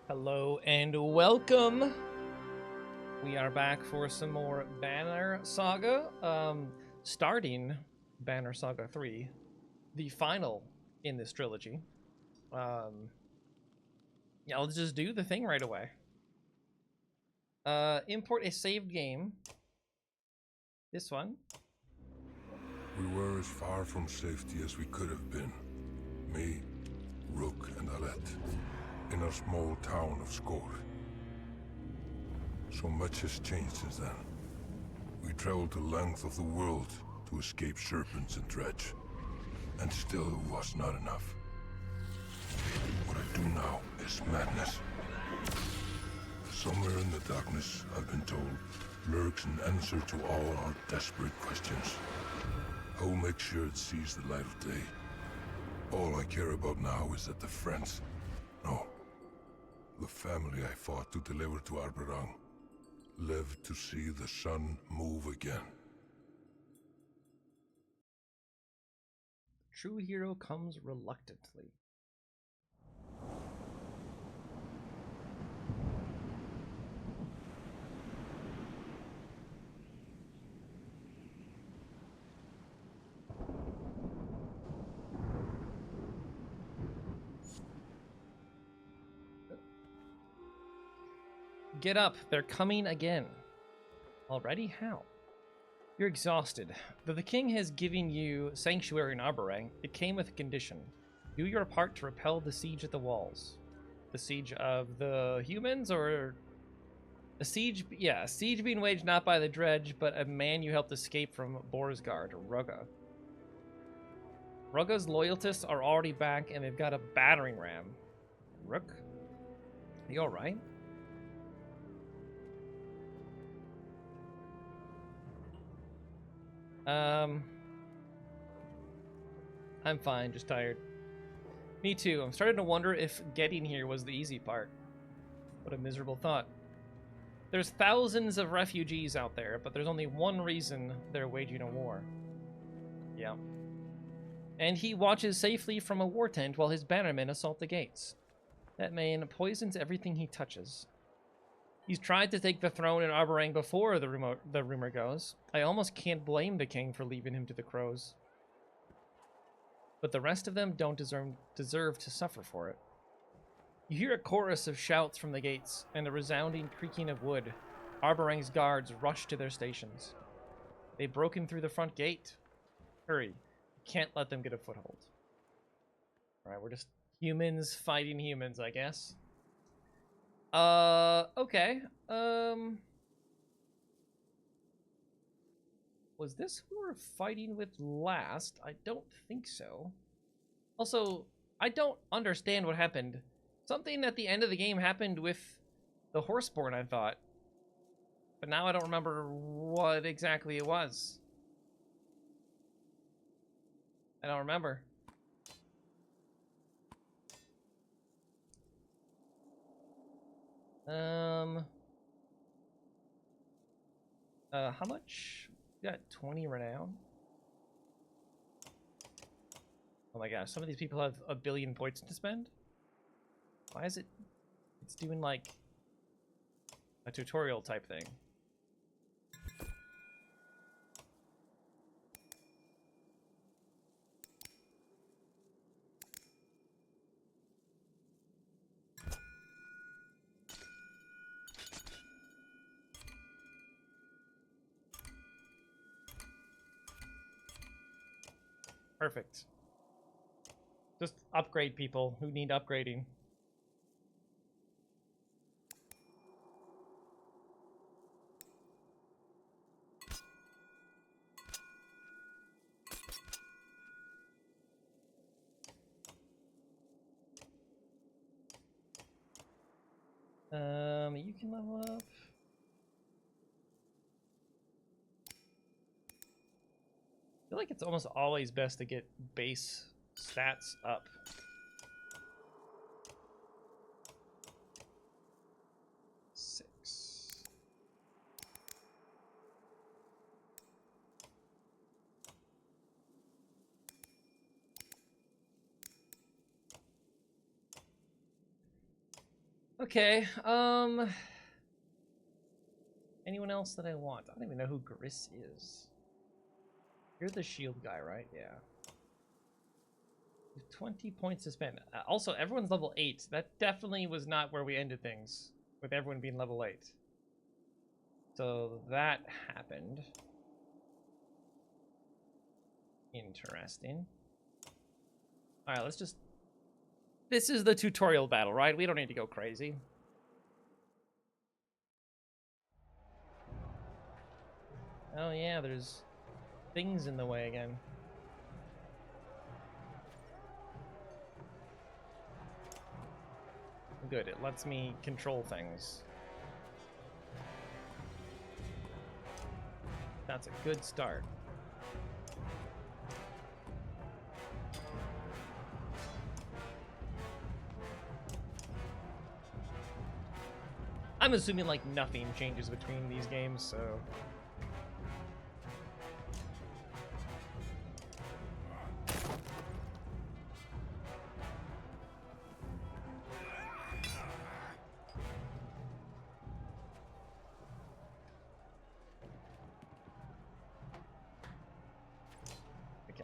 Hello and welcome. We are back for some more Banner Saga. Starting Banner Saga 3, the final in this trilogy. Yeah, let's just do the thing right away. Import a saved game. This one. We were as far from safety as we could have been. Me, Rook, and Alette, in our small town of Skor. So much has changed since then. We traveled the length of the world to escape serpents and dredge. And still it was not enough. What I do now is madness. Somewhere in the darkness, I've been told, lurks an answer to all our desperate questions. I will make sure it sees the light of day. All I care about now is that the friends, no, the family I fought to deliver to Arberang, live to see the sun move again. True hero comes reluctantly. Get up, they're coming again. Already? How? You're exhausted. Though the king has given you sanctuary in Arberang, it came with a condition. Do your part to repel the siege at the walls. The siege of the humans, or a siege? Yeah, a siege being waged not by the dredge, but a man you helped escape from Borsgard, or Rugga. Rugga's loyalists are already back, and they've got a battering ram. Rook? You alright? I'm fine, just tired. Me too. I'm starting to wonder if getting here was the easy part. What a miserable thought. There's thousands of refugees out there, but there's only one reason they're waging a war. Yeah. And he watches safely from a war tent while his bannermen assault the gates. That man poisons everything he touches. He's tried to take the throne in Arberang before, the rumor goes. I almost can't blame the king for leaving him to the crows. But the rest of them don't deserve to suffer for it. You hear a chorus of shouts from the gates, and a resounding creaking of wood. Arberang's guards rush to their stations. They've broken through the front gate. Hurry. Can't let them get a foothold. Alright, we're just humans fighting humans, I guess. Okay. Was this who we were fighting with last? I don't think so. Also, I don't understand what happened. Something at the end of the game happened with the Horseborn, I thought. But now I don't remember what exactly it was. I don't remember. How much? We got 20 renown. Oh my gosh, some of these people have a billion points to spend. Why is it? It's doing like a tutorial type thing. Perfect. Just upgrade people who need upgrading. You can level up. I feel like it's almost always best to get base stats up. Okay, anyone else that I want? I don't even know who Gris is. You're the shield guy, right? Yeah. You have 20 points to spend. Also, everyone's level 8. That definitely was not where we ended things, with everyone being level 8. So that happened. Interesting. Alright, let's just... This is the tutorial battle, right? We don't need to go crazy. Oh yeah, there's things in the way again. Good, it lets me control things. That's a good start. I'm assuming like nothing changes between these games, so...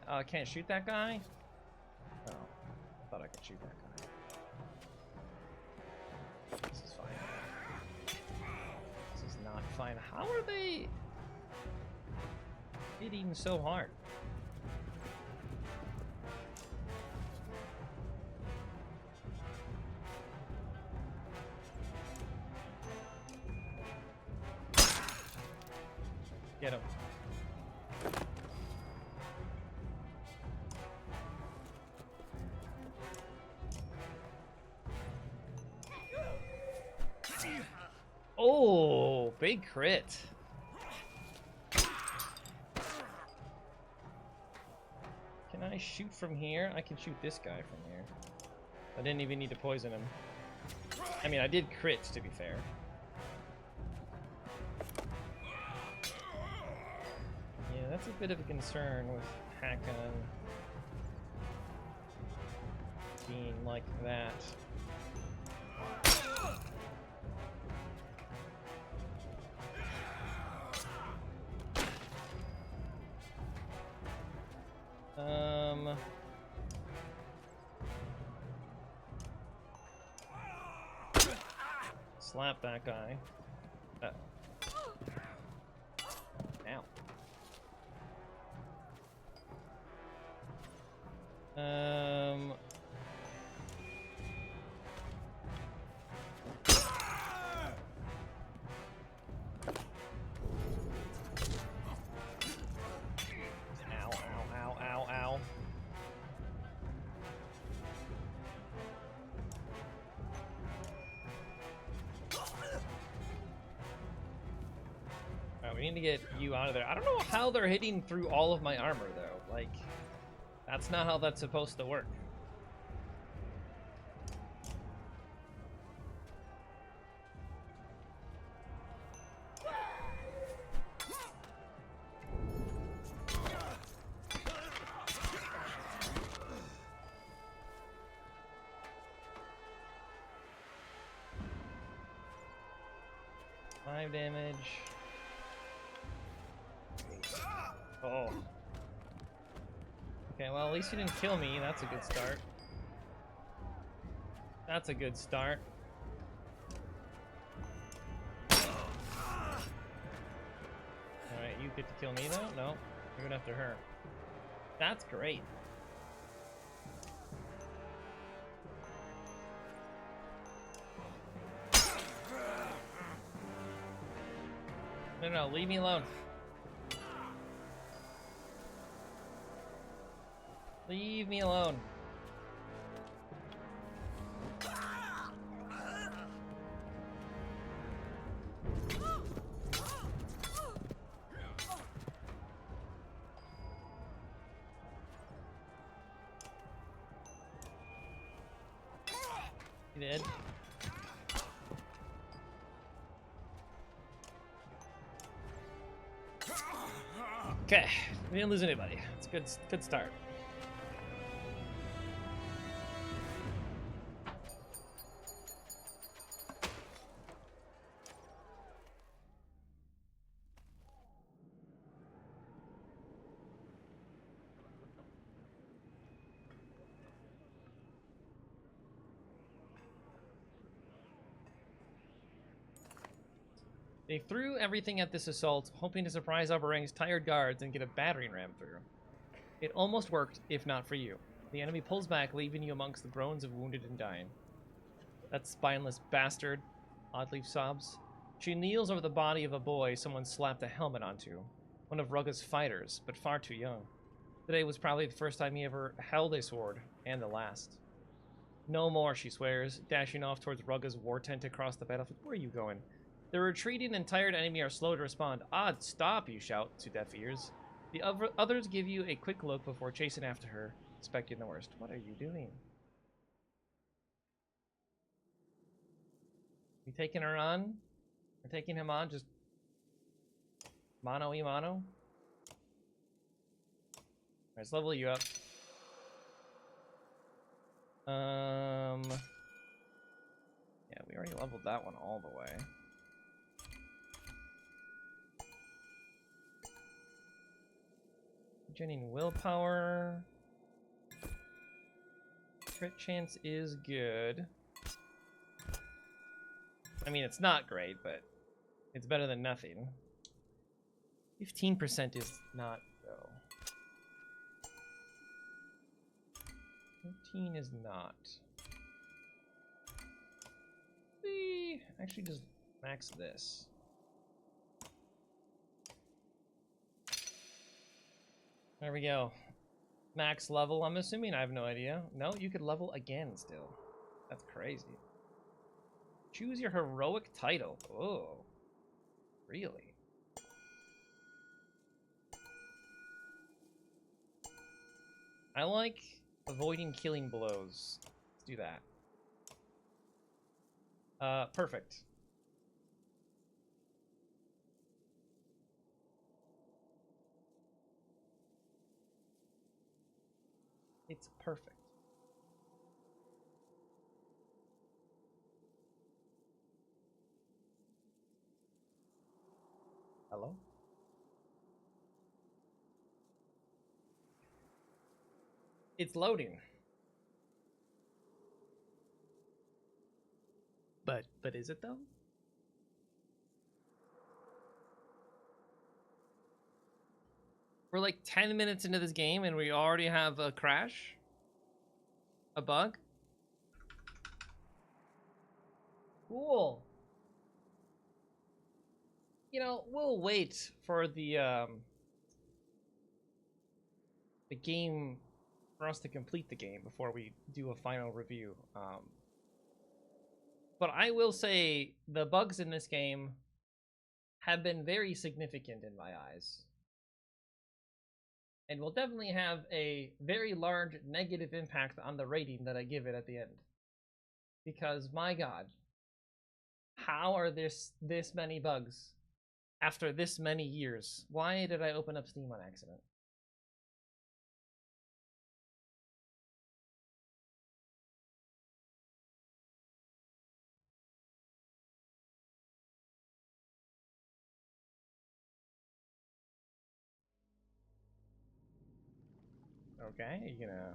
I can't shoot that guy? Oh, I thought I could shoot that guy. This is fine. This is not fine. How are they hitting so hard? Get him. Oh, big crit. Can I shoot from here? I can shoot this guy from here. I didn't even need to poison him. I mean, I did crit, to be fair. Yeah, that's a bit of a concern with Hakon being like that. Slap that guy. Uh-oh. Ow. We need to get you out of there. I don't know how they're hitting through all of my armor, though. Like, that's not how that's supposed to work. Five damage. Oh. Okay, well, at least you didn't kill me. That's a good start. That's a good start. Alright, you get to kill me, though? No, you're going after her. That's great. No, leave me alone. Leave me alone. You did. Okay, we didn't lose anybody. It's a good start. They threw everything at this assault, hoping to surprise Oberang's tired guards and get a battering ram through. It almost worked, if not for you. The enemy pulls back, leaving you amongst the groans of wounded and dying. That spineless bastard, Oddleaf sobs. She kneels over the body of a boy someone slapped a helmet onto. One of Rugga's fighters, but far too young. Today was probably the first time he ever held a sword, and the last. No more, she swears, dashing off towards Rugga's war tent across the battlefield. Where are you going? The retreating and tired enemy are slow to respond. Odd, stop, you shout to deaf ears. The others give you a quick look before chasing after her, expecting the worst. What are you doing? You taking her on? Or taking him on? Just mano-y-mano? Let's level you up. Yeah, we already leveled that one all the way. Genning willpower. Crit chance is good. I mean, it's not great, but it's better than nothing. 15% is not, though. 15 is not. We actually just max this. There we go. Max level, I'm assuming. I have no idea. No, you could level again still. That's crazy. Choose your heroic title. Oh, really? I like avoiding killing blows. Let's do that. Perfect. It's perfect. Hello? It's loading. But is it though? We're like 10 minutes into this game and we already have a crash? A bug? Cool. You know, we'll wait for the game, for us to complete the game before we do a final review. But I will say the bugs in this game have been very significant in my eyes. And will definitely have a very large negative impact on the rating that I give it at the end. Because, my god, how are this many bugs after this many years? Why did I open up Steam on accident? Okay, you gonna...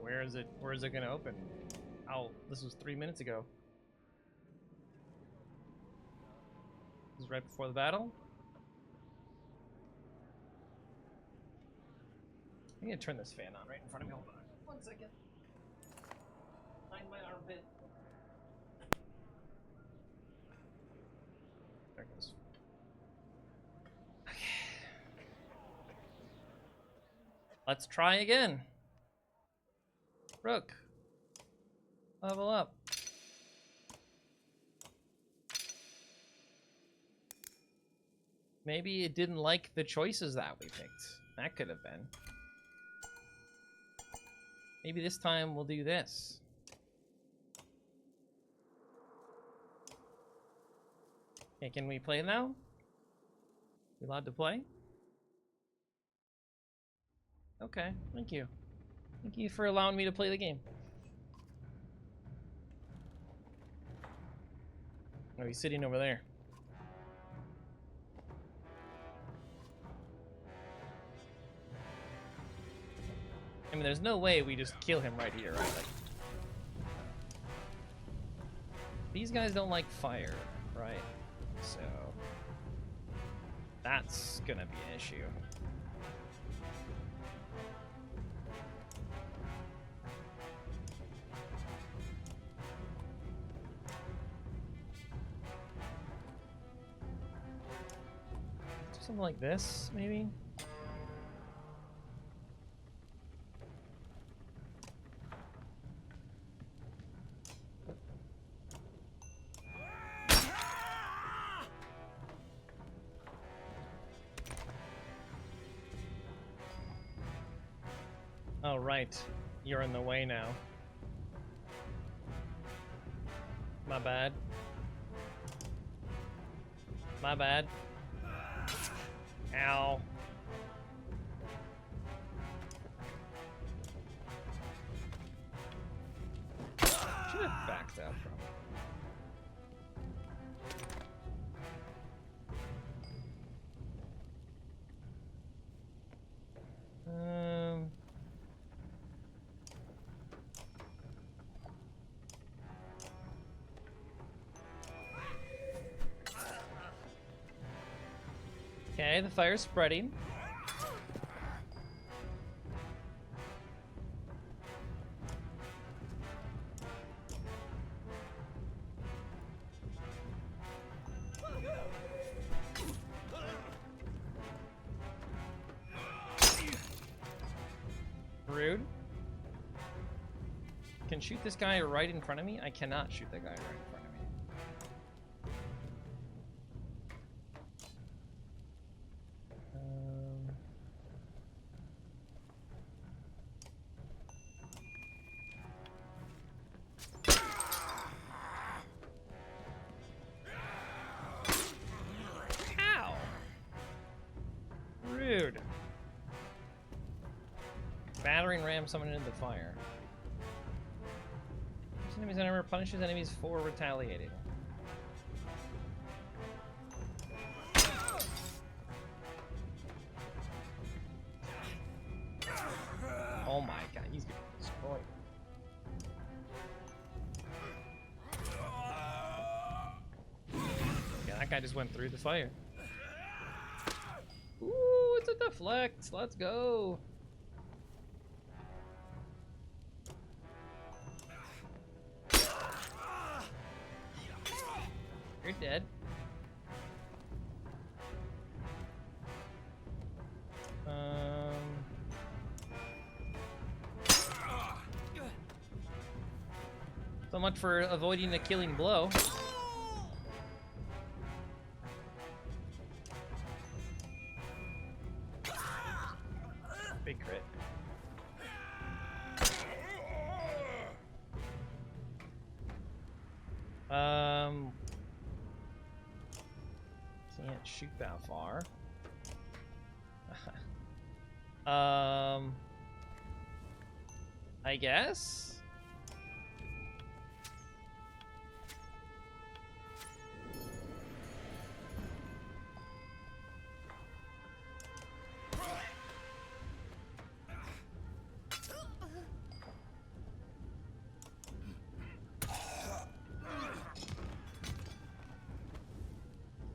Where is it? Where is it gonna open? Oh, this was 3 minutes ago. This is right before the battle. I'm gonna turn this fan on right in front of me. Hold on. 1 second. Find my armpit. There it goes. Okay. Let's try again. Rook. Level up. Maybe it didn't like the choices that we picked. That could have been. Maybe this time we'll do this. Okay, can we play now? We allowed to play? Okay, thank you. Thank you for allowing me to play the game. Oh, he's sitting over there. there's no way we just kill him right here, right? Like, these guys don't like fire, right? So that's gonna be an issue. Something like this, maybe? Oh, right. You're in the way now. My bad. My bad. Ow. Should have backed up, probably. Okay, the fire's spreading. Rude. Can shoot this guy right in front of me? I cannot shoot that guy right in front of me. Ow! Rude. Battering ram someone into the fire. This enemy's armor punishes enemies for retaliating. Oh my god, he's getting destroyed. Yeah, that guy just went through the fire. Ooh, it's a deflect. Let's go. You're dead. So much for avoiding a killing blow. Big crit. Can't shoot that far. I guess?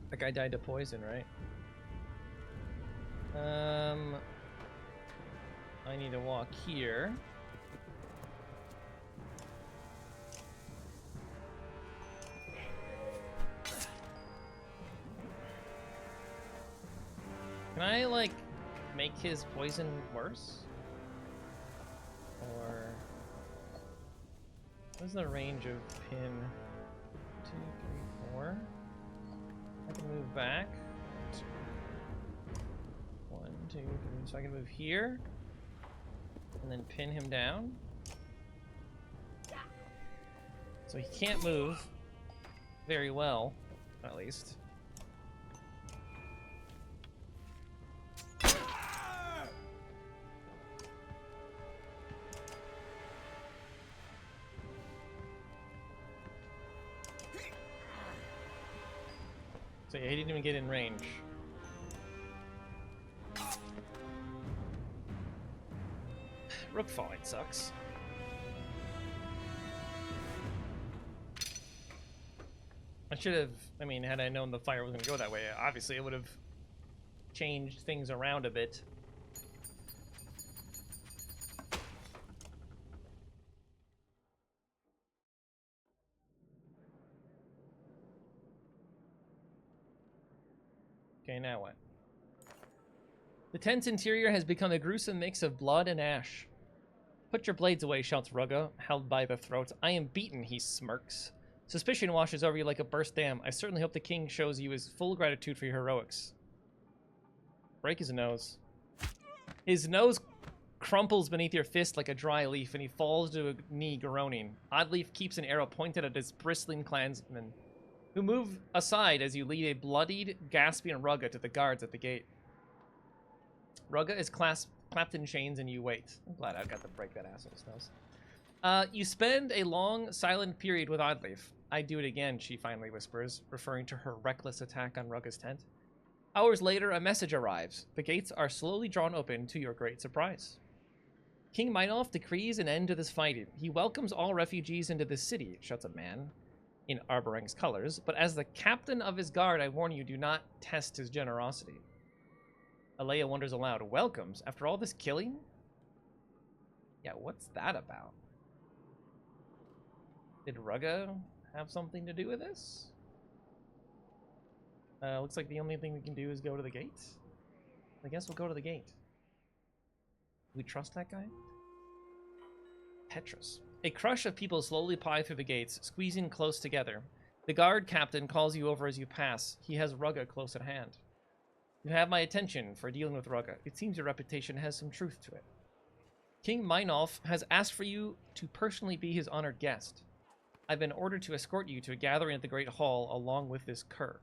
That guy died to poison, right? I need to walk here. Can I, like, make his poison worse? Or... what's the range of pin? 2, 3, 4? I can move back. 1, 2, 3. So I can move here. And then pin him down. So he can't move very well, at least. So yeah, he didn't even get in range. Rook falling sucks. I should have, I mean, had I known the fire was going to go that way, obviously it would have changed things around a bit. Okay, now what? The tent's interior has become a gruesome mix of blood and ash. Put your blades away, shouts Rugga, held by the throat. I am beaten, he smirks. Suspicion washes over you like a burst dam. I certainly hope the king shows you his full gratitude for your heroics. Break his nose. His nose crumples beneath your fist like a dry leaf, and he falls to a knee, groaning. Oddleaf keeps an arrow pointed at his bristling clansmen, who move aside as you lead a bloodied, gasping Rugga to the guards at the gate. Rugga is clapped in chains, and you wait. I'm glad I got to break that asshole's nose. You spend a long, silent period with Oddleaf. I do it again, she finally whispers, referring to her reckless attack on Rugga's tent. Hours later, a message arrives. The gates are slowly drawn open to your great surprise. King Meinolf decrees an end to this fighting. He welcomes all refugees into the city, shouts a man in Arboreng's colors, but as the captain of his guard, I warn you, do not test his generosity. Alea wonders aloud, welcomes? After all this killing? Yeah, what's that about? Did Rugga have something to do with this? Looks like the only thing we can do is go to the gate. I guess we'll go to the gate. We trust that guy? Petrus. A crush of people slowly ply through the gates, squeezing close together. The guard captain calls you over as you pass. He has Rugga close at hand. You have my attention for dealing with Rugga. It seems your reputation has some truth to it. King Meinolf has asked for you to personally be his honored guest. I've been ordered to escort you to a gathering at the Great Hall along with this cur.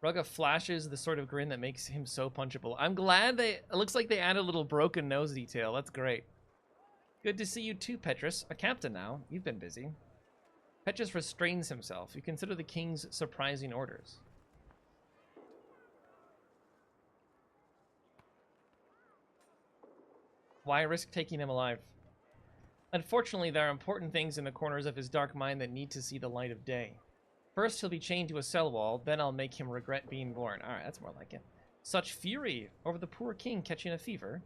Rugga flashes the sort of grin that makes him so punchable. I'm glad it looks like they added a little broken nose detail. That's great. Good to see you too, Petrus. A captain now. You've been busy. Petrus restrains himself. You consider the king's surprising orders. Why risk taking him alive? Unfortunately, there are important things in the corners of his dark mind that need to see the light of day. First, he'll be chained to a cell wall, then I'll make him regret being born. Alright, that's more like it. Such fury over the poor king catching a fever.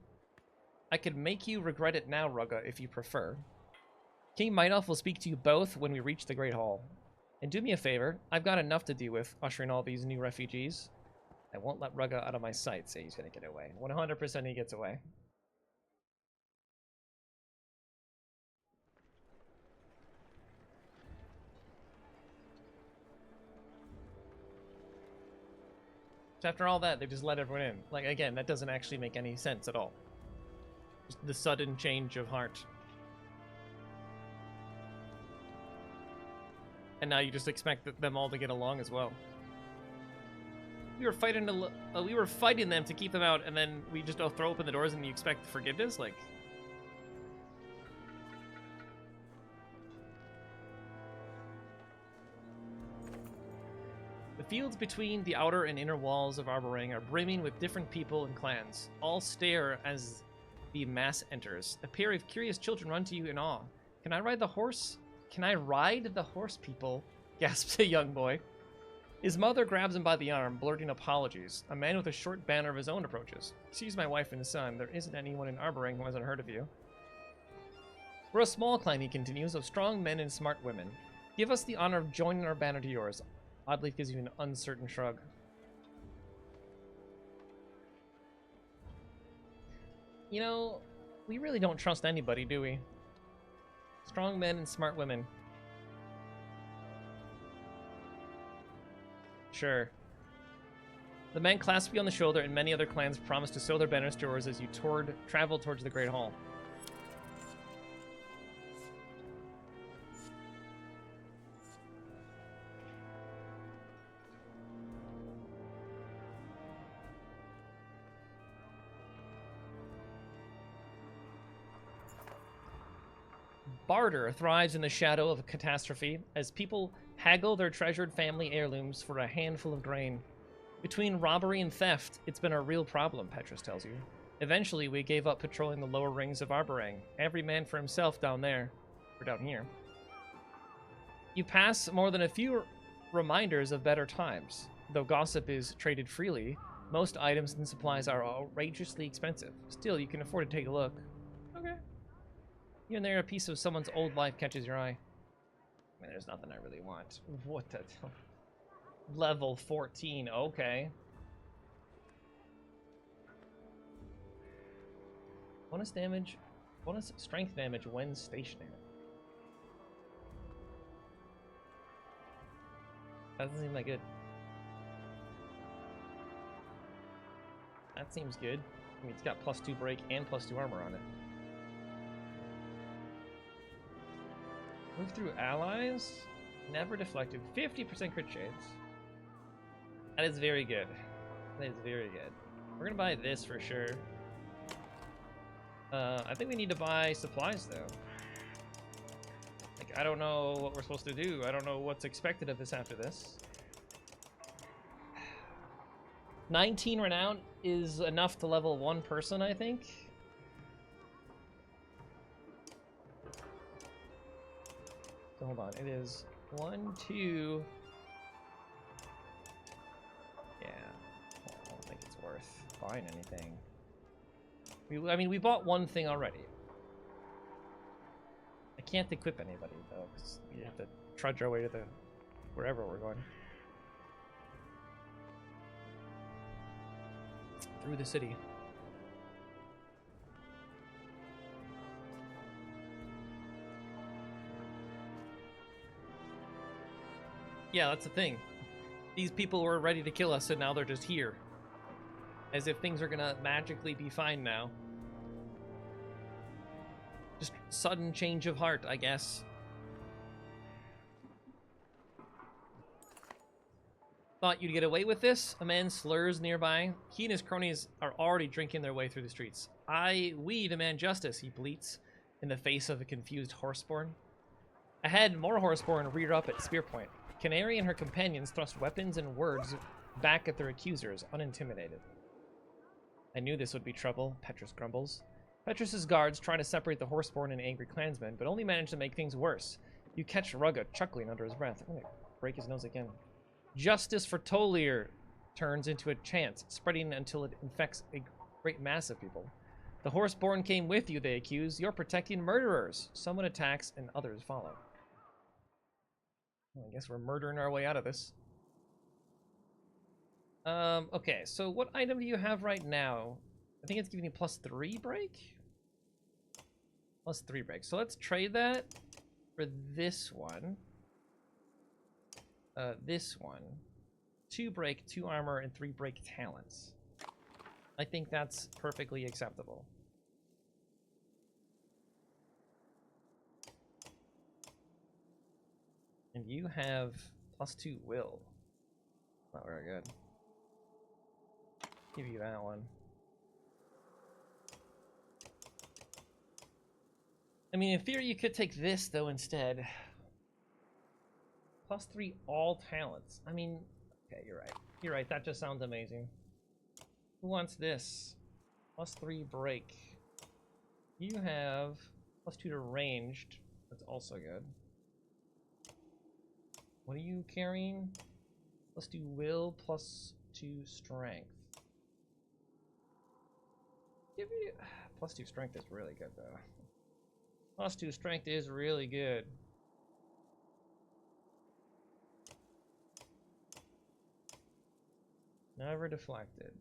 I could make you regret it now, Rugga, if you prefer. King Meinolf will speak to you both when we reach the Great Hall. And do me a favor, I've got enough to do with ushering all these new refugees. I won't let Rugga out of my sight, say he's gonna get away. 100% he gets away. So after all that, they just let everyone in. Like, again, that doesn't actually make any sense at all. Just the sudden change of heart. And now you just expect them all to get along as well. We were fighting them to keep them out, and then we just throw open the doors and you expect forgiveness? Like... The fields between the outer and inner walls of Arboreng are brimming with different people and clans. All stare as the mass enters. A pair of curious children run to you in awe. Can I ride the horse? Can I ride the horse, people? Gasps a young boy. His mother grabs him by the arm, blurting apologies. A man with a short banner of his own approaches. Excuse my wife and son. There isn't anyone in Arboreng who hasn't heard of you. We're a small clan, he continues, of strong men and smart women. Give us the honor of joining our banner to yours. Oddleaf gives you an uncertain shrug. You know, we really don't trust anybody, do we? Strong men and smart women. Sure. The men clasp you on the shoulder, and many other clans promise to sew their banners to yours as you travel towards the Great Hall. Barter thrives in the shadow of a catastrophe as people haggle their treasured family heirlooms for a handful of grain. Between robbery and theft, it's been a real problem, Petrus tells you. Eventually, we gave up patrolling the lower rings of Arborang. Every man for himself down there. Or down here. You pass more than a few reminders of better times. Though gossip is traded freely, most items and supplies are outrageously expensive. Still, you can afford to take a look. Okay. Here and there, a piece of someone's old life catches your eye. I mean, there's nothing I really want. What the... Level 14, okay. Bonus damage, bonus strength damage when stationary. That doesn't seem that good. That seems good. I mean, it's got +2 break and +2 armor on it. Move through allies. Never deflected. 50% crit chance. That is very good. That is very good. We're gonna buy this for sure. I think we need to buy supplies though. Like, I don't know what we're supposed to do. I don't know what's expected of us after this. 19 renown is enough to level 1 person, I think. So hold on, it is 1, 2. Yeah, I don't think it's worth buying anything. I mean, we bought one thing already. I can't equip anybody though, because we have to trudge our way to the wherever we're going. Through the city. Yeah, that's the thing. These people were ready to kill us, and now they're just here. As if things are gonna magically be fine now. Just sudden change of heart, I guess. Thought you'd get away with this? A man slurs nearby. He and his cronies are already drinking their way through the streets. We demand justice, he bleats, in the face of a confused horseborn. Ahead, more horseborn rear up at spear point. Canary and her companions thrust weapons and words back at their accusers, unintimidated. I knew this would be trouble, Petrus grumbles. Petrus's guards try to separate the horseborn and angry clansmen, but only manage to make things worse. You catch Rugga chuckling under his breath. I'm gonna break his nose again. Justice for Tolier turns into a chant, spreading until it infects a great mass of people. The horseborn came with you, they accuse. You're protecting murderers. Someone attacks and others follow. Well, I guess we're murdering our way out of this. Okay, so what item do you have right now? I think it's giving you +3 break? +3 break. So let's trade that for this one. This one. 2 break, 2 armor, and 3 break talents. I think that's perfectly acceptable. And you have +2 will. Not very good. Give you that one. I mean, in theory, you could take this, though, instead. +3 all talents. I mean, okay, you're right. You're right, that just sounds amazing. Who wants this? +3 break. You have +2 to ranged. That's also good. What are you carrying? +2 will, +2 strength. Give me... +2 strength is really good, though. +2 strength is really good. Never deflected.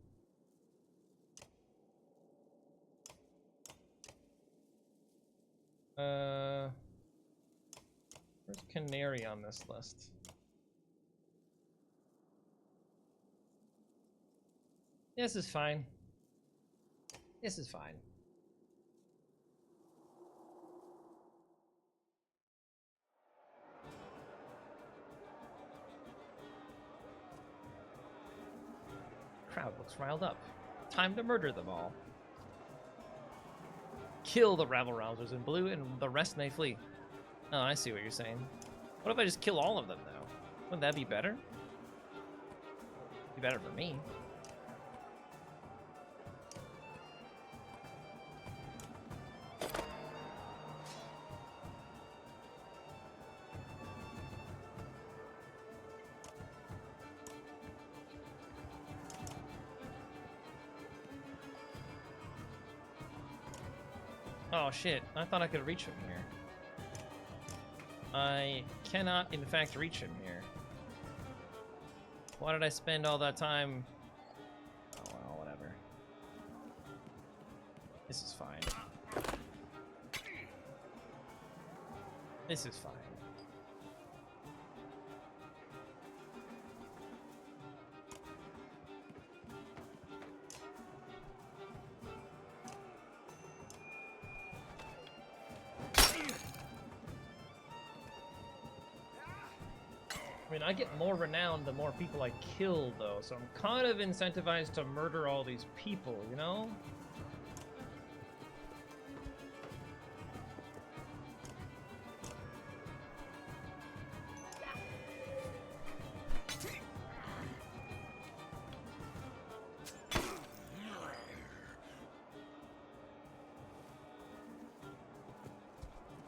Where's Canary on this list? This is fine. This is fine. Crowd looks riled up. Time to murder them all. Kill the rabble-rousers in blue and the rest may flee. Oh, I see what you're saying. What if I just kill all of them, though? Wouldn't that be better? Be better for me. Oh shit, I thought I could reach him here. I cannot, in fact, reach him here. Why did I spend all that time? Oh well, whatever. This is fine. This is fine. I mean, I get more renown the more people I kill, though, so I'm kind of incentivized to murder all these people, you know?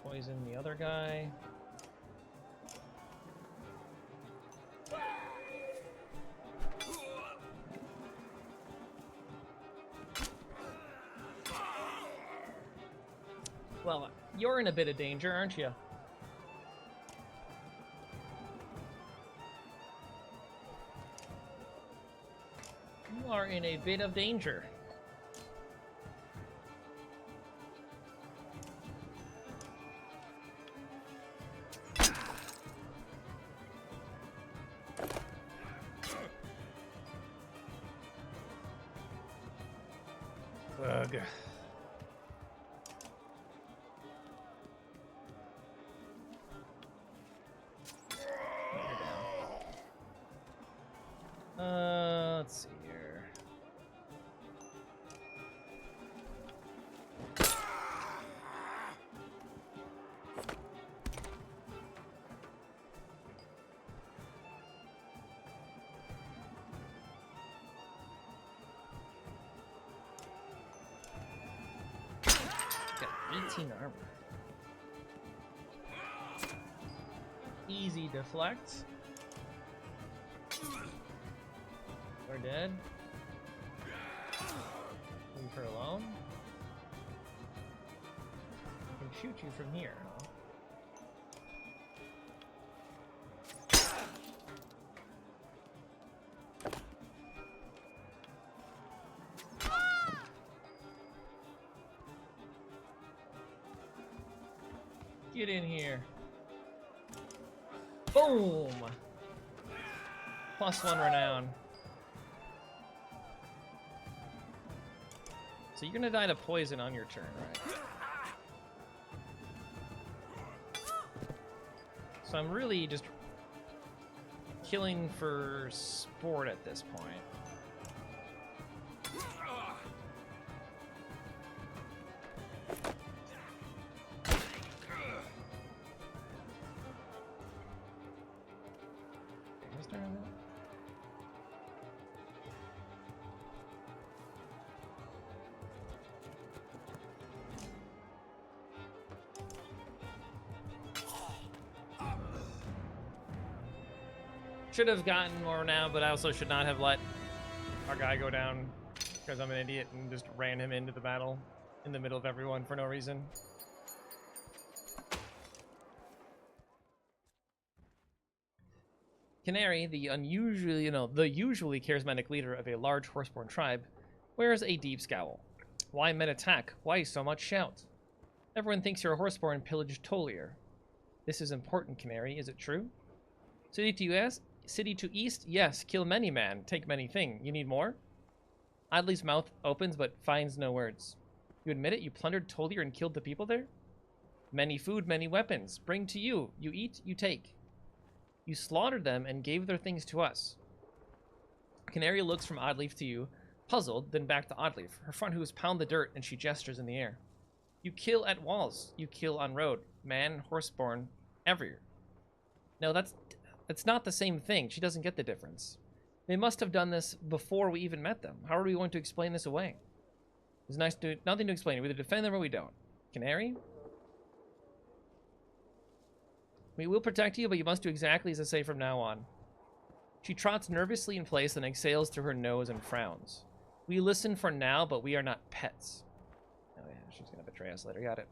Poison the other guy. Well, you're in a bit of danger, aren't you? You are in a bit of danger. Ugh. Let's see here. Got 18 armor. Easy deflect. We're dead. Leave her alone. I can shoot you from here, huh? Get in here. Boom! +1 renown. So you're gonna die to poison on your turn, right? So I'm really just killing for sport at this point. Should have gotten more now, but I also should not have let our guy go down because I'm an idiot and just ran him into the battle in the middle of everyone for no reason. Canary, the unusually, the usually charismatic leader of a large horseborn tribe, wears a deep scowl. Why men attack? Why so much shout? Everyone thinks you're a horseborn pillaged Tolier. This is important, Canary. Is it true? City to east? Yes. Kill many man. Take many thing. You need more? Adley's mouth opens but finds no words. You admit it? You plundered Tolier and killed the people there? Many food, many weapons. Bring to you. You eat, you take. You slaughtered them and gave their things to us. Canary looks from Oddleif to you, puzzled, then back to Oddleif. Her front hooves pound the dirt and she gestures in the air. You kill at walls. You kill on road. Man, horseborn, everywhere. No, that's not the same thing. She doesn't get the difference. They must have done this before we even met them. How are we going to explain this away? There's nothing to explain. We either defend them or we don't. Canary? We will protect you, but you must do exactly as I say from now on. She trots nervously in place and exhales through her nose and frowns. We listen for now, but we are not pets. Oh, yeah. she's gonna betray us later. Got it.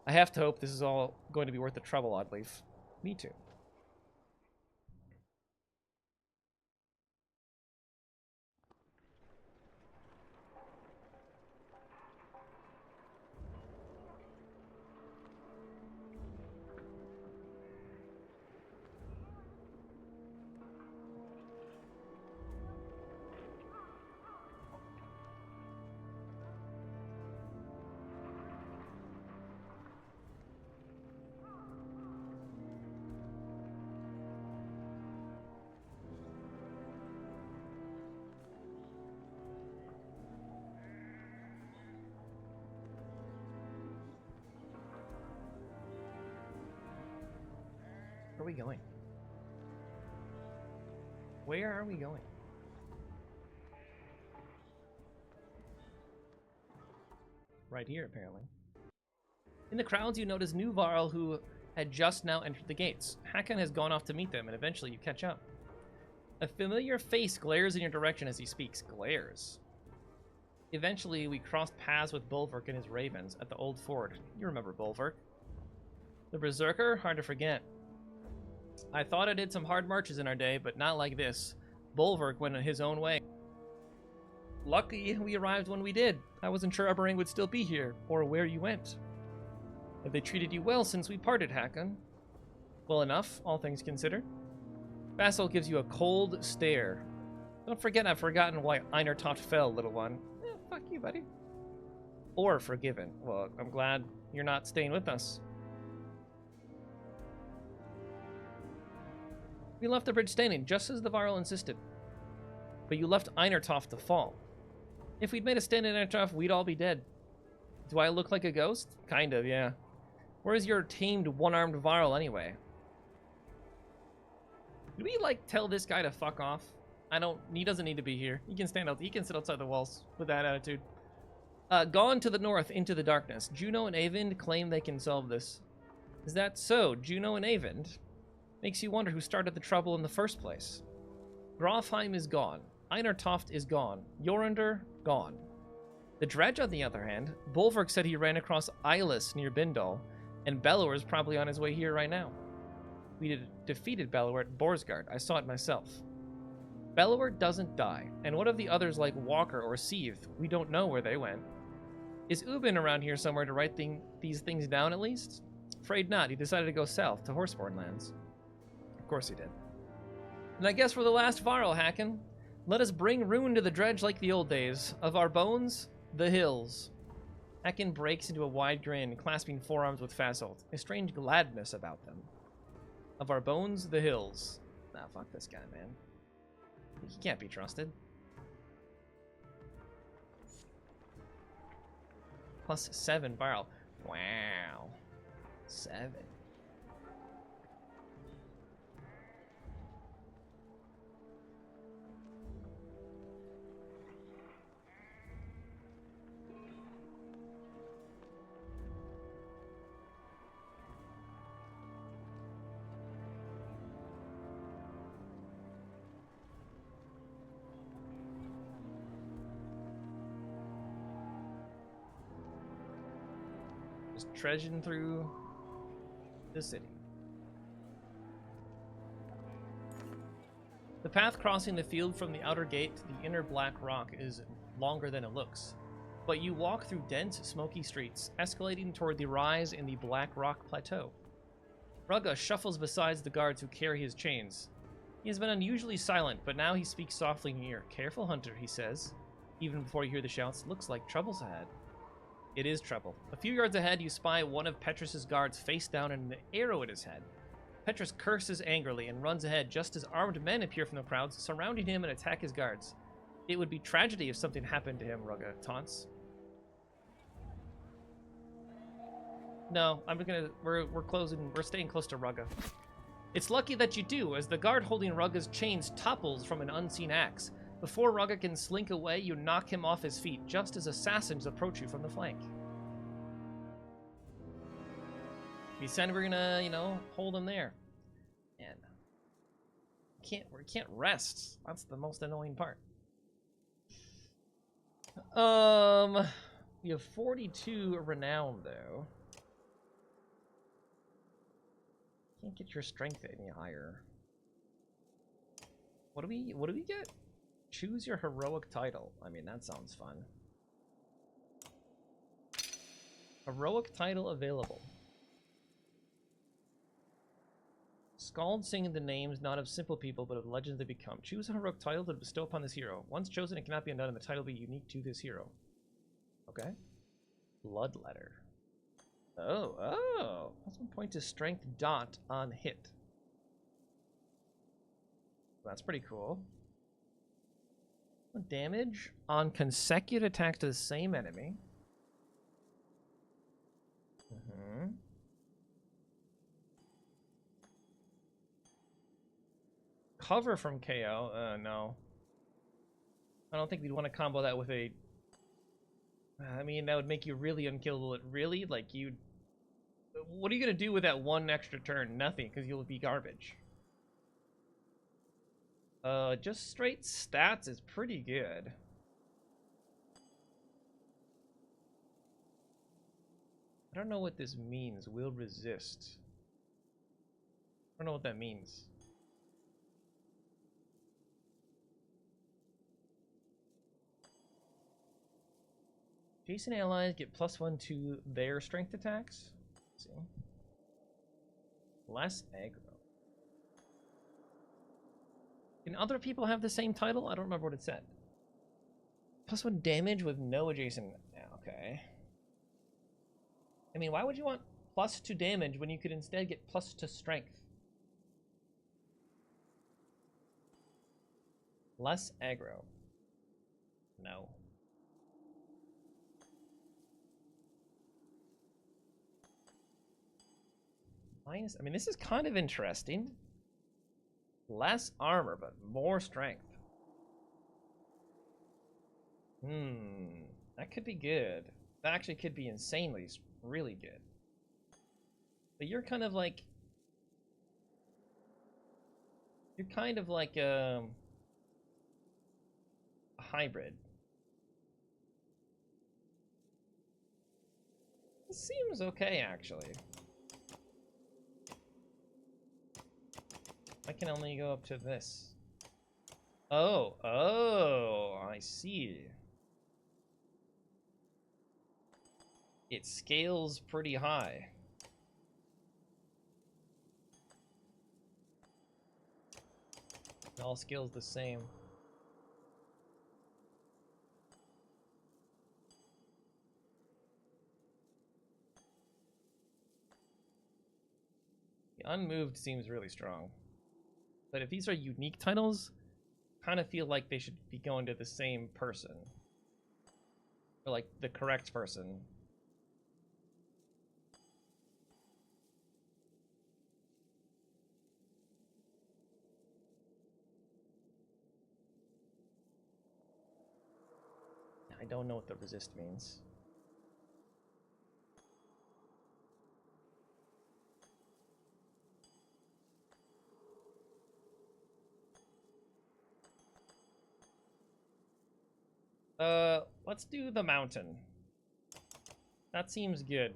I have to hope this is all going to be worth the trouble, Oddleaf. Me too. Where are we going? Where are we going? Right here, apparently. In the crowds, you notice new Varl who had just now entered the gates. Hakon has gone off to meet them, and eventually you catch up. A familiar face glares in your direction as he speaks. Glares. Eventually, we crossed paths with Bolverk and his ravens at the old ford. You remember Bolverk. The Berserker? Hard to forget. I thought I did some hard marches in our day, but not like this. Bolverk went his own way. Lucky we arrived when we did. I wasn't sure Arborang would still be here, or where you went. Have they treated you well since we parted, Hakon? Well enough, all things considered. Vassal gives you a cold stare. Don't forget I've forgotten why Einar Toft fell, little one. Fuck you, buddy. Or forgiven. Well, I'm glad you're not staying with us. We left the bridge standing, just as the Varl insisted. But you left Einar Toft to fall. If we'd made a stand in Einar Toft, we'd all be dead. Do I look like a ghost? Kind of, yeah. Where's your tamed one-armed Varl anyway? Did we, like, tell this guy to fuck off? He doesn't need to be here. He can he can sit outside the walls with that attitude. Gone to the north into the darkness. Juno and Eyvind claim they can solve this. Is that so? Juno and Eyvind? Makes you wonder who started the trouble in the first place. Grofheim is gone. Einar Toft is gone. Jorander, gone. The Dredge, on the other hand, Bolverk said he ran across Eylas near Bindal, and Bellower is probably on his way here right now. We defeated Bellower at Borsgard. I saw it myself. Bellower doesn't die, and what of the others like Walker or Seath? We don't know where they went. Is Ubin around here somewhere to write these things down at least? Afraid not. He decided to go south to Horseborn lands. Of course he did. And I guess we're the last Varl, Hakon. Let us bring ruin to the Dredge like the old days. Of our bones, the hills. Hakon breaks into a wide grin, clasping forearms with Fasolt, a strange gladness about them. Of our bones, the hills. Nah, fuck this guy, man. He can't be trusted. Plus 7 Varl. Wow. 7. Just trudging through the city. The path crossing the field from the outer gate to the inner black rock is longer than it looks, but you walk through dense, smoky streets, escalating toward the rise in the Black Rock Plateau. Rugga shuffles beside the guards who carry his chains. He has been unusually silent, but now he speaks softly in your ear. Careful, Hunter, he says. Even before you hear the shouts, looks like trouble's ahead. It is trouble. A few yards ahead, you spy one of Petrus's guards face down and an arrow at his head. Petrus curses angrily and runs ahead just as armed men appear from the crowds, surrounding him and attack his guards. It would be tragedy if something happened to him, Rugga taunts. No, we're staying close to Rugga. It's lucky that you do, as the guard holding Rugga's chains topples from an unseen axe. Before Rugga can slink away, you knock him off his feet, just as assassins approach you from the flank. We said we're gonna, hold him there. And we can't rest. That's the most annoying part. We have 42 renown though. Can't get your strength any higher. What do we get? Choose your heroic title. I mean, that sounds fun. Heroic title available. Scalds sing the names not of simple people, but of legends they become. Choose a heroic title to bestow upon this hero. Once chosen, it cannot be undone, and the title will be unique to this hero. Okay. Bloodletter. Oh. Plus 1 point to strength dot on hit. That's pretty cool. Damage on consecutive attacks to the same enemy. Cover from KO. No. I don't think we'd want to combo that with a... I mean, that would make you really unkillable. Really? Like, you'd... What are you going to do with that one extra turn? Nothing, because you'll be garbage. Just straight stats is pretty good. I don't know what this means. Will resist. I don't know what that means. Jason allies get +1 to their strength attacks. Let's see. Less aggro. Can other people have the same title? I don't remember what it said. +1 damage with no adjacent... Yeah, okay. I mean, why would you want +2 damage when you could instead get +2 strength? Less aggro. No. Minus... I mean, this is kind of interesting. Less armor, but more strength. That could be good. That actually could be insanely, really good. But you're kind of like... You're kind of like a hybrid. This seems okay, actually. I can only go up to this. Oh, I see. It scales pretty high. It all scales the same. The unmoved seems really strong. But if these are unique titles, I kind of feel like they should be going to the same person. Or like the correct person. I don't know what the resist means. Let's do the mountain. That seems good.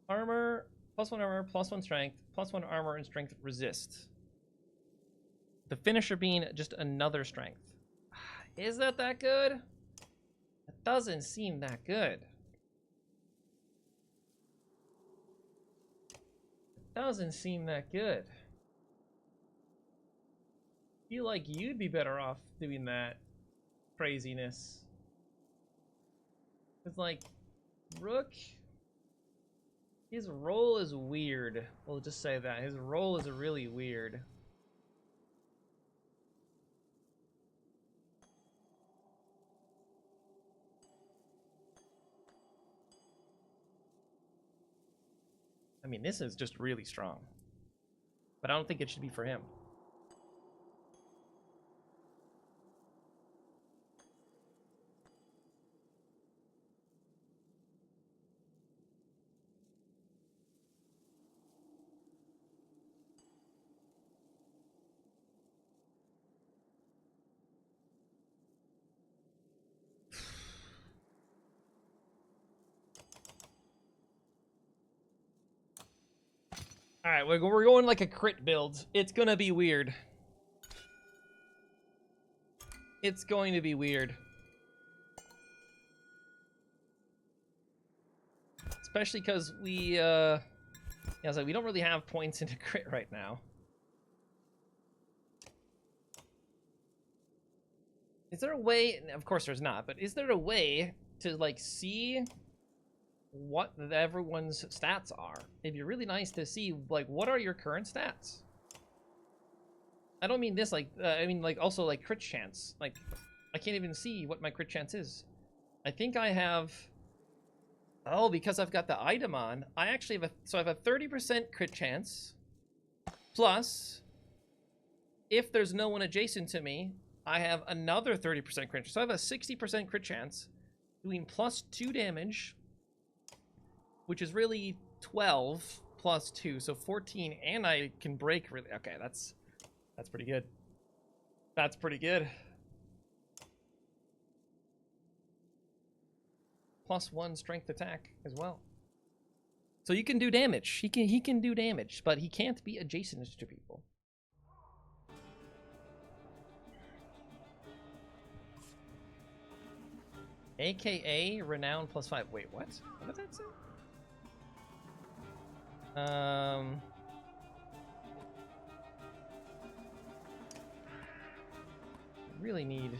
Armor, +1 armor, +1 strength, +1 armor and strength resist. The finisher being just another strength. Is that good? It doesn't seem that good. It doesn't seem that good. I feel like you'd be better off doing that craziness. It's like, Rook, his role is weird. We'll just say that. His role is really weird. I mean, this is just really strong. But I don't think it should be for him. All right, we're going like a crit build. It's gonna be weird. It's going to be weird. Especially because we, yeah, I was like, we don't really have points into crit right now. Is there a way, of course there's not, but is there a way to, like, see what everyone's stats are? It'd be really nice to see, like, what are your current stats? I don't mean this, like, I mean, like, also, like, crit chance. Like, I can't even see what my crit chance is. I think I have... Oh, because I've got the item on, I actually have so I have a 30% crit chance, plus, if there's no one adjacent to me, I have another 30% crit chance. So I have a 60% crit chance, doing +2 damage, which is really 12 plus 2, so 14, and I can break really... Okay, that's pretty good. That's pretty good. +1 strength attack as well. So you can do damage. He can do damage, but he can't be adjacent to people. AKA renown +5. Wait, what? What did that say? Really need...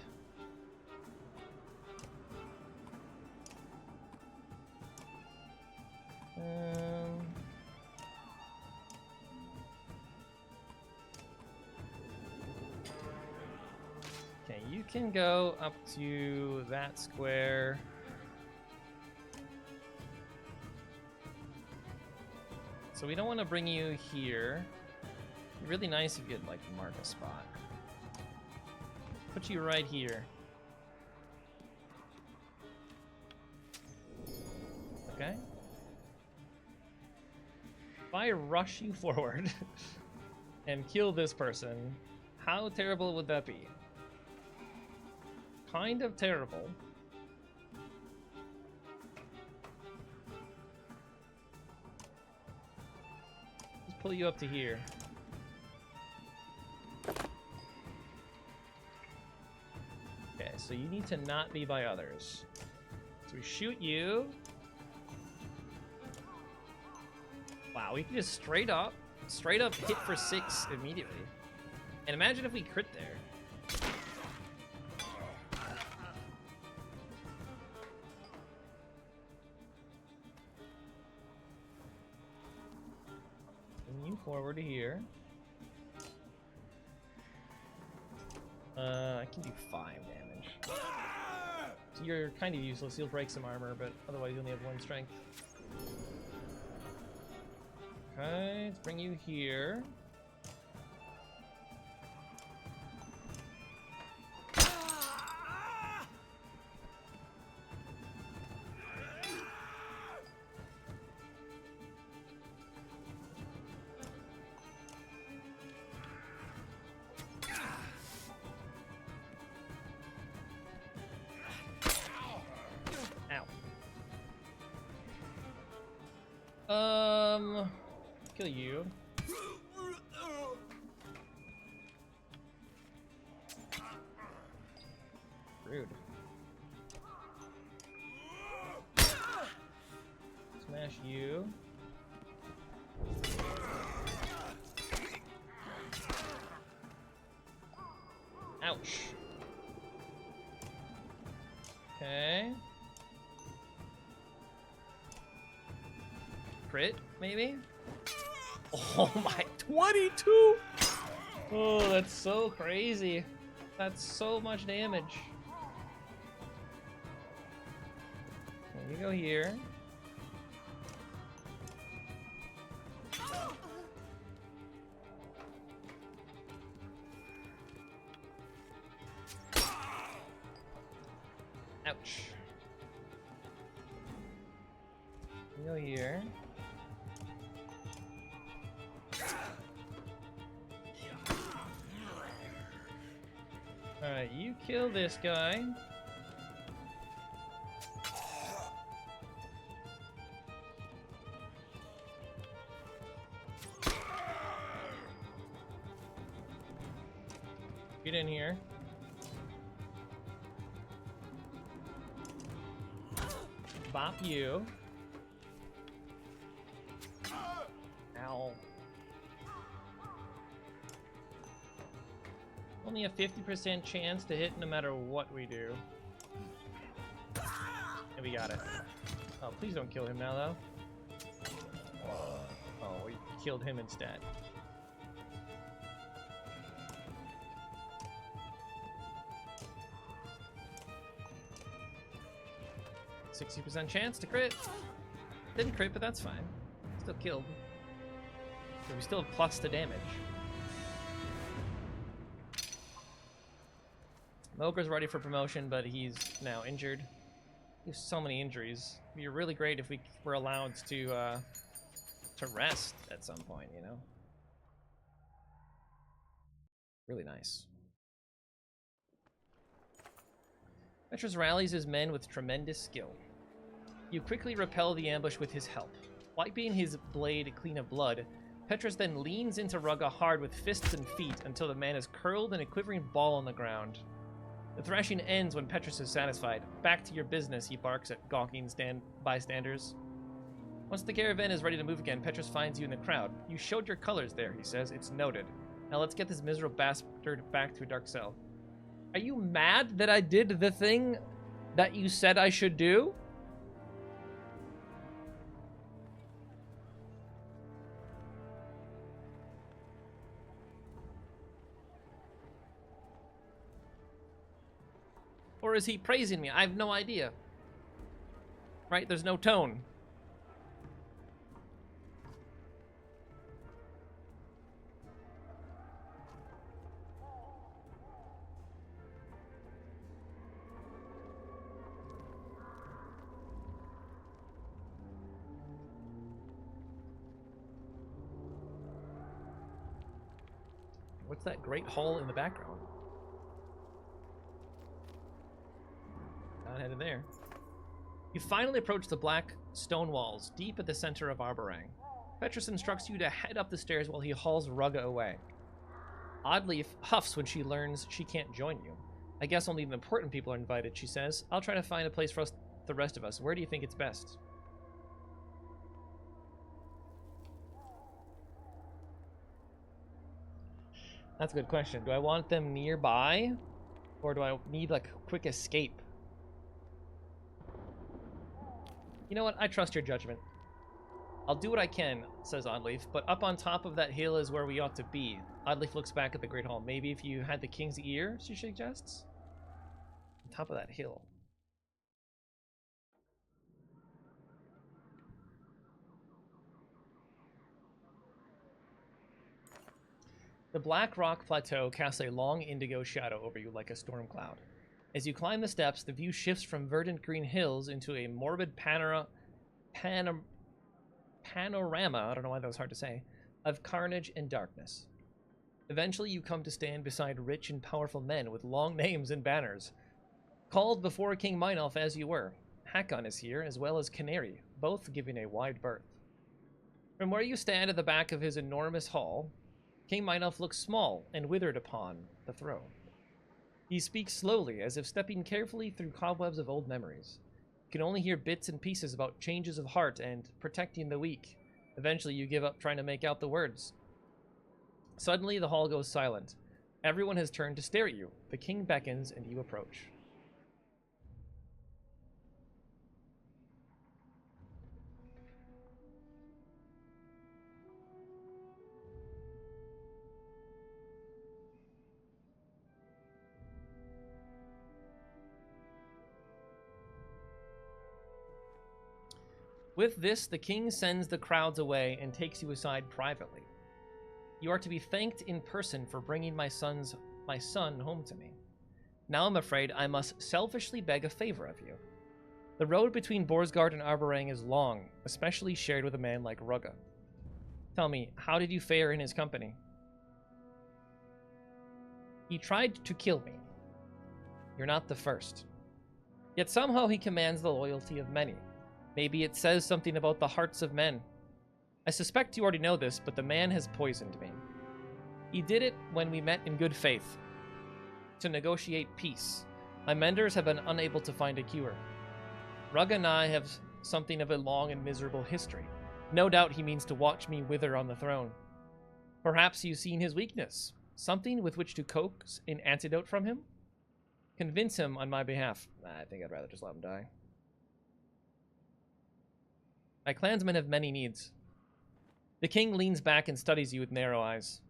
Okay, you can go up to that square. So we don't want to bring you here. It'd be really nice if you could, like, mark a spot. Put you right here. Okay. If I rush you forward and kill this person, how terrible would that be? Kind of terrible. Let's pull you up to here. Okay, so you need to not be by others. So we shoot you. Wow, we can just straight up hit for 6 immediately. And imagine if we crit there. Bring you forward to here. I can do 5 damage. So you're kind of useless. You'll break some armor, but otherwise you only have 1 strength. Okay, let's bring you here. Ow. Kill you. Rude. Smash you. Ouch. Okay. Crit, maybe? Oh my, 22! Oh, that's so crazy. That's so much damage. Okay, you go here. Ouch. You go here. Alright, you kill this guy. in here. Bop you. Ow. Only a 50% chance to hit no matter what we do. And we got it. Oh, please don't kill him now, though. Oh, we killed him instead. %60 chance to crit. Didn't crit, but that's fine. Still killed. So we still have plus to damage. Mogra's ready for promotion, but he's now injured. He has so many injuries. It'd be really great if we were allowed to rest at some point, you know? Really nice. Petrus rallies his men with tremendous skill. You quickly repel the ambush with his help. Wiping his blade clean of blood, Petrus then leans into Rugga hard with fists and feet until the man is curled in a quivering ball on the ground. The thrashing ends when Petrus is satisfied. Back to your business, he barks at gawking bystanders. Once the caravan is ready to move again, Petrus finds you in the crowd. You showed your colors there, he says. It's noted. Now let's get this miserable bastard back to a dark cell. Are you mad that I did the thing that you said I should do? Or is he praising me? I have no idea. Right? There's no tone. What's that great hall in the background? Not headed there. You finally approach the black stone walls, deep at the center of Arborang. Petrus instructs you to head up the stairs while he hauls Rugga away. Oddleif huffs when she learns she can't join you. I guess only the important people are invited, she says. I'll try to find a place for us, the rest of us. Where do you think it's best? That's a good question. Do I want them nearby? Or do I need, like, a quick escape? You know what? I trust your judgment. I'll do what I can, says Oddleif, but up on top of that hill is where we ought to be. Oddleif looks back at the Great Hall. Maybe if you had the King's Ear, she suggests? On top of that hill. The Black Rock Plateau casts a long indigo shadow over you like a storm cloud. As you climb the steps, the view shifts from verdant green hills into a morbid panorama, I don't know why that was hard to say, of carnage and darkness. Eventually you come to stand beside rich and powerful men with long names and banners. Called before King Mynulf as you were, Hakon is here, as well as Canary, both giving a wide berth. From where you stand at the back of his enormous hall, King Mynulf looks small and withered upon the throne. He speaks slowly, as if stepping carefully through cobwebs of old memories. You can only hear bits and pieces about changes of heart and protecting the weak. Eventually, you give up trying to make out the words. Suddenly, the hall goes silent. Everyone has turned to stare at you. The king beckons, and you approach. With this, the king sends the crowds away and takes you aside privately. You are to be thanked in person for bringing my son home to me. Now I'm afraid I must selfishly beg a favor of you. The road between Borsgard and Arborang is long, especially shared with a man like Rugga. Tell me, how did you fare in his company? He tried to kill me. You're not the first. Yet somehow he commands the loyalty of many. Maybe it says something about the hearts of men. I suspect you already know this, but the man has poisoned me. He did it when we met in good faith. to negotiate peace. My menders have been unable to find a cure. Rugga and I have something of a long and miserable history. No doubt he means to watch me wither on the throne. Perhaps you've seen his weakness. Something with which to coax an antidote from him? Convince him on my behalf. I think I'd rather just let him die. My clansmen have many needs. The king leans back and studies you with narrow eyes.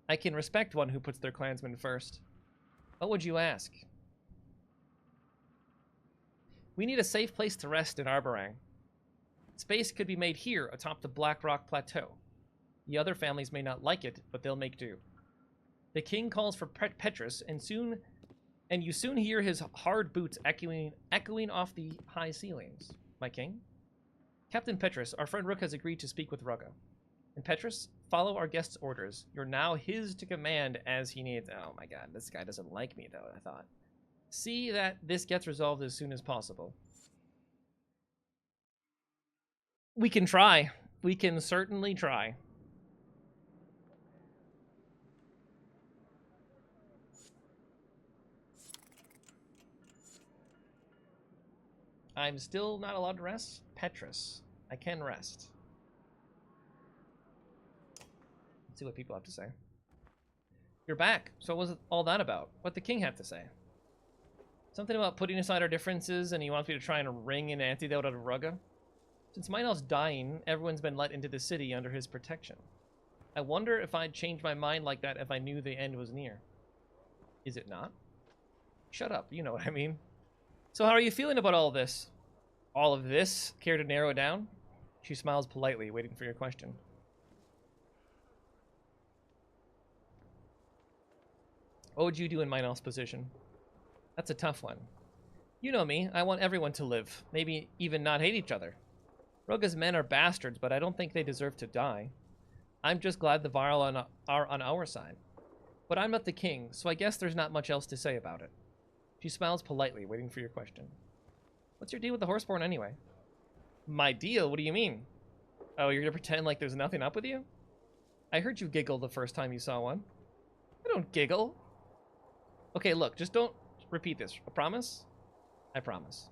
I can respect one who puts their clansmen first. What would you ask? We need a safe place to rest in Arborang. Space could be made here atop the Black Rock Plateau. The other families may not like it, but they'll make do. The king calls for Petrus, and you soon hear his hard boots echoing off the high ceilings. My king? Captain Petrus, our friend Rook has agreed to speak with Rugga. And Petrus, follow our guest's orders. You're now his to command as he needs. Oh my god, this guy doesn't like me though, I thought. See that this gets resolved as soon as possible. We can try. We can certainly try. I'm still not allowed to rest? Petrus. I can rest. Let's see what people have to say. You're back. So what was all that about? What the king have to say? Something about putting aside our differences and he wants me to try and wring an antidote out of Rugga? Since Mynelf's dying, everyone's been let into the city under his protection. I wonder if I'd change my mind like that if I knew the end was near. Is it not? Shut up, you know what I mean. So how are you feeling about all this? All of this? Care to narrow it down? She smiles politely, waiting for your question. What would you do in Mynelf's position? That's a tough one. You know me, I want everyone to live, maybe even not hate each other. Rugga's men are bastards, but I don't think they deserve to die. I'm just glad the Varl are on our side. But I'm not the king, so I guess there's not much else to say about it. She smiles politely, waiting for your question. What's your deal with the Horseborn anyway? My deal? What do you mean? Oh, you're gonna pretend like there's nothing up with you? I heard you giggle the first time you saw one. I don't giggle. Okay, look, just don't repeat this. A promise? I promise.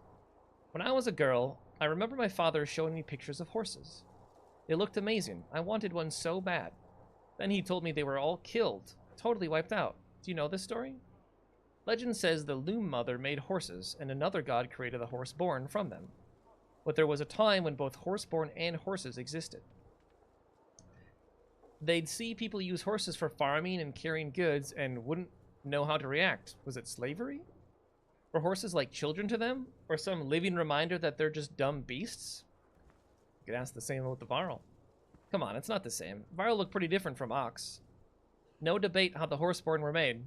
When I was a girl, I remember my father showing me pictures of horses. They looked amazing. I wanted one so bad. Then he told me they were all killed, totally wiped out. Do you know this story? Legend says the Loom Mother made horses, and another god created the Horseborn from them. But there was a time when both Horseborn and horses existed. They'd see people use horses for farming and carrying goods and wouldn't know how to react. Was it slavery? Were horses like children to them? Or some living reminder that they're just dumb beasts? You could ask the same with the Varl. Come on, it's not the same. Varl look pretty different from Ox. No debate how the Horseborn were made.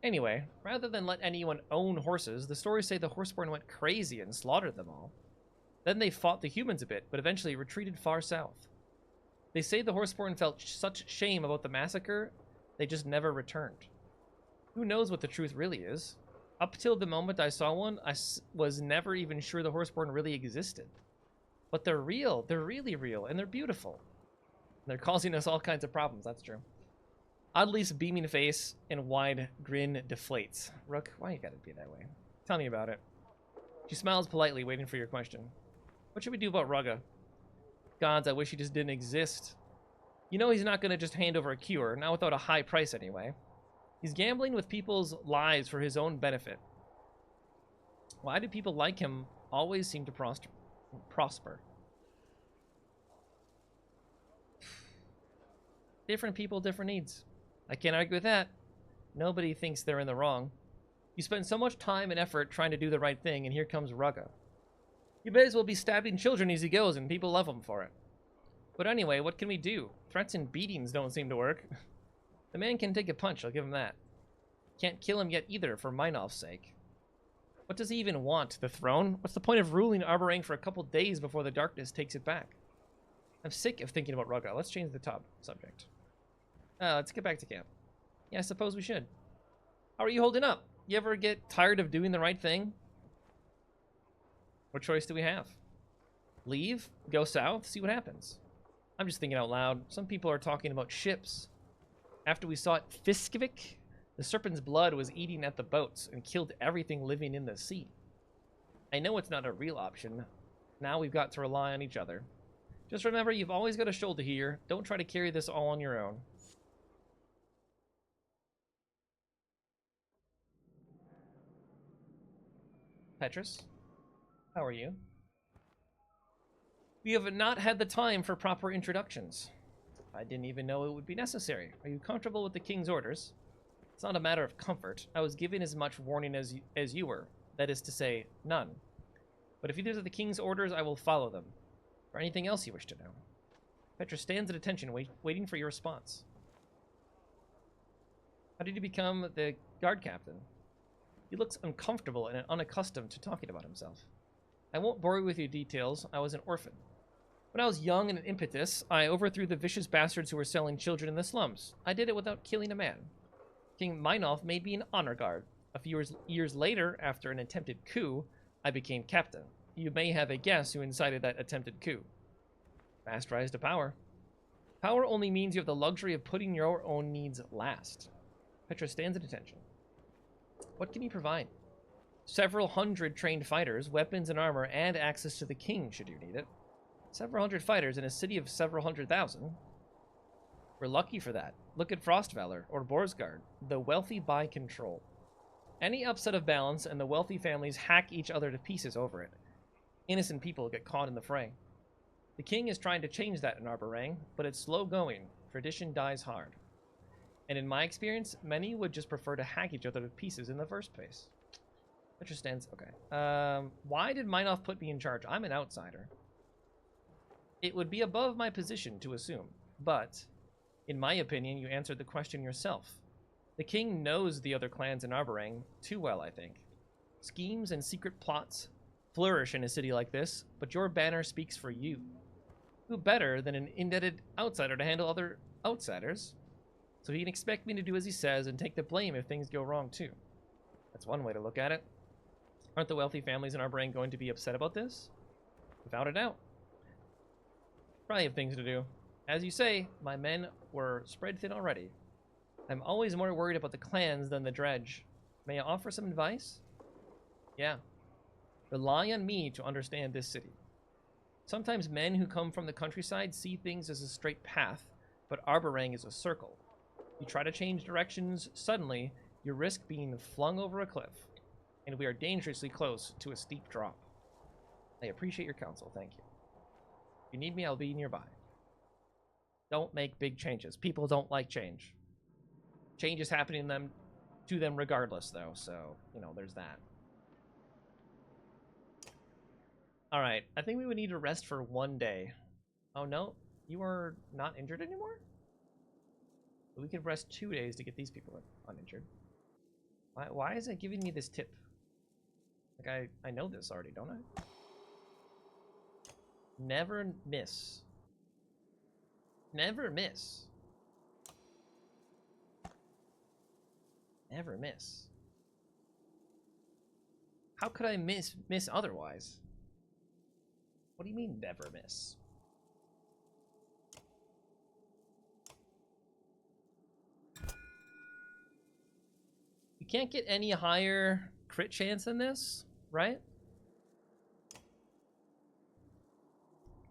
Anyway, rather than let anyone own horses, the stories say the Horseborn went crazy and slaughtered them all. Then they fought the humans a bit, but eventually retreated far south. They say the Horseborn felt such shame about the massacre, they just never returned. Who knows what the truth really is? Up till the moment I saw one, I was never even sure the Horseborn really existed. But they're real, they're really real, and they're beautiful. They're causing us all kinds of problems, that's true. Oddly's beaming face and wide grin deflates. Rook, why you gotta be that way? Tell me about it. She smiles politely, waiting for your question. What should we do about Rugga? Gods, I wish he just didn't exist. You know he's not gonna just hand over a cure, not without a high price anyway. He's gambling with people's lives for his own benefit. Why do people like him always seem to prosper? Different people, different needs. I can't argue with that. Nobody thinks they're in the wrong. You spend so much time and effort trying to do the right thing, and here comes Rugga. You may as well be stabbing children as he goes, and people love him for it. But anyway, what can we do? Threats and beatings don't seem to work. The man can take a punch, I'll give him that. Can't kill him yet either, for Mynelf's sake. What does he even want? The throne? What's the point of ruling Arborang for a couple days before the darkness takes it back? I'm sick of thinking about Rugga. Let's change the top subject. Let's get back to camp. Yeah, I suppose we should. How are you holding up? You ever get tired of doing the right thing? What choice do we have? Leave? Go south? See what happens. I'm just thinking out loud. Some people are talking about ships. After we saw at Fiskevik, The serpent's blood was eating at the boats and killed everything living in the sea. I know it's not a real option. Now we've got to rely on each other. Just remember, you've always got a shoulder here. Don't try to carry this all on your own. Petrus, how are you? We have not had the time for proper introductions. I didn't even know it would be necessary. Are you comfortable with the king's orders? It's not a matter of comfort. I was given as much warning as you were. That is to say, none. But if these are the king's orders, I will follow them. For anything else you wish to know. Petrus stands at attention, waiting for your response. How did you become the guard captain? He looks uncomfortable and unaccustomed to talking about himself. I won't bore you with your details. I was an orphan. When I was young and an impetus, I overthrew the vicious bastards who were selling children in the slums. I did it without killing a man. King Meinolf made me an honor guard. A few years later, after an attempted coup, I became captain. You may have a guess who incited that attempted coup. Fast rise to power. Power only means you have the luxury of putting your own needs last. Petrus stands at attention. What can you provide? Several hundred trained fighters, weapons and armor, and access to the king, should you need it. Several hundred fighters in a city of several 100,000. We're lucky for that. Look at Frostvalor, or Borsgard. The wealthy buy control. Any upset of balance, and the wealthy families hack each other to pieces over it. Innocent people get caught in the fray. The king is trying to change that in Arborang, but it's slow going. Tradition dies hard. And in my experience, many would just prefer to hack each other to pieces in the first place. Understands. Okay. Why did Meinolf put me in charge? I'm an outsider. It would be above my position to assume, but in my opinion, you answered the question yourself. The king knows the other clans in Arborang too well, I think. Schemes and secret plots flourish in a city like this, but your banner speaks for you. Who better than an indebted outsider to handle other outsiders? So he can expect me to do as he says and take the blame if things go wrong too. That's one way to look at it. Aren't the wealthy families in Arborang going to be upset about this? Without a doubt. Probably have things to do. As you say, my men were spread thin already. I'm always more worried about the clans than the dredge. May I offer some advice? Yeah. Rely on me to understand this city. Sometimes men who come from the countryside see things as a straight path, but Arborang is a circle. You try to change directions suddenly, you risk being flung over a cliff. And we are dangerously close to a steep drop. I appreciate your counsel, thank you. If you need me, I'll be nearby. Don't make big changes. People don't like change. Change is happening to them regardless, though, so, you know, there's that. Alright, I think we would need to rest for 1 day. Oh, no? You are not injured anymore? We could rest 2 days to get these people uninjured. Why is it giving me this tip? Like, I know this already, don't I? Never miss. Never miss. Never miss. How could I miss otherwise? What do you mean, never miss? You can't get any higher crit chance than this, right?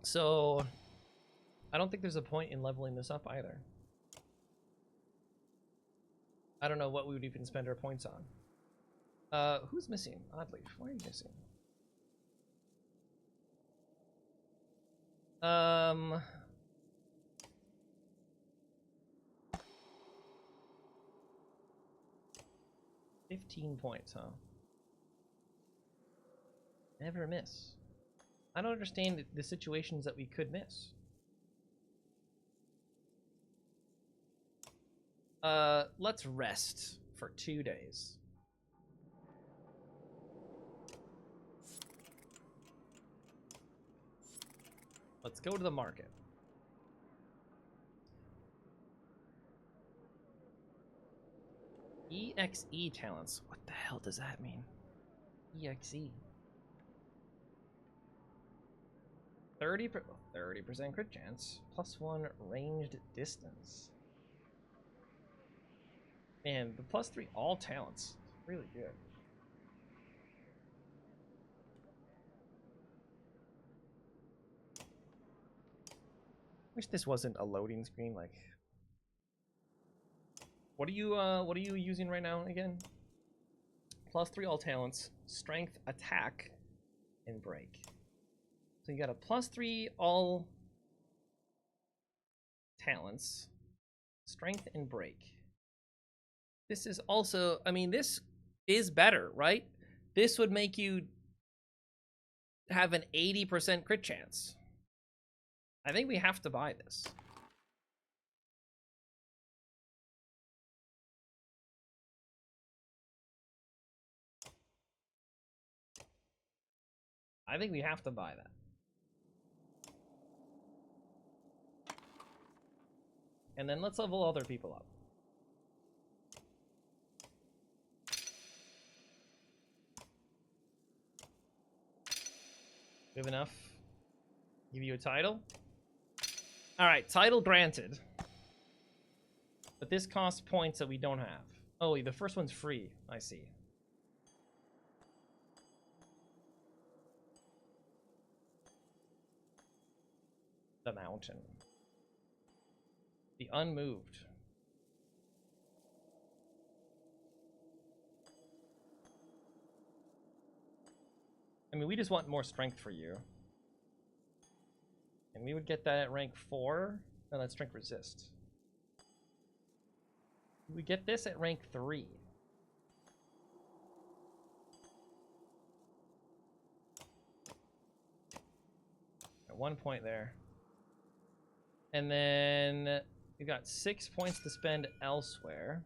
So, I don't think there's a point in leveling this up either. I don't know what we would even spend our points on. Who's missing? Oddleaf, why are you missing? 15 points, huh? Never miss. I don't understand the situations that we could miss. Let's rest for 2 days. Let's go to the market. EXE talents. What the hell does that mean? EXE. 30% crit chance, +1 ranged distance. Man, the +3 all talents. Really good. Wish this wasn't a loading screen. Like, what are you using right now again? +3 all talents, strength, attack, and break. So you got a +3 all talents, strength, and break. This is also, I mean, this is better, right? This would make you have an 80% crit chance. I think we have to buy this. I think we have to buy that. And then let's level other people up. We have enough? Give you a title? Alright, title granted. But this costs points that we don't have. Oh, the first one's free. I see. The mountain. The unmoved. I mean, we just want more strength for you. And we would get that at rank 4. No, that's strength resist. We get this at rank 3. At 1 point there. And then we got 6 points to spend elsewhere.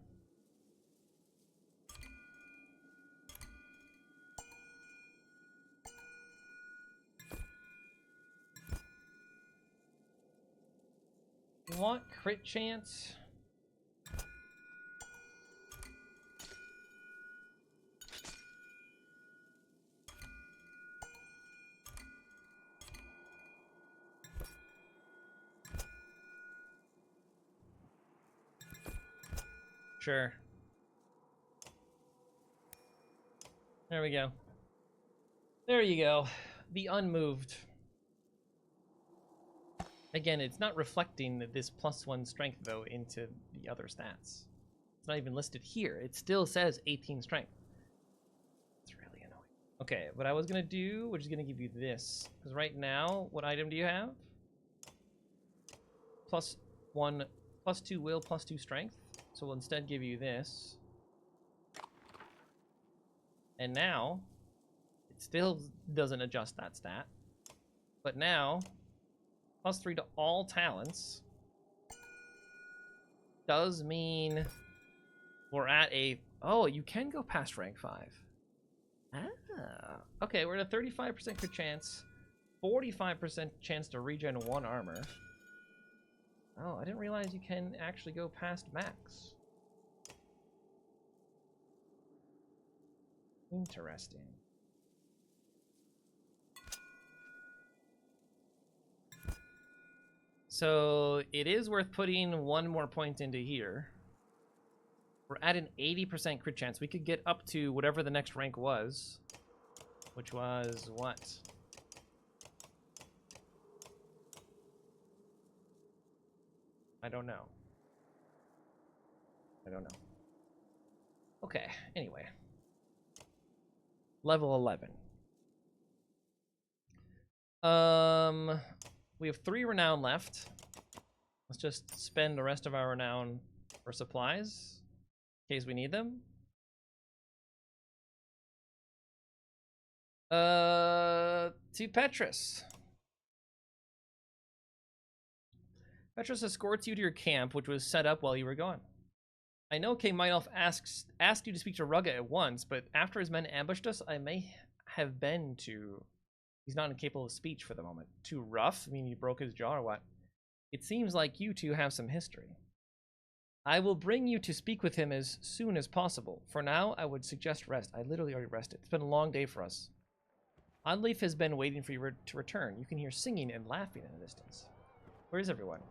We want crit chance. Sure. There we go. There you go. The unmoved. Again, it's not reflecting this +1 strength, though, into the other stats. It's not even listed here. It still says 18 strength. It's really annoying. Okay, what I was going to do, we're just going to give you this. Because right now, what item do you have? +1, +2 will, +2 strength. So we'll instead give you this. And now, it still doesn't adjust that stat. But now, +3 to all talents does mean we're at a... Oh, you can go past rank 5. Ah. Okay, we're at a 35% crit chance, 45% chance to regen 1 armor. Oh, I didn't realize you can actually go past max. Interesting. So it is worth putting 1 more point into here. We're at an 80% crit chance. We could get up to whatever the next rank was, which was what? I don't know. I don't know. Okay, anyway. Level 11. We have 3 renown left. Let's just spend the rest of our renown for supplies, in case we need them. To Petrus. Petrus escorts you to your camp, which was set up while you were gone. I know King Meinolf asked you to speak to Rugga at once, but after his men ambushed us, I may have been too... He's not incapable of speech for the moment. Too rough? I mean, you broke his jaw or what? It seems like you two have some history. I will bring you to speak with him as soon as possible. For now, I would suggest rest. I literally already rested. It's been a long day for us. Oddleif has been waiting for you to return. You can hear singing and laughing in the distance. Where is everyone?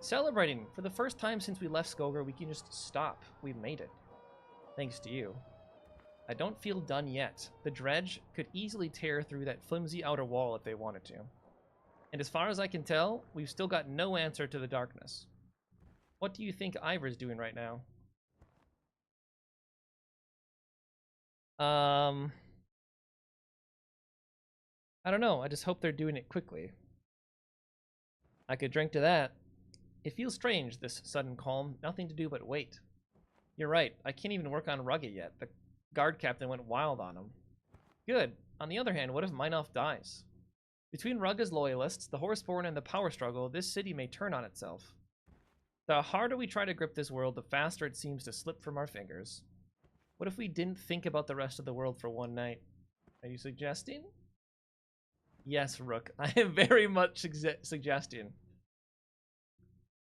Celebrating! For the first time since we left Skogar, we can just stop. We made it. Thanks to you. I don't feel done yet. The dredge could easily tear through that flimsy outer wall if they wanted to. And as far as I can tell, we've still got no answer to the darkness. What do you think Ivor's doing right now? I don't know. I just hope they're doing it quickly. I could drink to that. It feels strange, this sudden calm. Nothing to do but wait. You're right. I can't even work on Rugga yet. The guard captain went wild on him. Good. On the other hand, what if Meinolf dies? Between Rugga's loyalists, the Horseborn, and the power struggle, this city may turn on itself. The harder we try to grip this world, the faster it seems to slip from our fingers. What if we didn't think about the rest of the world for one night? Are you suggesting? Yes, Rook. I am very much suggesting.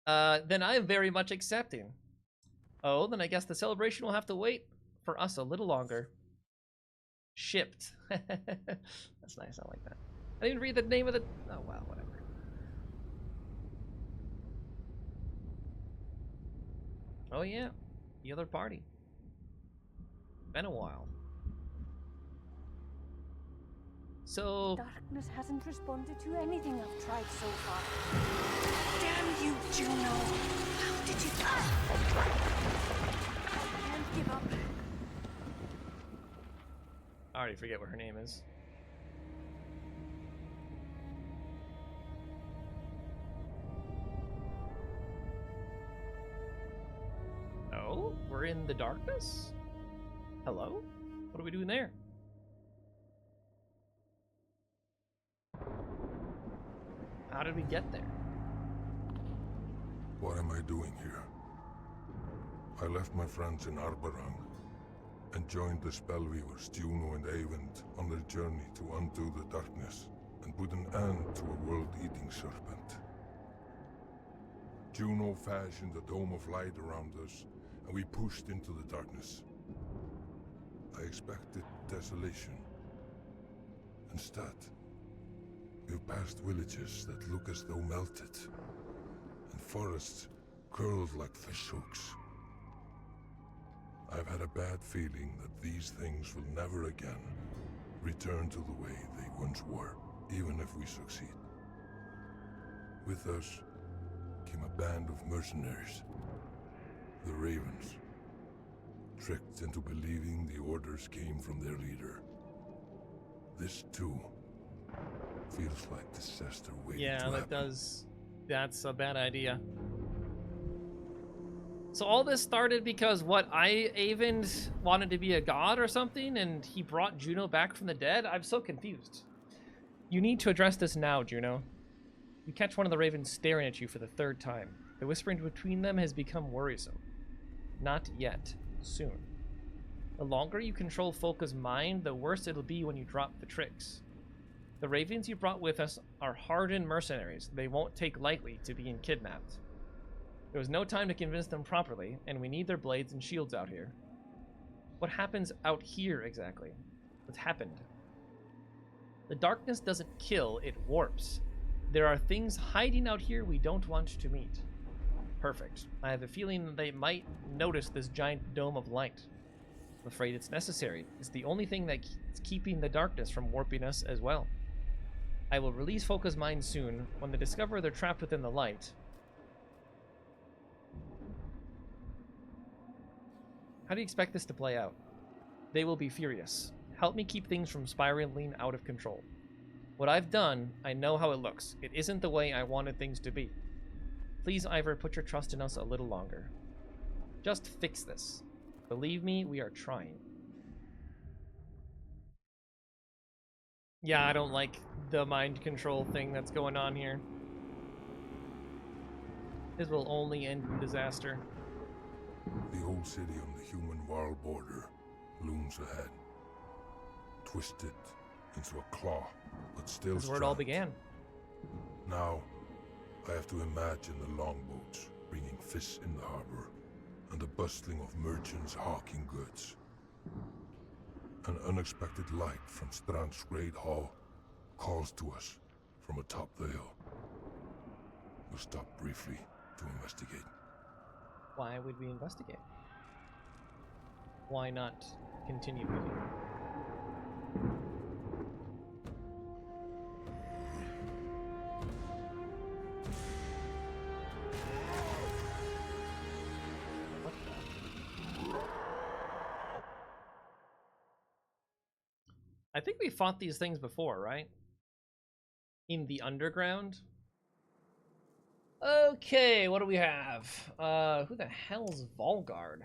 Then I am very much accepting. Oh, then I guess the celebration will have to wait for us a little longer. Shipped. That's nice. I like that. I didn't read the name of the... Oh, well, whatever. Oh, yeah. The other party. Been a while. So... Darkness hasn't responded to anything I've tried so far. Damn you, Juno! How did you... I can't give up. I already forget what her name is. Oh? We're in the darkness? Hello? What are we doing there? How did we get there? What am I doing here? I left my friends in Arborang and joined the Spellweavers, Juno and Eyvind, on their journey to undo the darkness and put an end to a world-eating serpent. Juno fashioned a dome of light around us, and we pushed into the darkness. I expected desolation. Instead, we've passed villages that look as though melted, and forests curled like fishhooks. I've had a bad feeling that these things will never again return to the way they once were, even if we succeed. With us came a band of mercenaries, the Ravens, tricked into believing the orders came from their leader. This too feels like disaster waiting to happen. Yeah, that does. That's a bad idea. So all this started because what, Eyvind wanted to be a god or something, and he brought Juno back from the dead? I'm so confused. You need to address this now, Juno. You catch one of the ravens staring at you for the third time. The whispering between them has become worrisome. Not yet. Soon. The longer you control Folka's mind, the worse it'll be when you drop the tricks. The ravens you brought with us are hardened mercenaries. They won't take lightly to being kidnapped. There was no time to convince them properly, and we need their blades and shields out here. What happens out here, exactly? What's happened? The darkness doesn't kill, it warps. There are things hiding out here we don't want to meet. Perfect. I have a feeling they might notice this giant dome of light. I'm afraid it's necessary. It's the only thing that's keeping the darkness from warping us as well. I will release Folka's mind soon. When they discover they're trapped within the light... How do you expect this to play out? They will be furious. Help me keep things from spiraling out of control. What I've done, I know how it looks. It isn't the way I wanted things to be. Please, Ivor, put your trust in us a little longer. Just fix this. Believe me, we are trying. Yeah, I don't like the mind control thing that's going on here. This will only end in disaster. The old city on the human-Varl border looms ahead. Twisted into a claw, but still That's where it all began. Now, I have to imagine the longboats bringing fish in the harbor, and the bustling of merchants hawking goods. An unexpected light from Strand's Great Hall calls to us from atop the hill. We'll stop briefly to to investigate. Why would we investigate? Why not continue reading? What the? I think we fought these things before, right? In the underground? Okay, what do we have? Who the hell's Volgard?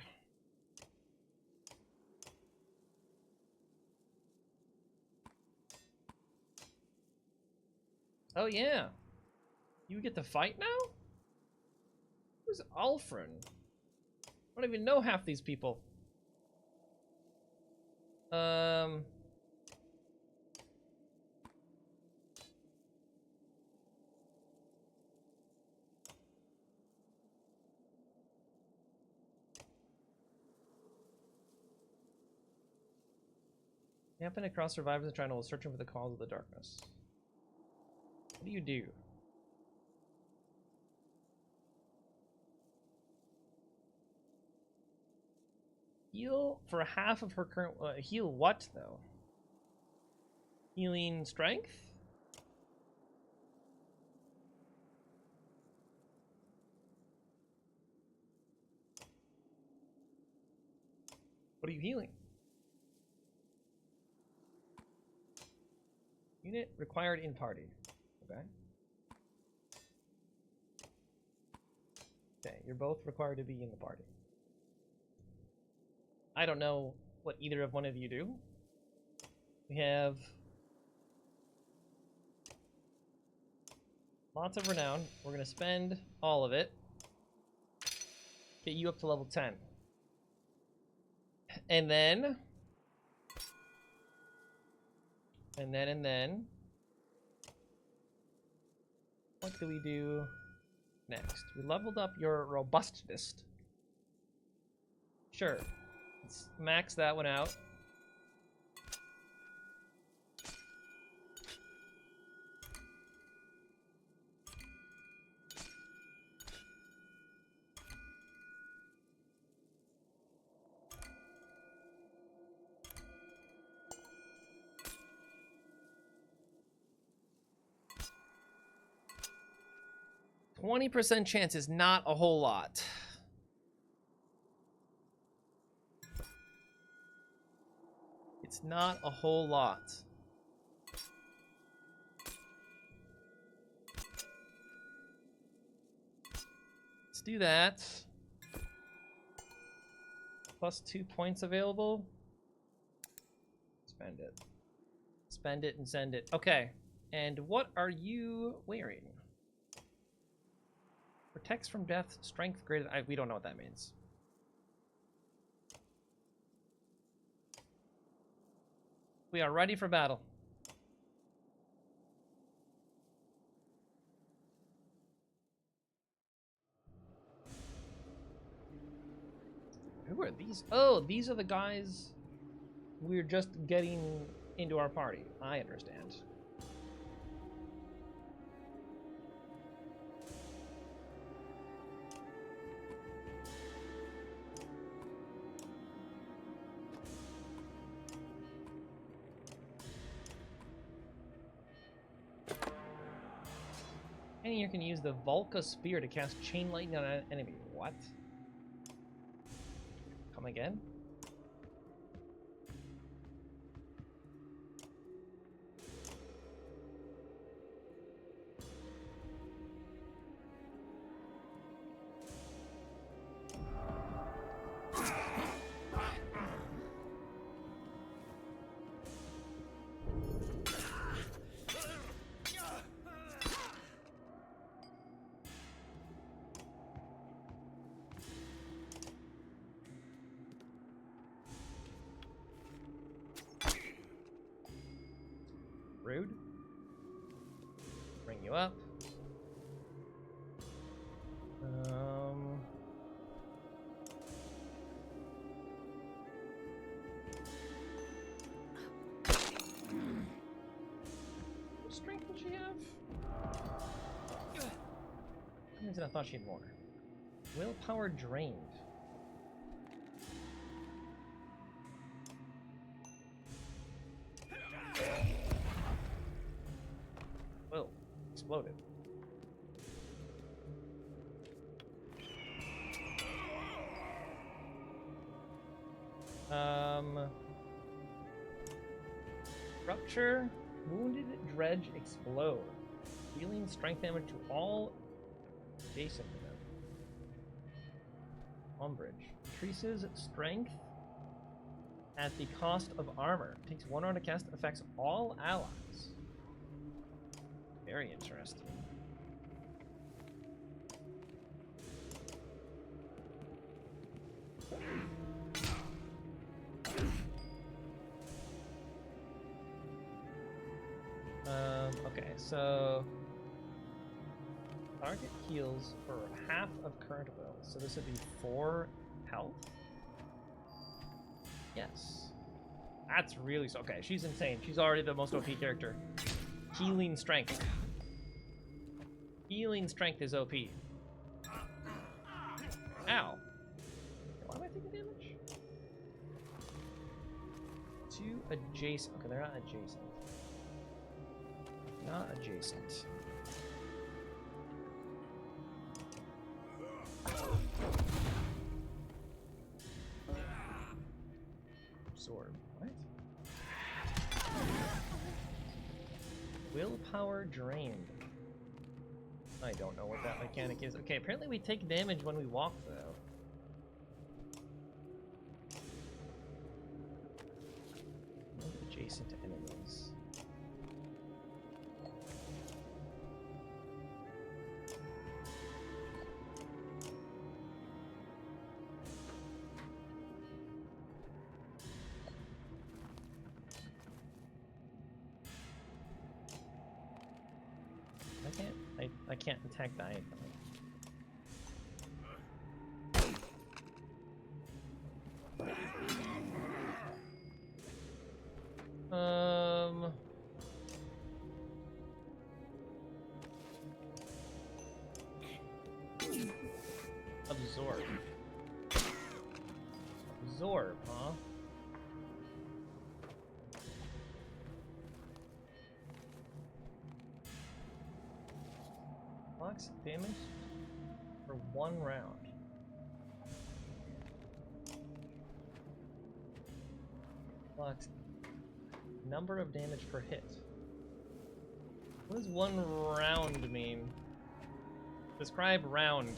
Oh yeah. You get to fight now? Who's Alfred? I don't even know half these people. Camping across survivors and trying to searching for the cause of the darkness. What do you do? Heal for half of her current. Heal what though? Healing strength? What are you healing? Unit required in party. Okay. Okay, you're both required to be in the party. I don't know what either of one of you do. We have lots of renown. We're gonna spend all of it. Get you up to level 10. And then what do we do next? We leveled up your robustness. Sure. Let's max that one out. %20 chance is not a whole lot. It's not a whole lot. Let's do that. Plus 2 points available. Spend it. Spend it and send it. Okay. And what are you wearing? Protects from death, strength greater than... we don't know what that means. We are ready for battle. Who are these? Oh, these are the guys we're just getting into our party. I understand. You can use the Volca Spear to cast Chain Lightning on an enemy. What? Come again? Rude. Bring you up. What strength did she have? I thought she had more. Willpower drained. Whoa, exploded. Rupture, wounded dredge explode, dealing strength damage to all adjacent to them. Umbrage increases strength at the cost of armor. Takes 1 round to cast, affects all allies. Very interesting. Okay, so target heals for half of current will, so this would be 4 health. Yes, that's really okay. She's insane. She's already the most OP character. Healing strength. Healing strength is OP. Ow. Why am I taking damage? 2 adjacent. Okay, they're not adjacent. Not adjacent. Absorb. What? Willpower drained. I don't know what that mechanic is. Okay, apparently we take damage when we walk, though. Adjacent to enemies. I can't attack the item. Absorb. Absorb, huh? Blocks damage for 1 round. Blocks number of damage per hit. What does 1 round mean? Describe round.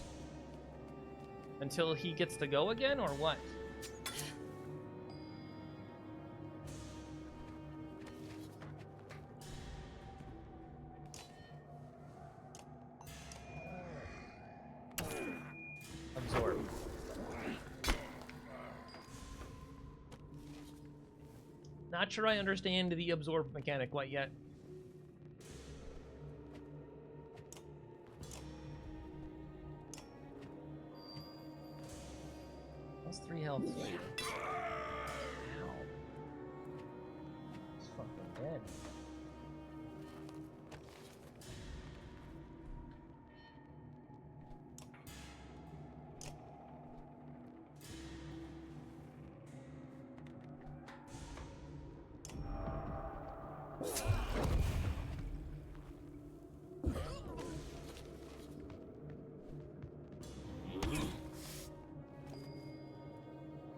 Until he gets to go again, or what? Absorb. Not sure I understand the absorb mechanic quite yet. That's 3 health. Ow. It's fucking dead.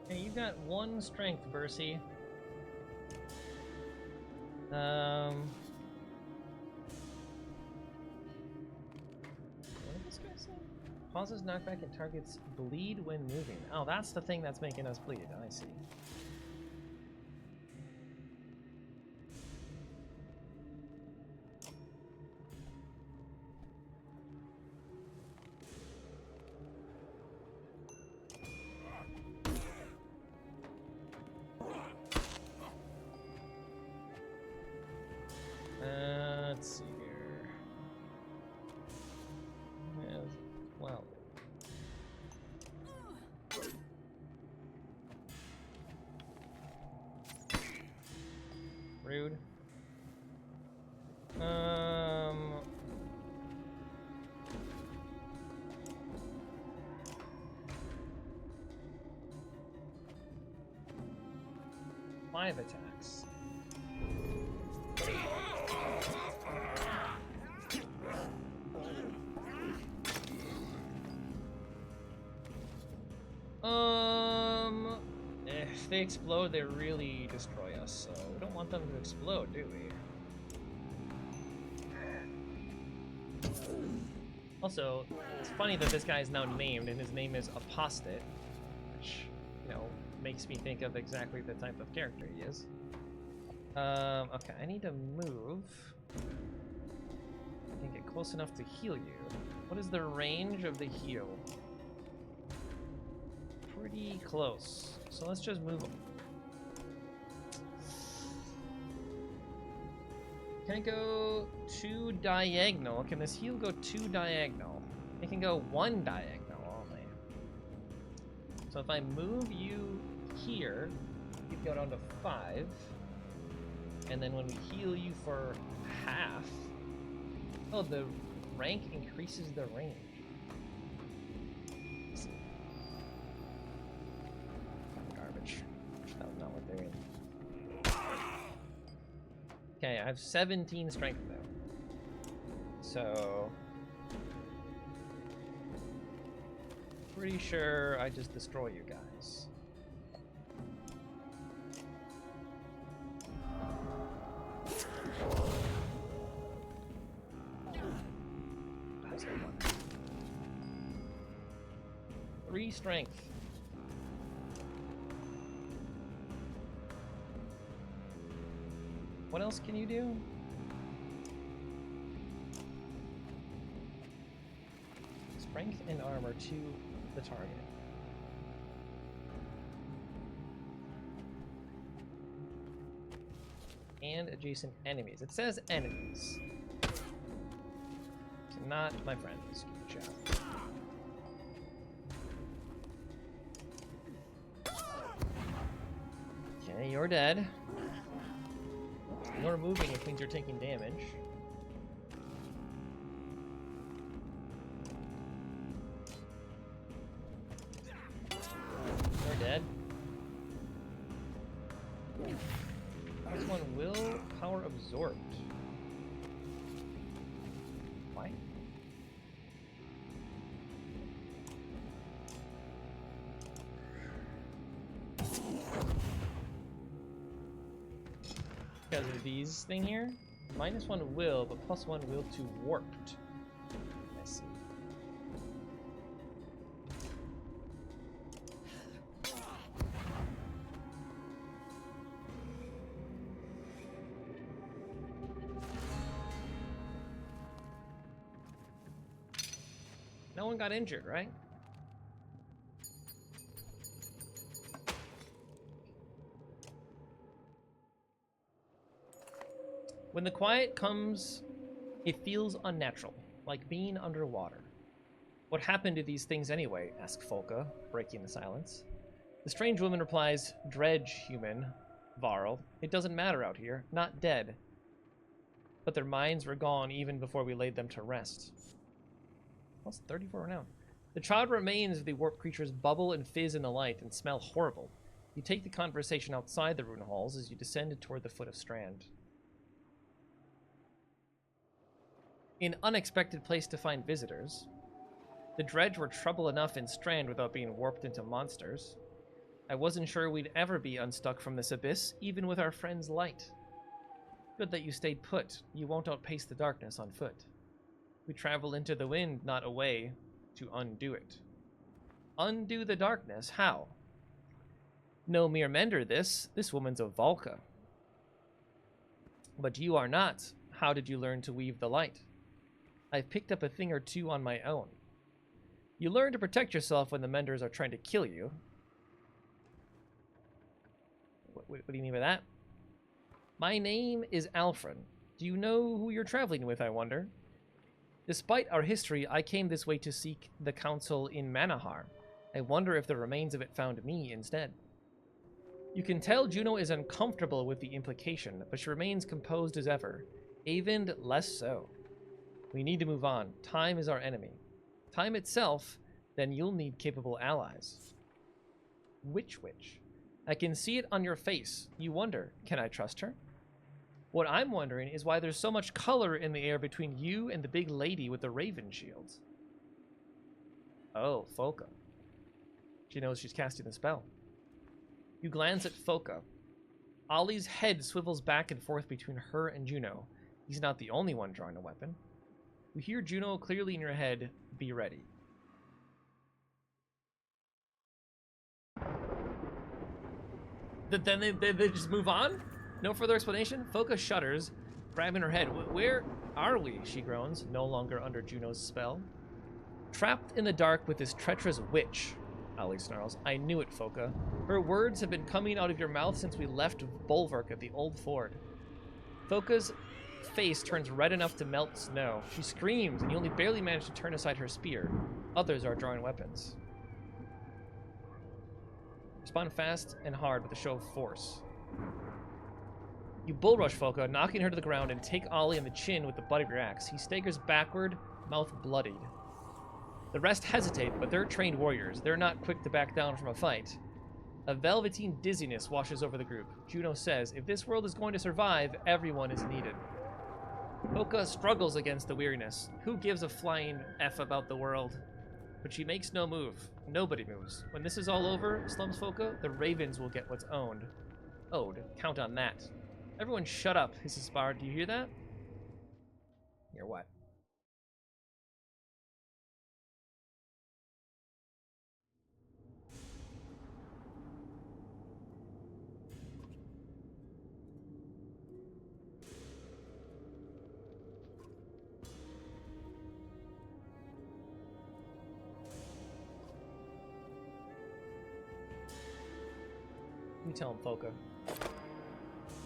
Hey, you got 1 strength, Bercy. What did this guy say? Pauses knockback and targets bleed when moving. Oh, that's the thing that's making us bleed. I see. Let's see here. Well. Rude. 5 attacks. If they explode, they really destroy us, so we don't want them to explode, do we? Also, it's funny that this guy is now named, and his name is Apostate, which, you know, makes me think of exactly the type of character he is. Okay, I need to move. I can get close enough to heal you. What is the range of the heal? Pretty close. So let's just move him. Can it go 2 diagonal? Can this heal go 2 diagonal? It can go 1 diagonal only. So if I move you here, you go down to 5. And then when we heal you for half, oh, the rank increases the range. Garbage. That was not what they're in. Okay, I have 17 strength though. So pretty sure I just destroy you guys. How's that one? 3 strength. What else can you do? Strength and armor to the target. And adjacent enemies. It says enemies. So not my friends. Good job. Okay, you're dead. You're moving, it means you're taking damage. You're dead. This one will power absorbed. Why? Because of these thing here, -1 will, but +1 will to warped. I see. No one got injured, right? When the quiet comes, it feels unnatural, like being underwater. What happened to these things anyway? Asks Folka, breaking the silence. The strange woman replies, Dredge, human, Varl. It doesn't matter out here, not dead. But their minds were gone even before we laid them to rest. That's 34 now. The child remains of the warped creatures bubble and fizz in the light and smell horrible. You take the conversation outside the rune halls as you descended toward the foot of Strand. An unexpected place to find visitors. The Dredge were trouble enough in Strand without being warped into monsters. I wasn't sure we'd ever be unstuck from this abyss, even with our friend's light. Good that you stayed put. You won't outpace the darkness on foot. We travel into the wind, not away, to undo it. Undo the darkness? How? No mere mender this. This woman's a Valka. But you are not. How did you learn to weave the light? I've picked up a thing or two on my own. You learn to protect yourself when the Menders are trying to kill you. What do you mean by that? My name is Alfred. Do you know who you're traveling with, I wonder? Despite our history, I came this way to seek the council in Manahar. I wonder if the remains of it found me instead. You can tell Juno is uncomfortable with the implication, but she remains composed as ever. Eyvind less so. We need to move on. Time is our enemy. Time itself, then you'll need capable allies. Which? I can see it on your face. You wonder, can I trust her? What I'm wondering is why there's so much color in the air between you and the big lady with the raven shield. Oh, Foka. She knows she's casting the spell. You glance at Foka. Ollie's head swivels back and forth between her and Juno. He's not the only one drawing a weapon. You hear Juno clearly in your head, be ready. Then they just move on? No further explanation? Foka shudders, grabbing her head. Where are we? She groans, no longer under Juno's spell. Trapped in the dark with this treacherous witch, Ollie snarls. I knew it, Foka. Her words have been coming out of your mouth since we left Bulwark at the old ford. Foka's face turns red enough to melt snow. She screams, and you only barely manage to turn aside her spear. Others are drawing weapons. Respond fast and hard with a show of force. You bull rush Foka, knocking her to the ground, and take Ollie in the chin with the butt of your axe. He staggers backward, mouth bloodied. The rest hesitate, but they're trained warriors. They're not quick to back down from a fight. A velveteen dizziness washes over the group. Juno says, if this world is going to survive, everyone is needed. Foka struggles against the weariness. Who gives a flying F about the world? But she makes no move. Nobody moves. When this is all over, slums Foka, the ravens will get what's owed. Count on that. Everyone shut up, hisses Bard. Do you hear that? Hear what? You tell him, Foka.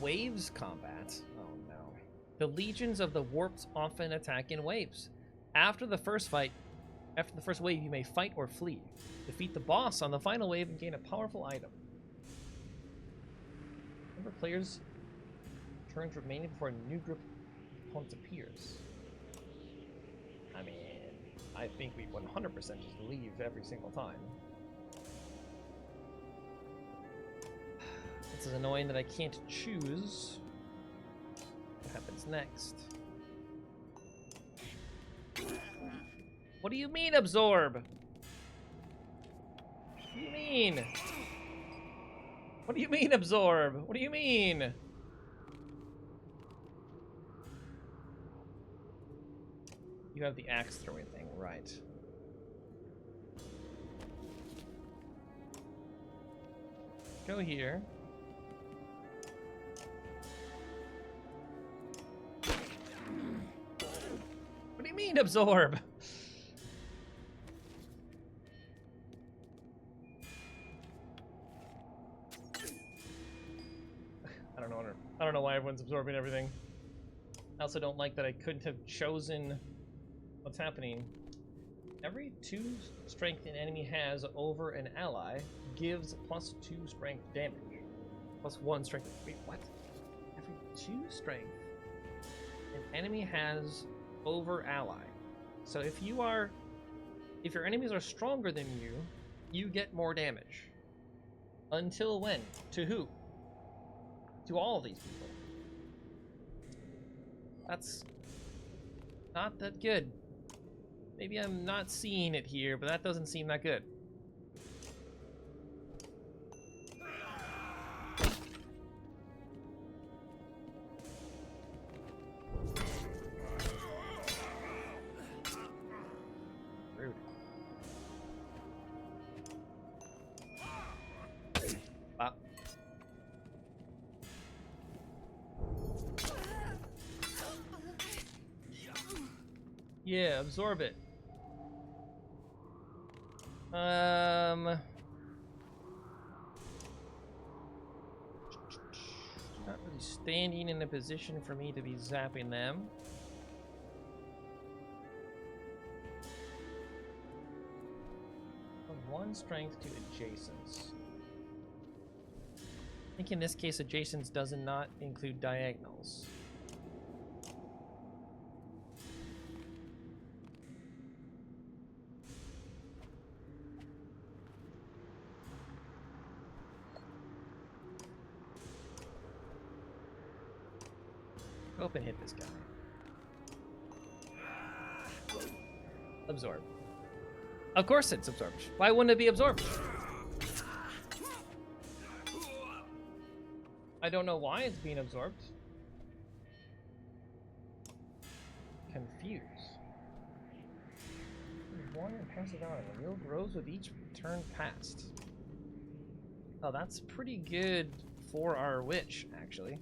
Waves combat? Oh no. The legions of the warped often attack in waves. After the first wave, you may fight or flee. Defeat the boss on the final wave and gain a powerful item. Number of players turns remaining before a new group of opponents appears. I mean, I think we 100% just leave every single time. This is annoying that I can't choose what happens next. What do you mean, absorb? What do you mean? What do you mean, absorb? What do you mean? You have the axe throwing thing, right. Go here. What do you mean, absorb? I don't know why everyone's absorbing everything. I also don't like that I couldn't have chosen what's happening. Every 2 strength an enemy has over an ally gives +2 strength damage. +1 strength. Wait, what? Every 2 strength an enemy has over ally. So if your enemies are stronger than you, you get more damage. Until when? To who? To all of these people. That's not that good. Maybe I'm not seeing it here, but that doesn't seem that good. Rude. Wow. Yeah, absorb it. Not really standing in a position for me to be zapping them. From 1 strength to adjacents. I think in this case, adjacents does not include diagonals. Go up and hit this guy. Absorb. Of course it's absorbed. Why wouldn't it be absorbed? I don't know why it's being absorbed. Confused. Born and pass it on. The wheel grows with each turn passed. Oh, that's pretty good for our witch, actually.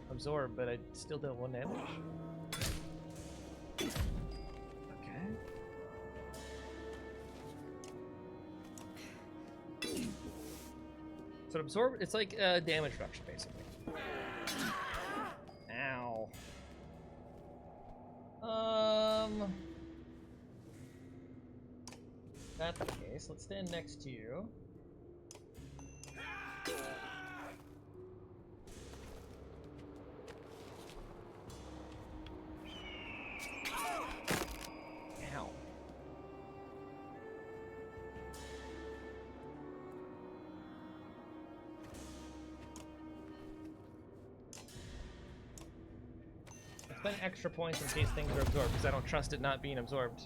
Absorb, but I still dealt 1 damage. Okay. So absorb, it's like damage reduction, basically. Ow. That's the case. Let's stand next to you. Ow. I spent extra points in case things are absorbed because I don't trust it not being absorbed.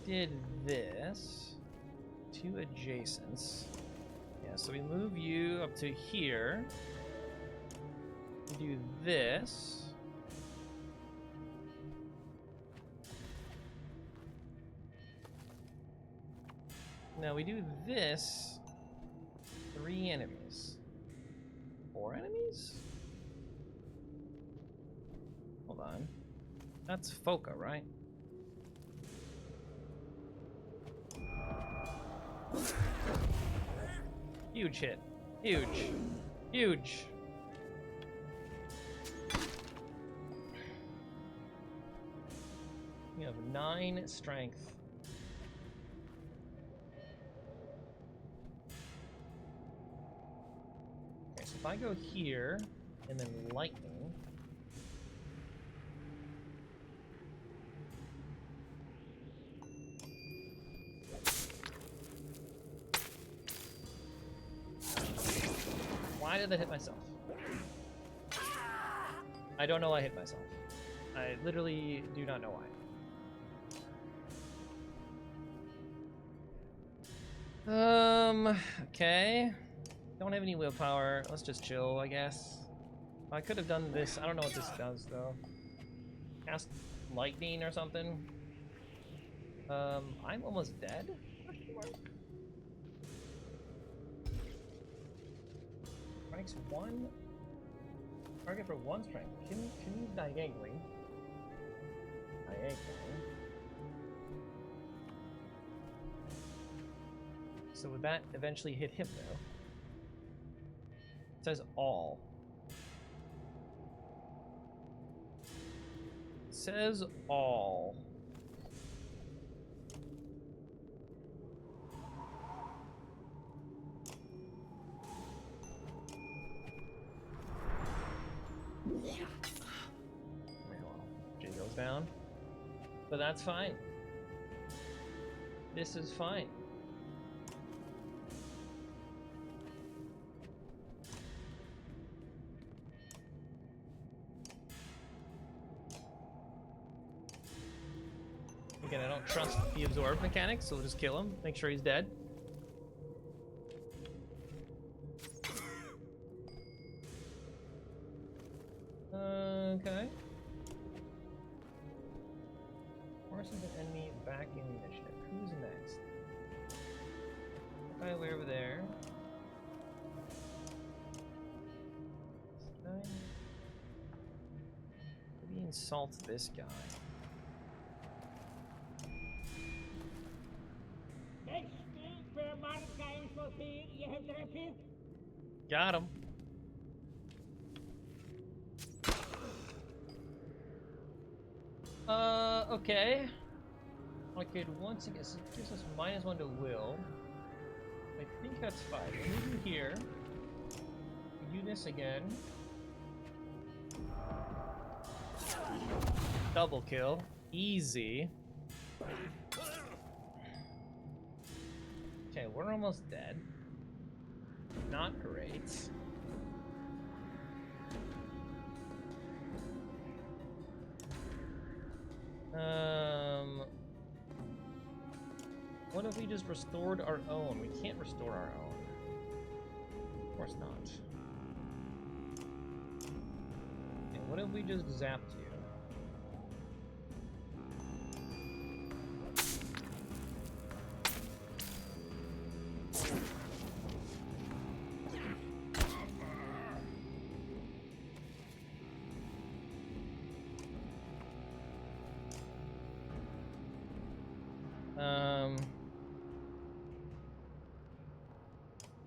Did this, 2 adjacents. Yeah, so we move you up to here. We do this. Now we do this. 3 enemies. 4 enemies? Hold on. That's Foka, right? Huge hit. Huge. Huge. You have 9 strength. Okay, so if I go here and then lightning. Why did I hit myself? I don't know I hit myself. I literally do not know why. Okay. Don't have any willpower. Let's just chill, I guess. I could have done this. I don't know what this does, though. Cast lightning or something. I'm almost dead? Strikes 1 target for 1 strength. Can you diagonally? So would that eventually hit him though? It says all. It says all. Jay goes down. But that's fine. This is fine. Again, I don't trust the absorb mechanic, so we'll just kill him. Make sure he's dead. Okay. Forces an enemy back in the initiative. Who's next? Okay, way over there. This guy. Maybe insult this guy. Got him. Okay. I could once again, so it gives us -1 to will. I think that's fine. We'll move you here. We do this again. Double kill. Easy. Okay, we're almost dead. Not great. What if we just restored our own? We can't restore our own. Of course not. Okay, what if we just zapped you?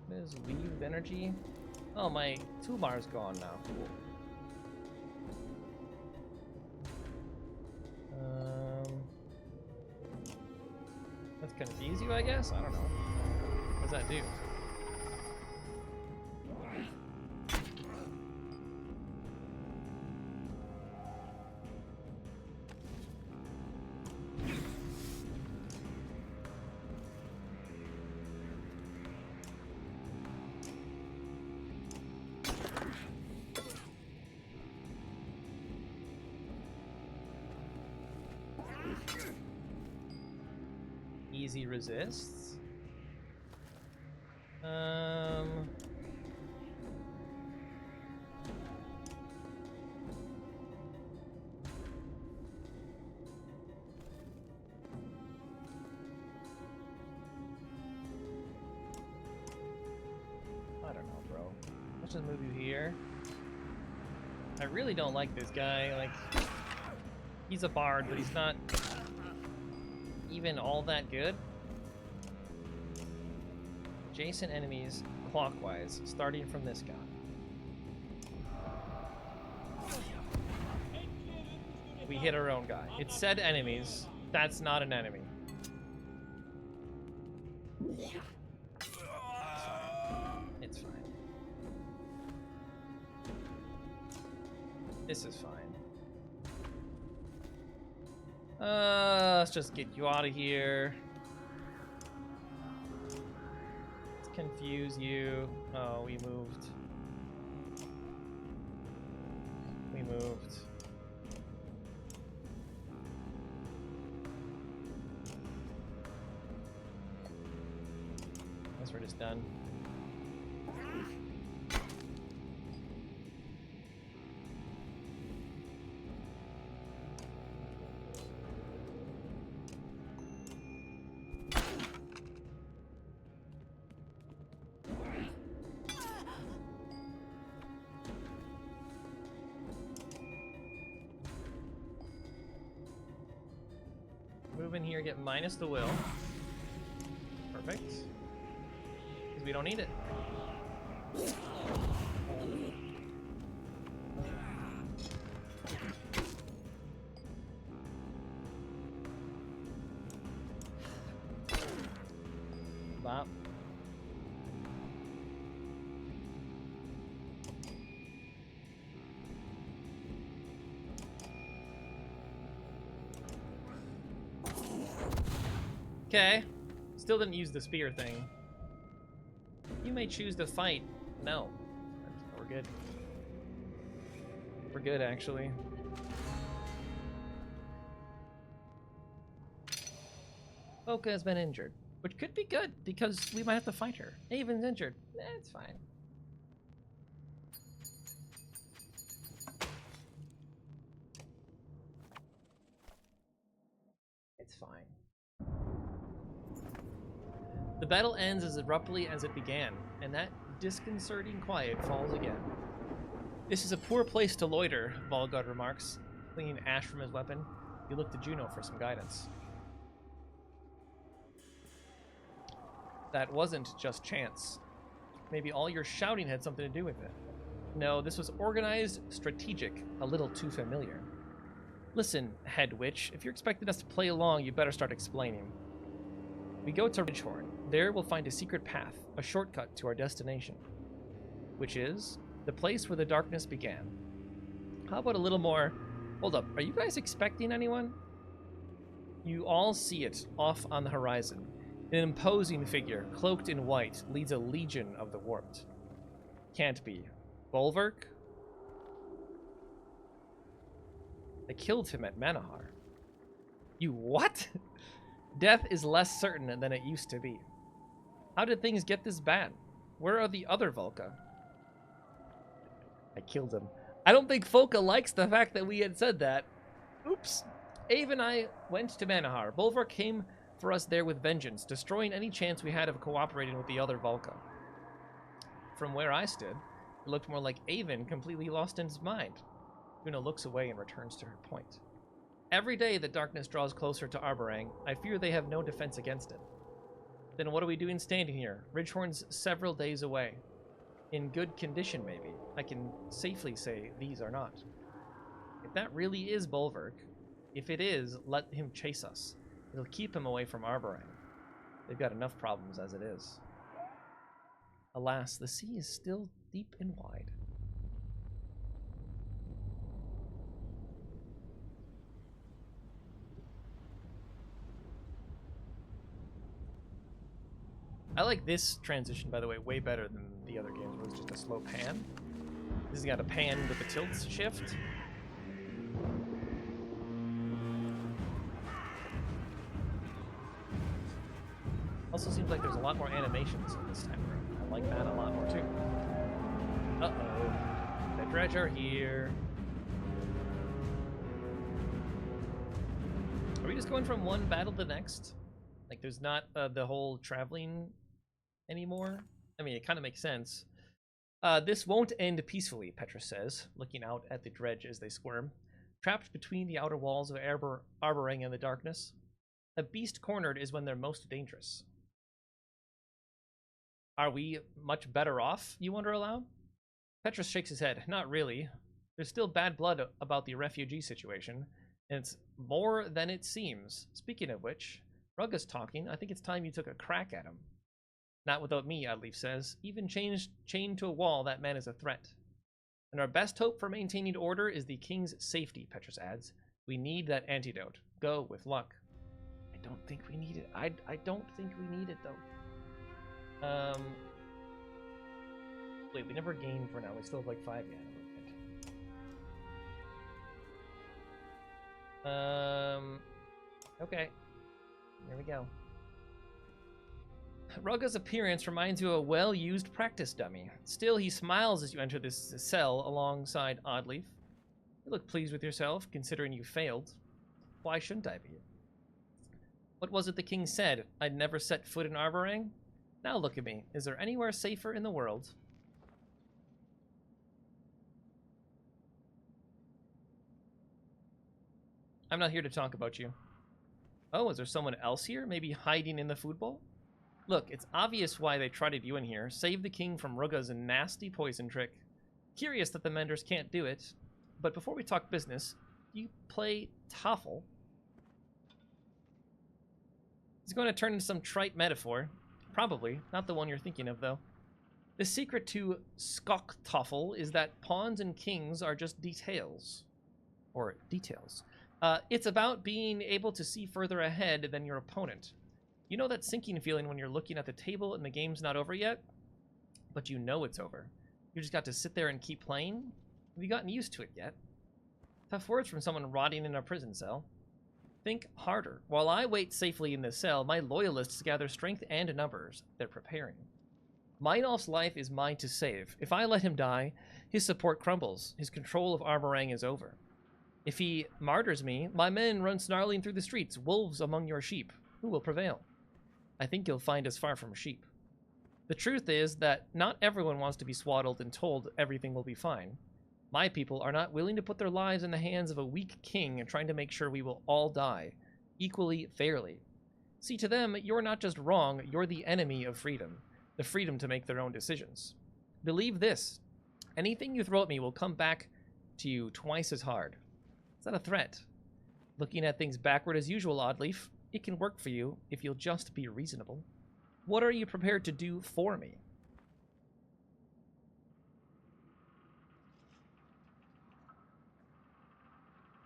What is leave energy? Oh, my toolbar is gone now. Cool. Let's confuse you, I guess? I don't know. What does that do? Easy resists. I don't know, bro. Let's just move you here. I really don't like this guy. Like, he's a bard, but he's not even all that good. Adjacent enemies clockwise, starting from this guy. We hit our own guy. It said enemies. That's not an enemy. It's fine. This is fine. Let's just get you out of here. Let's confuse you. Oh, we moved. We moved. Guess we're just done. Move in here, get minus the will. Perfect. Because we don't need it. Bop. Okay. Still didn't use the spear thing. You may choose to fight. No. We're good. We're good, actually. Boca has been injured. Which could be good, because we might have to fight her. Haven's injured. It's fine. It's fine. The battle ends as abruptly as it began, and that disconcerting quiet falls again. This is a poor place to loiter, Volgod remarks, flinging ash from his weapon. You look to Juno for some guidance. That wasn't just chance. Maybe all your shouting had something to do with it. No, this was organized, strategic, a little too familiar. Listen, Head Witch, if you're expecting us to play along, you better start explaining. We go to Ridgehorn. There we'll find a secret path, a shortcut to our destination. Which is the place where the darkness began. How about a little more Hold up, are you guys expecting anyone? You all see it, off on the horizon. An imposing figure, cloaked in white, leads a legion of the Warped. Can't be. Bolverk? They killed him at Manahar. You what? Death is less certain than it used to be. How did things get this bad? Where are the other Volca? I killed him. I don't think Folka likes the fact that we had said that. Oops. Ave and I went to Manahar. Bolvar came for us there with vengeance, destroying any chance we had of cooperating with the other Volca. From where I stood, it looked more like Avon completely lost his mind. Una looks away and returns to her point. Every day the darkness draws closer to Arborang, I fear they have no defense against it. Then what are we doing standing here? Ridgehorn's several days away. In good condition, maybe. I can safely say these are not. If that really is Bolverk, if it is, let him chase us. It'll keep him away from Arborang. They've got enough problems as it is. Alas, the sea is still deep and wide. I like this transition, by the way, way better than the other games where it was just a slow pan. This has got a pan with a tilt shift. Also seems like there's a lot more animations in this time around. I like that a lot more too. Uh-oh. The dredge are here. Are we just going from one battle to the next? Like there's not the whole traveling anymore? I mean, it kind of makes sense. This won't end peacefully, Petra says, looking out at the dredge as they squirm. Trapped between the outer walls of Arborang and the darkness. A beast cornered is when they're most dangerous. Are we much better off, you wonder aloud? Petra shakes his head. Not really. There's still bad blood about the refugee situation, and it's more than it seems. Speaking of which, Rugga's talking. I think it's time you took a crack at him. Not without me, Oddleaf says. Even chained to a wall, that man is a threat. And our best hope for maintaining order is the king's safety, Petrus adds. We need that antidote. Go with luck. I don't think we need it. I don't think we need it, though. Wait, we never gained for now. We still have like 5 yen. Okay. There we go. Rugga's appearance reminds you of a well-used practice dummy. Still, he smiles as you enter this cell alongside Oddleaf. You look pleased with yourself, considering you failed. Why shouldn't I be? What was it the king said? I'd never set foot in Arborang? Now look at me. Is there anywhere safer in the world? I'm not here to talk about you. Oh, is there someone else here? Maybe hiding in the food bowl? Look, it's obvious why they trotted you in here. Save the king from Rugga's nasty poison trick. Curious that the Menders can't do it. But before we talk business, you play Toffle. It's going to turn into some trite metaphor. Probably. Not the one you're thinking of, though. The secret to Skoktoffel is that pawns and kings are just details. Or details. It's about being able to see further ahead than your opponent. You know that sinking feeling when you're looking at the table and the game's not over yet? But you know it's over. You just got to sit there and keep playing? Have you gotten used to it yet? Tough words from someone rotting in a prison cell. Think harder. While I wait safely in this cell, my loyalists gather strength and numbers. They're preparing. Meinolf's life is mine to save. If I let him die, his support crumbles. His control of Arborang is over. If he martyrs me, my men run snarling through the streets, wolves among your sheep. Who will prevail? I think you'll find us far from sheep. The truth is that not everyone wants to be swaddled and told everything will be fine. My people are not willing to put their lives in the hands of a weak king and trying to make sure we will all die, equally fairly. See, to them, you're not just wrong, you're the enemy of freedom, the freedom to make their own decisions. Believe this, anything you throw at me will come back to you twice as hard. Is that a threat? Looking at things backward as usual, Oddleaf, it can work for you if you'll just be reasonable. What are you prepared to do for me?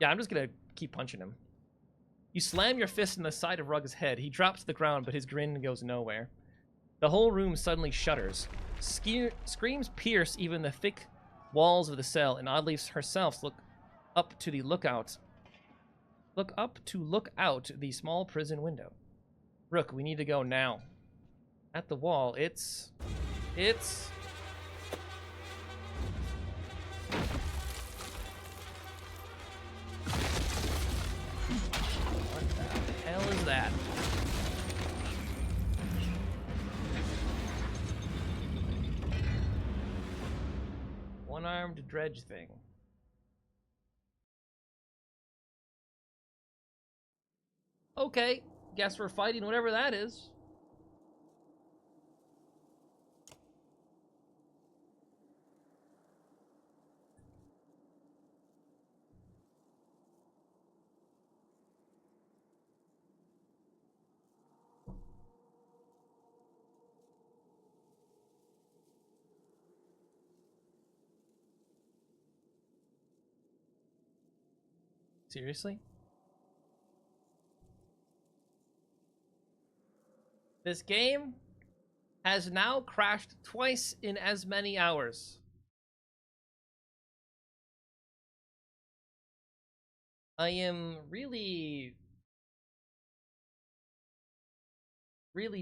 Yeah, I'm just gonna keep punching him. You slam your fist in the side of Rug's head. He drops to the ground, but his grin goes nowhere. The whole room suddenly shudders. Screams pierce even the thick walls of the cell, and Oddly herself look up to look out the small prison window. Rook, we need to go now. At the wall, it's... What the hell is that? One-armed dredge thing. Okay, guess we're fighting whatever that is. Seriously? This game has now crashed twice in as many hours. I am really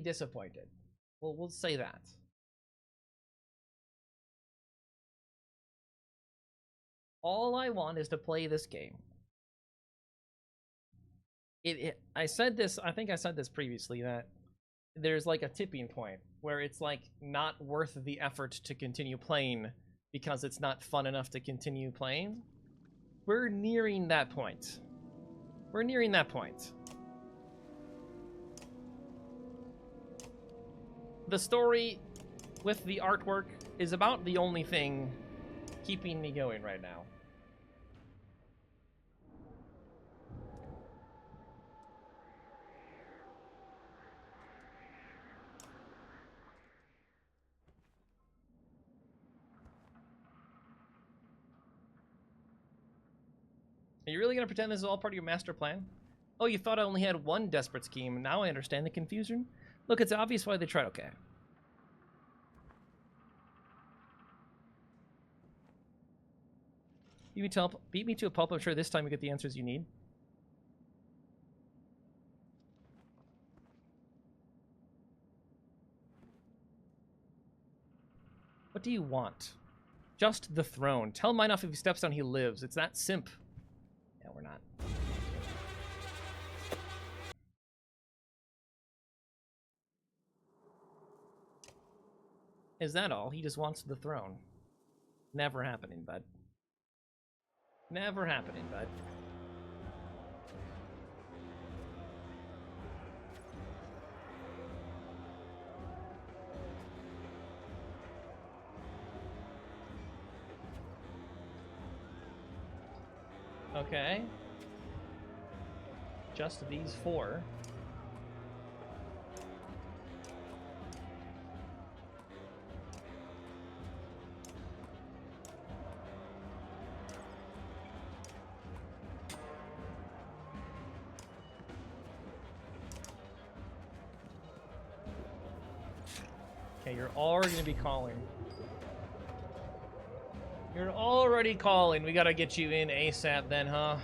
disappointed. Well, we'll say that. All I want is to play this game. I said this, I think I said this previously, that there's like a tipping point where it's like not worth the effort to continue playing because it's not fun enough to continue playing. We're nearing that point. We're nearing that point. The story with the artwork is about the only thing keeping me going right now. Are you really going to pretend this is all part of your master plan? Oh, you thought I only had one desperate scheme. Now I understand the confusion. Look, it's obvious why they tried. Okay. Beat me to a pulp. I'm sure this time you get the answers you need. What do you want? Just the throne. Tell Minoff if he steps down, he lives. It's that simp. Yeah, we're not. Is that all? He just wants the throne. Never happening, bud. Never happening, bud. Okay. Just these four. Okay, you're already gonna be calling. You're already calling. We gotta get you in ASAP then, huh?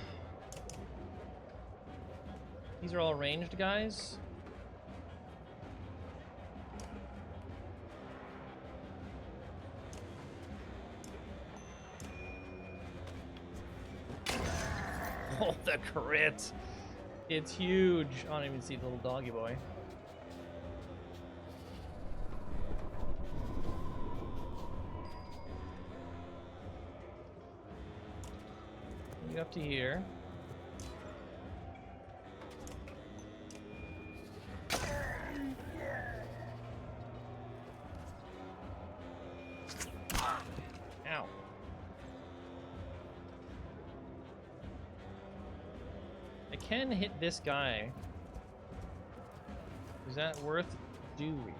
These are all ranged guys. Oh, the crit. It's huge. I don't even see the little doggy boy. Get up to here. Ow. I can hit this guy. Is that worth doing?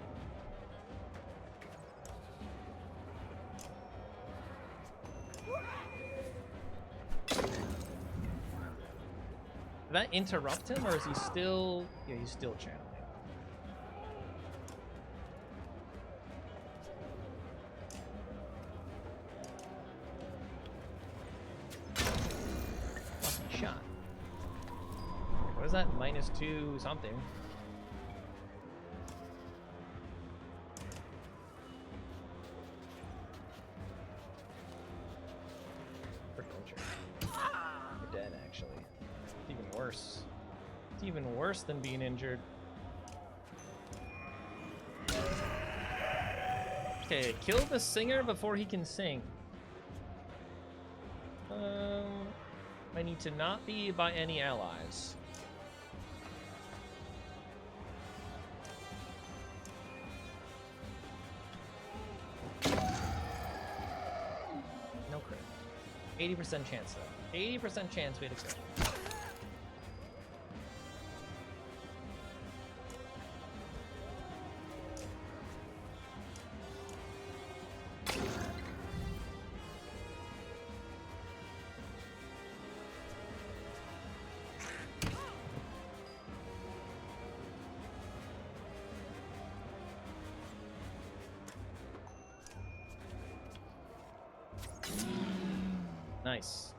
Did that interrupt him, or is he still... Yeah, he's still channeling. Lucky shot. What is that? -2 something. You're dead, actually. It's even worse. It's even worse than being injured. Okay, kill the singer before he can sing. I need to not be by any allies. No crit. 80% chance though. 80% chance we had a crit. Nice.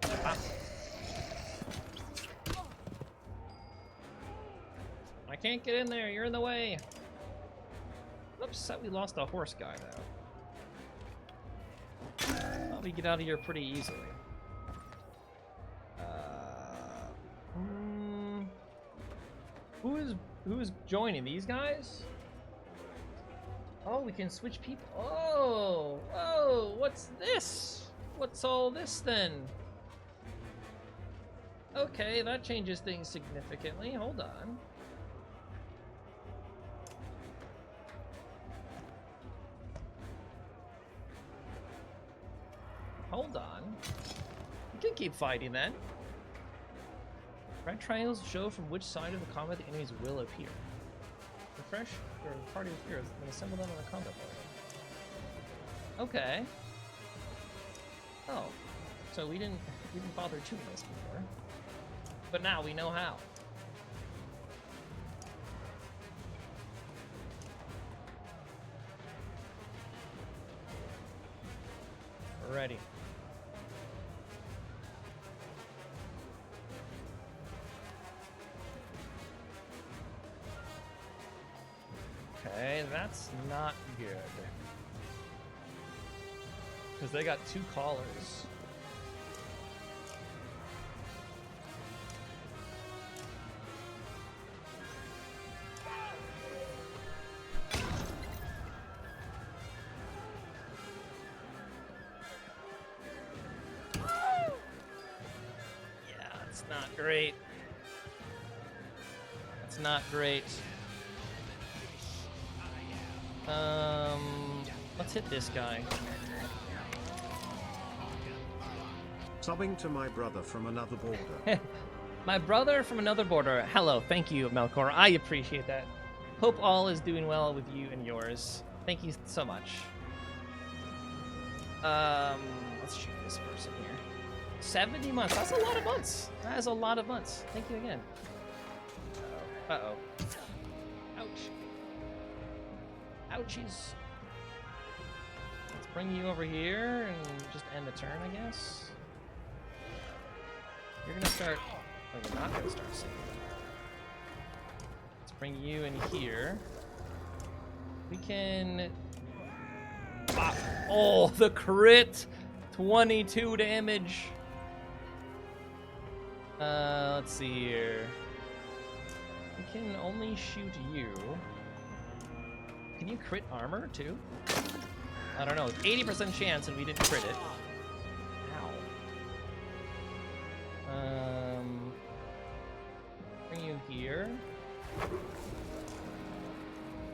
Ah. I can't get in there. You're in the way. I'm upset we lost a horse guy, though. Thought we get out of here pretty easily. Who is joining? These guys? Oh, we can switch people. Oh, what's this? What's all this then? Okay, that changes things significantly. Hold on. Hold on. You can keep fighting then. Red triangles show from which side of the combat the enemies will appear. Refresh your party with heroes and assemble them in the combat area. Okay. Oh, so we didn't bother doing this before, but now we know how. We're ready. Okay, that's not good. Because they got 2 callers. Yeah, that's not great. That's not great. Let's hit this guy. Subbing to my brother from another border. My brother from another border. Hello, thank you, Melkor. I appreciate that. Hope all is doing well with you and yours. Thank you so much. Let's shoot this person here. 70 months. That's a lot of months. That is a lot of months. Thank you again. Uh-oh. Ouch. Ouchies. Let's bring you over here and just end the turn, I guess. You're gonna start... Well, you're not gonna start singing. Let's bring you in here. We can... Ah. Oh, the crit! 22 damage! Let's see here. We can only shoot you. Can you crit armor, too? I don't know. 80% chance and we didn't crit it. Ow. Bring you here.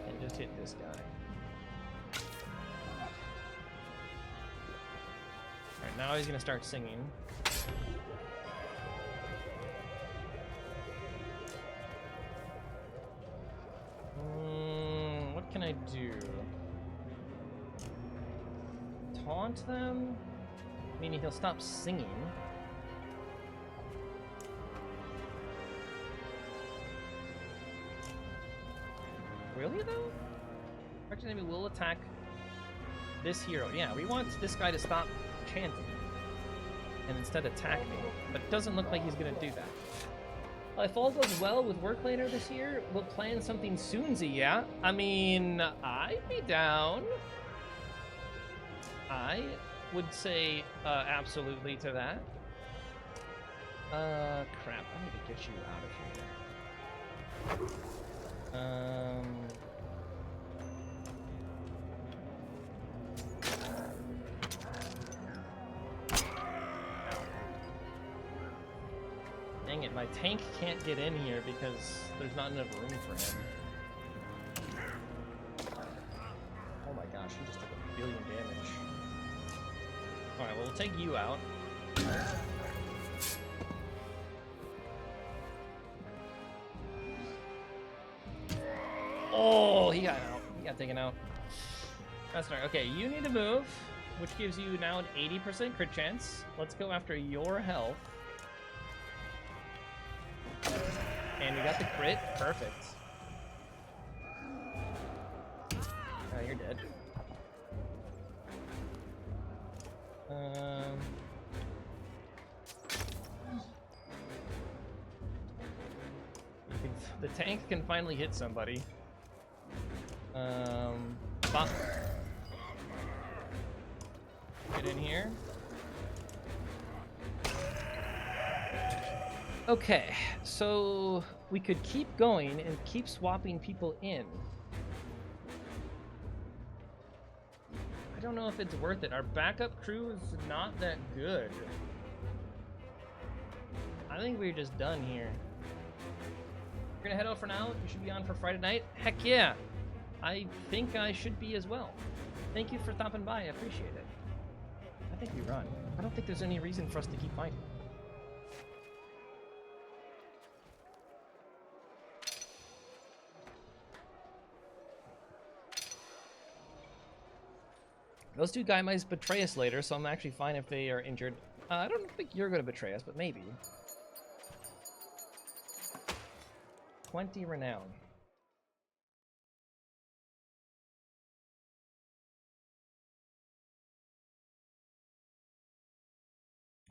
And just hit this guy. Alright, now he's gonna start singing. What can I do? taunt them, meaning he'll stop singing. Really, though? Target enemy will attack this hero. Yeah, we want this guy to stop chanting and instead attack me, but it doesn't look like he's gonna do that. If all goes well with work later this year, we'll plan something soonsy, yeah? I mean, I'd be down. I would say absolutely to that. Crap, I need to get you out of here. Dang it, my tank can't get in here because there's not enough room for him. Oh my gosh, he just took 1 billion damage. Alright, well, we'll take you out. Oh, he got out. He got taken out. That's right. Okay, you need to move, which gives you now an 80% crit chance. Let's go after your health. And we got the crit. Perfect. Oh, you're dead. The tank can finally hit somebody. Bop. Get in here. Okay, so we could keep going and keep swapping people in. I don't know if it's worth it. Our backup crew is not that good. I think we're just done here. We're gonna head out for now. You should be on for Friday night. Heck yeah. I think I should be as well. Thank you for stopping by. I appreciate it. I think we run. I don't think there's any reason for us to keep fighting. Those two guys might betray us later, so I'm actually fine if they are injured. I don't think you're going to betray us, but maybe. 20 renown.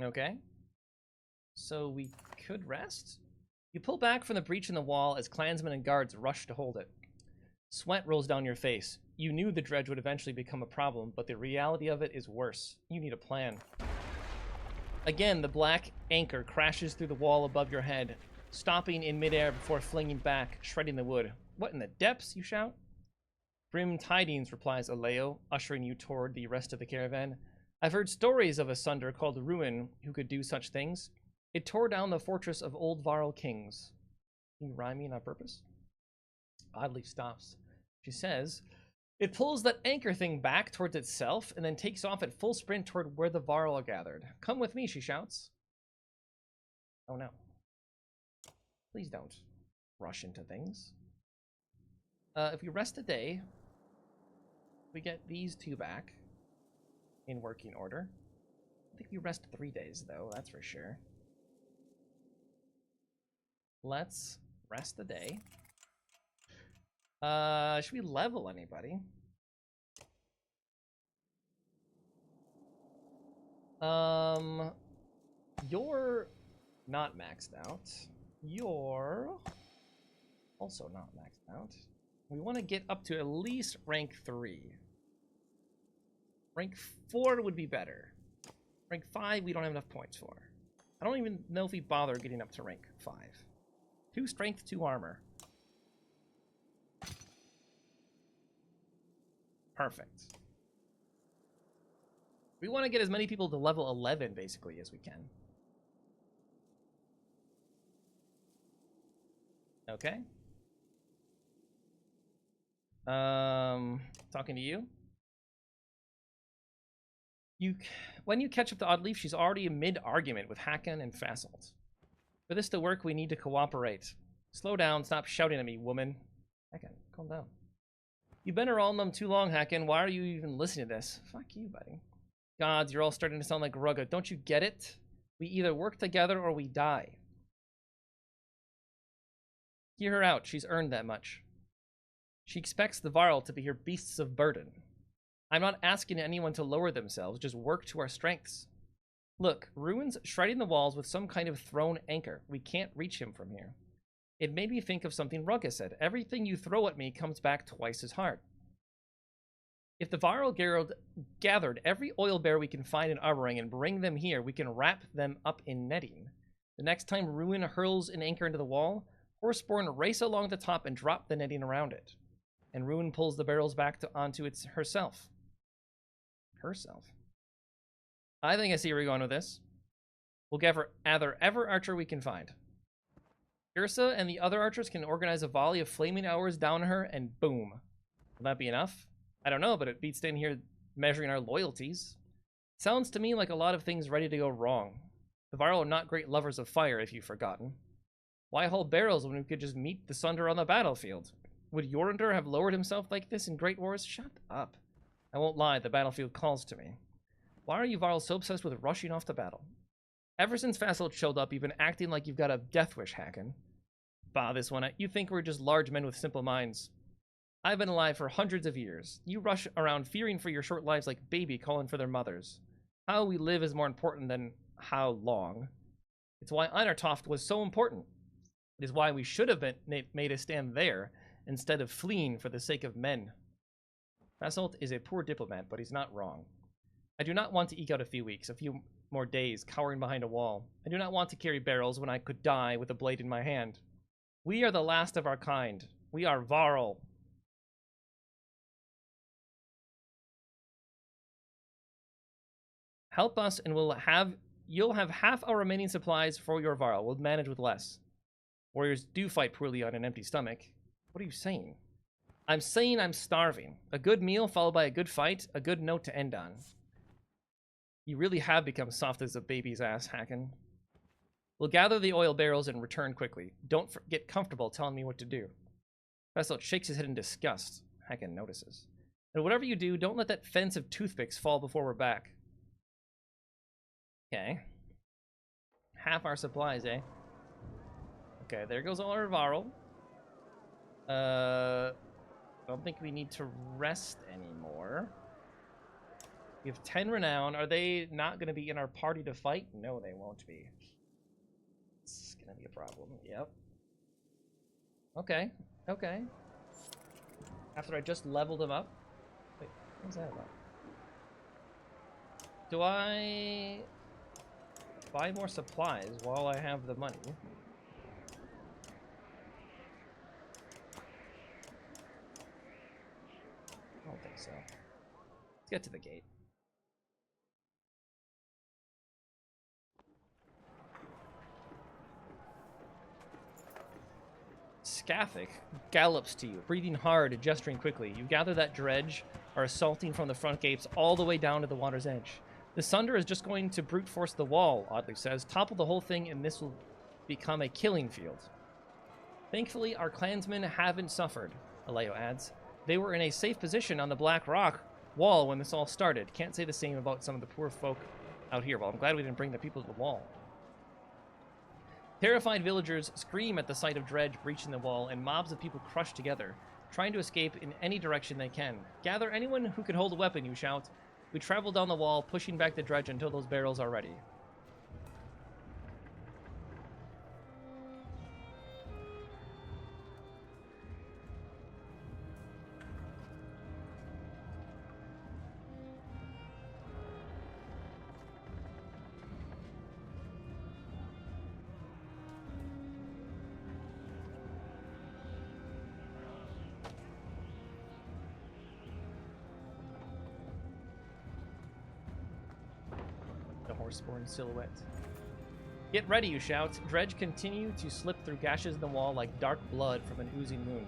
Okay. So we could rest? You pull back from the breach in the wall as clansmen and guards rush to hold it. Sweat rolls down your face. You knew the dredge would eventually become a problem, but the reality of it is worse. You need a plan. Again, the black anchor crashes through the wall above your head, stopping in midair before flinging back, shredding the wood. What in the depths, you shout? Grim tidings, replies Aleo, ushering you toward the rest of the caravan. I've heard stories of a Sunder called Ruin who could do such things. It tore down the fortress of old Varl kings. Are you rhyming on purpose? Oddly stops. She says, it pulls that anchor thing back towards itself and then takes off at full sprint toward where the Varl are gathered. Come with me, she shouts. Oh no. Please don't rush into things. If we rest a day, we get these two back in working order. I think we rest 3 days, though, that's for sure. Let's rest a day. Should we level anybody? You're not maxed out. You're also not maxed out. We want to get up to at least rank 3. Rank 4 would be better. Rank 5 we don't have enough points for. I don't even know if we bother getting up to rank 5. 2 strength, 2 armor. Perfect. We want to get as many people to level 11, basically, as we can. Okay. Talking to you. When you catch up to Oddleaf, she's already mid-argument with Hakon and Fasselt. For this to work, we need to cooperate. Slow down, stop shouting at me, woman. Hakon, calm down. You've been around them too long, Hakon. Why are you even listening to this? Fuck you, buddy. Gods, you're all starting to sound like Rugga. Don't you get it? We either work together or we die. Hear her out. She's earned that much. She expects the Varl to be her beasts of burden. I'm not asking anyone to lower themselves, just work to our strengths. Look, Ruin's shredding the walls with some kind of thrown anchor. We can't reach him from here. It made me think of something Rugga said. Everything you throw at me comes back twice as hard. If the Varl Gerald gathered every oil bear we can find in Arborang and bring them here, we can wrap them up in netting. The next time Ruin hurls an anchor into the wall, Horseborn race along the top and drop the netting around it. And Ruin pulls the barrels back onto it herself. Herself. I think I see where you're going with this. We'll gather every archer we can find. Ursa and the other archers can organize a volley of flaming arrows down her, and boom. Will that be enough? I don't know, but it beats staying here measuring our loyalties. Sounds to me like a lot of things ready to go wrong. The Varl are not great lovers of fire, if you've forgotten. Why hold barrels when we could just meet the Sunder on the battlefield? Would Jorundur have lowered himself like this in Great Wars? Shut up. I won't lie, the battlefield calls to me. Why are you Varl so obsessed with rushing off to battle? Ever since Fasolt showed up, you've been acting like you've got a death wish, Hakon. Bah, this one. You think we're just large men with simple minds. I've been alive for hundreds of years. You rush around fearing for your short lives like baby calling for their mothers. How we live is more important than how long. It's why Einartoft was so important. It is why we should have been made a stand there instead of fleeing for the sake of men. Fasolt is a poor diplomat, but he's not wrong. I do not want to eke out a few weeks, a few more days cowering behind a wall. I do not want to carry barrels when I could die with a blade in my hand. We are the last of our kind. We are Varl. Help us and you'll have half our remaining supplies for your Varl. We'll manage with less. Warriors do fight poorly on an empty stomach. What are you saying? I'm saying I'm starving. A good meal followed by a good fight, a good note to end on. You really have become soft as a baby's ass, Hakon. We'll gather the oil barrels and return quickly. Don't get comfortable telling me what to do. Fasolt shakes his head in disgust. Hakon notices. And whatever you do, don't let that fence of toothpicks fall before we're back. Okay. Half our supplies, eh? Okay, there goes all our Varl. I don't think we need to rest anymore. We have 10 renown. Are they not going to be in our party to fight? No, they won't be. It's going to be a problem. Yep. Okay. Okay. After I just leveled them up. Wait, what's that about? Do I buy more supplies while I have the money? I don't think so. Let's get to the gate. Skaffic gallops to you, breathing hard and gesturing quickly. You gather that dredge are assaulting from the front gates all the way down to the water's edge. The Sunder is just going to brute force the wall, Audley says, topple the whole thing, and this will become a killing field. Thankfully, our clansmen haven't suffered, Aleo adds. They were in a safe position on the Black Rock wall when this all started. Can't say the same about some of the poor folk out here. Well, I'm glad we didn't bring the people to the wall. Terrified villagers scream at the sight of dredge breaching the wall, and mobs of people crush together, trying to escape in any direction they can. Gather anyone who can hold a weapon, you shout. We travel down the wall, pushing back the dredge until those barrels are ready. Horseborn silhouette. Get ready, you shout. Dredge continue to slip through gashes in the wall like dark blood from an oozing wound.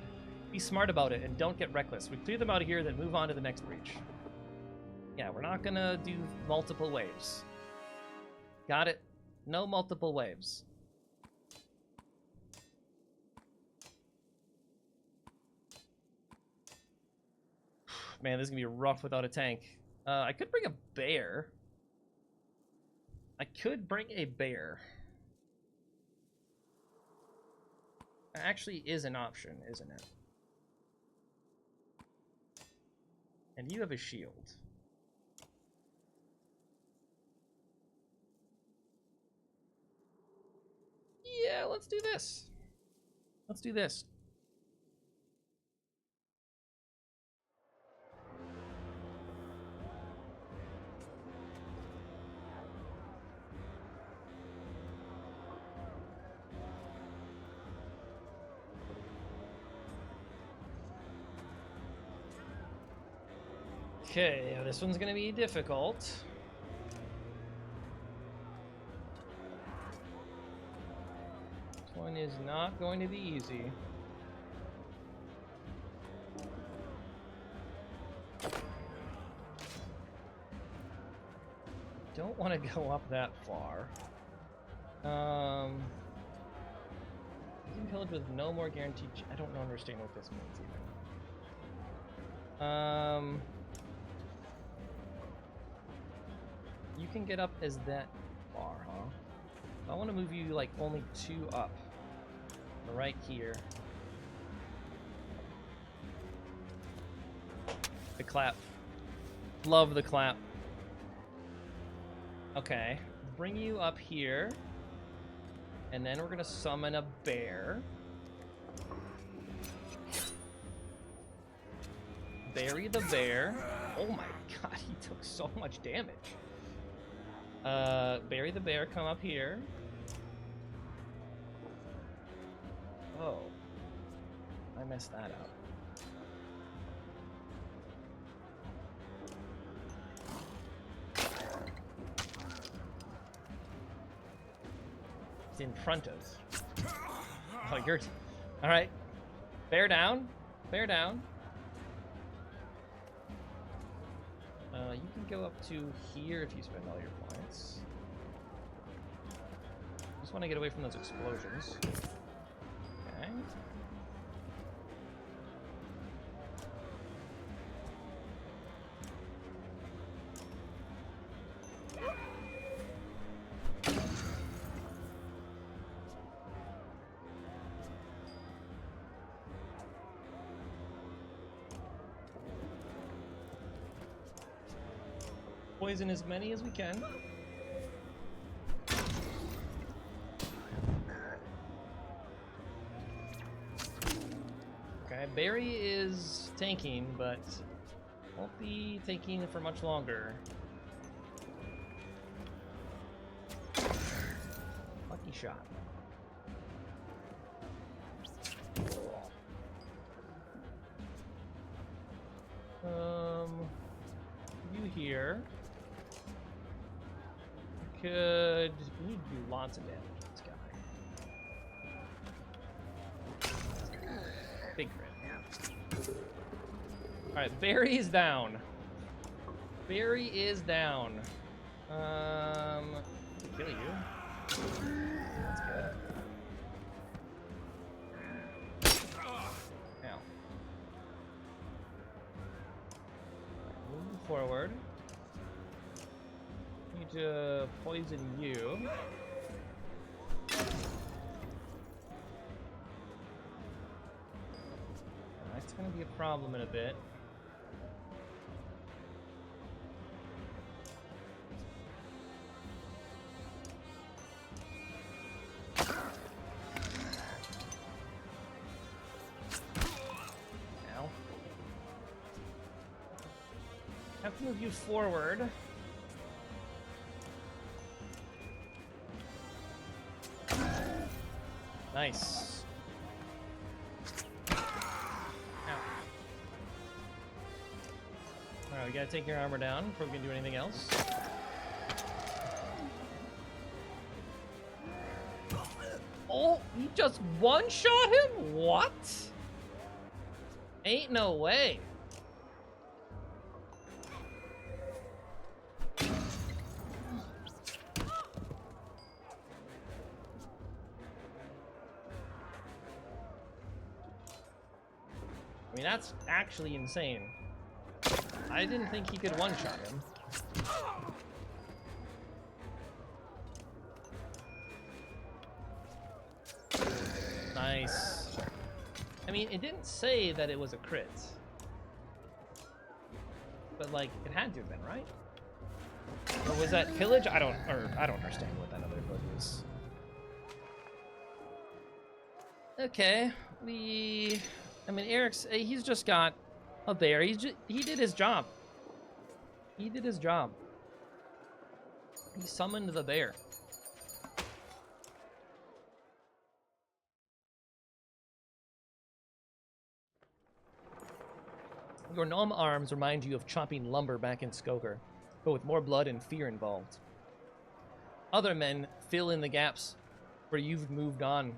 Be smart about it and don't get reckless. We clear them out of here, then move on to the next breach. Yeah, we're not gonna do multiple waves. Got it? No multiple waves. Man, this is gonna be rough without a tank. I could bring a bear. I could bring a bear. That actually is an option, isn't it? And you have a shield. Yeah, let's do this. Let's do this. Okay, this one's gonna be difficult. This one is not going to be easy. Don't want to go up that far. You can pillage with no more guaranteed. I don't understand what this means even. You can get up as that far, huh? I want to move you like only 2 up. Right here. The clap. Love the clap. Okay. Bring you up here. And then we're gonna summon a bear. Bury the bear. Oh my god, he took so much damage. Bury the bear, come up here. Oh. I messed that up. It's in front of. Oh, you're... Alright. Bear down. Bear down. You can go up to here if you spend all your points. Just want to get away from those explosions. Okay. Poison as many as we can. Okay, Barry is tanking, but won't be tanking for much longer. Lucky shot. You here. We need to do lots of damage to this guy. Big crit. Alright, Barry is down. Barry is down. Kill you. That's good. Ow. Move forward. Need to poison you. That's gonna be a problem in a bit. Ow. Have to move you forward. Nice. Ow. Alright, we gotta take your armor down before we can do anything else. Oh, you just one-shot him? What? Ain't no way. I mean, that's actually insane. I didn't think he could one-shot him. Nice. I mean, it didn't say that it was a crit. But, like, it had to have been, right? Or was that pillage? I don't understand what that other book is. Okay, I mean, he's just got a bear. He did his job. He did his job. He summoned the bear. Your gnome arms remind you of chopping lumber back in Skogar, but with more blood and fear involved. Other men fill in the gaps where you've moved on.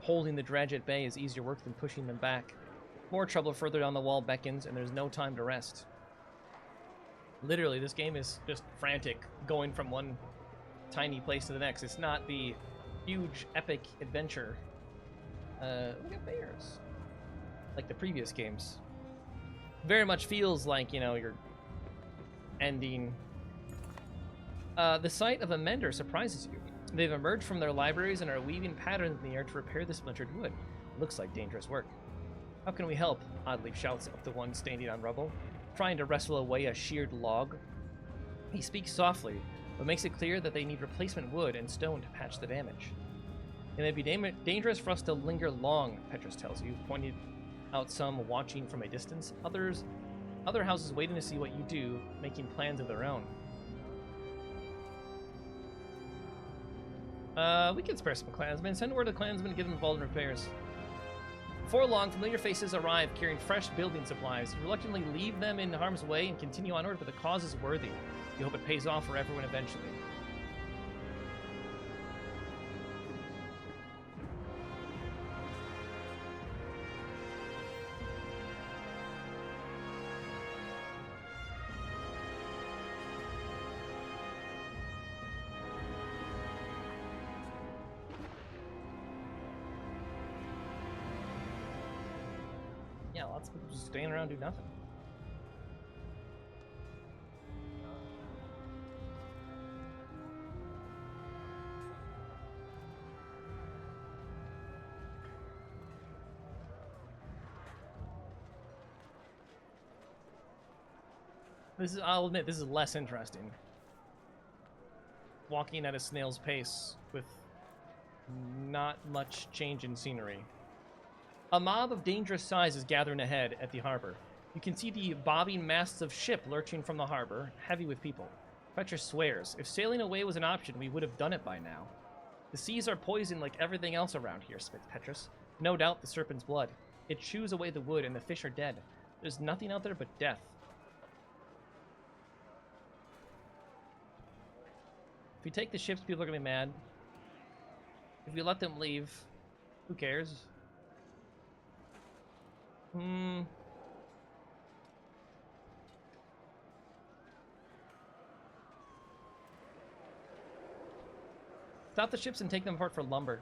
Holding the dredge at bay is easier work than pushing them back. More trouble further down the wall beckons, and there's no time to rest. Literally, this game is just frantic, going from one tiny place to the next. It's not the huge, epic adventure. Look at bears. Like the previous games. Very much feels like, you know, you're ending. The sight of a mender surprises you. They've emerged from their libraries and are weaving patterns in the air to repair the splintered wood. Looks like dangerous work. How can we help? Oddleif shouts up to one standing on rubble, trying to wrestle away a sheared log. He speaks softly, but makes it clear that they need replacement wood and stone to patch the damage. It may be dangerous for us to linger long, Petrus tells you, pointing out some watching from a distance, other houses waiting to see what you do, making plans of their own. We can spare some clansmen. Send word to clansmen and get them involved in repairs. Before long, familiar faces arrive carrying fresh building supplies. You reluctantly leave them in harm's way and continue onward, but the cause is worthy. You hope it pays off for everyone eventually. Yeah, lots of people just staying around do nothing. I'll admit, this is less interesting. Walking at a snail's pace with not much change in scenery. A mob of dangerous size is gathering ahead at the harbor. You can see the bobbing masts of ship lurching from the harbor, heavy with people. Petrus swears, if sailing away was an option, we would have done it by now. The seas are poisoned like everything else around here, spits Petrus. No doubt the serpent's blood. It chews away the wood and the fish are dead. There's nothing out there but death. If we take the ships, people are gonna be mad. If we let them leave, who cares? Stop the ships and take them apart for lumber.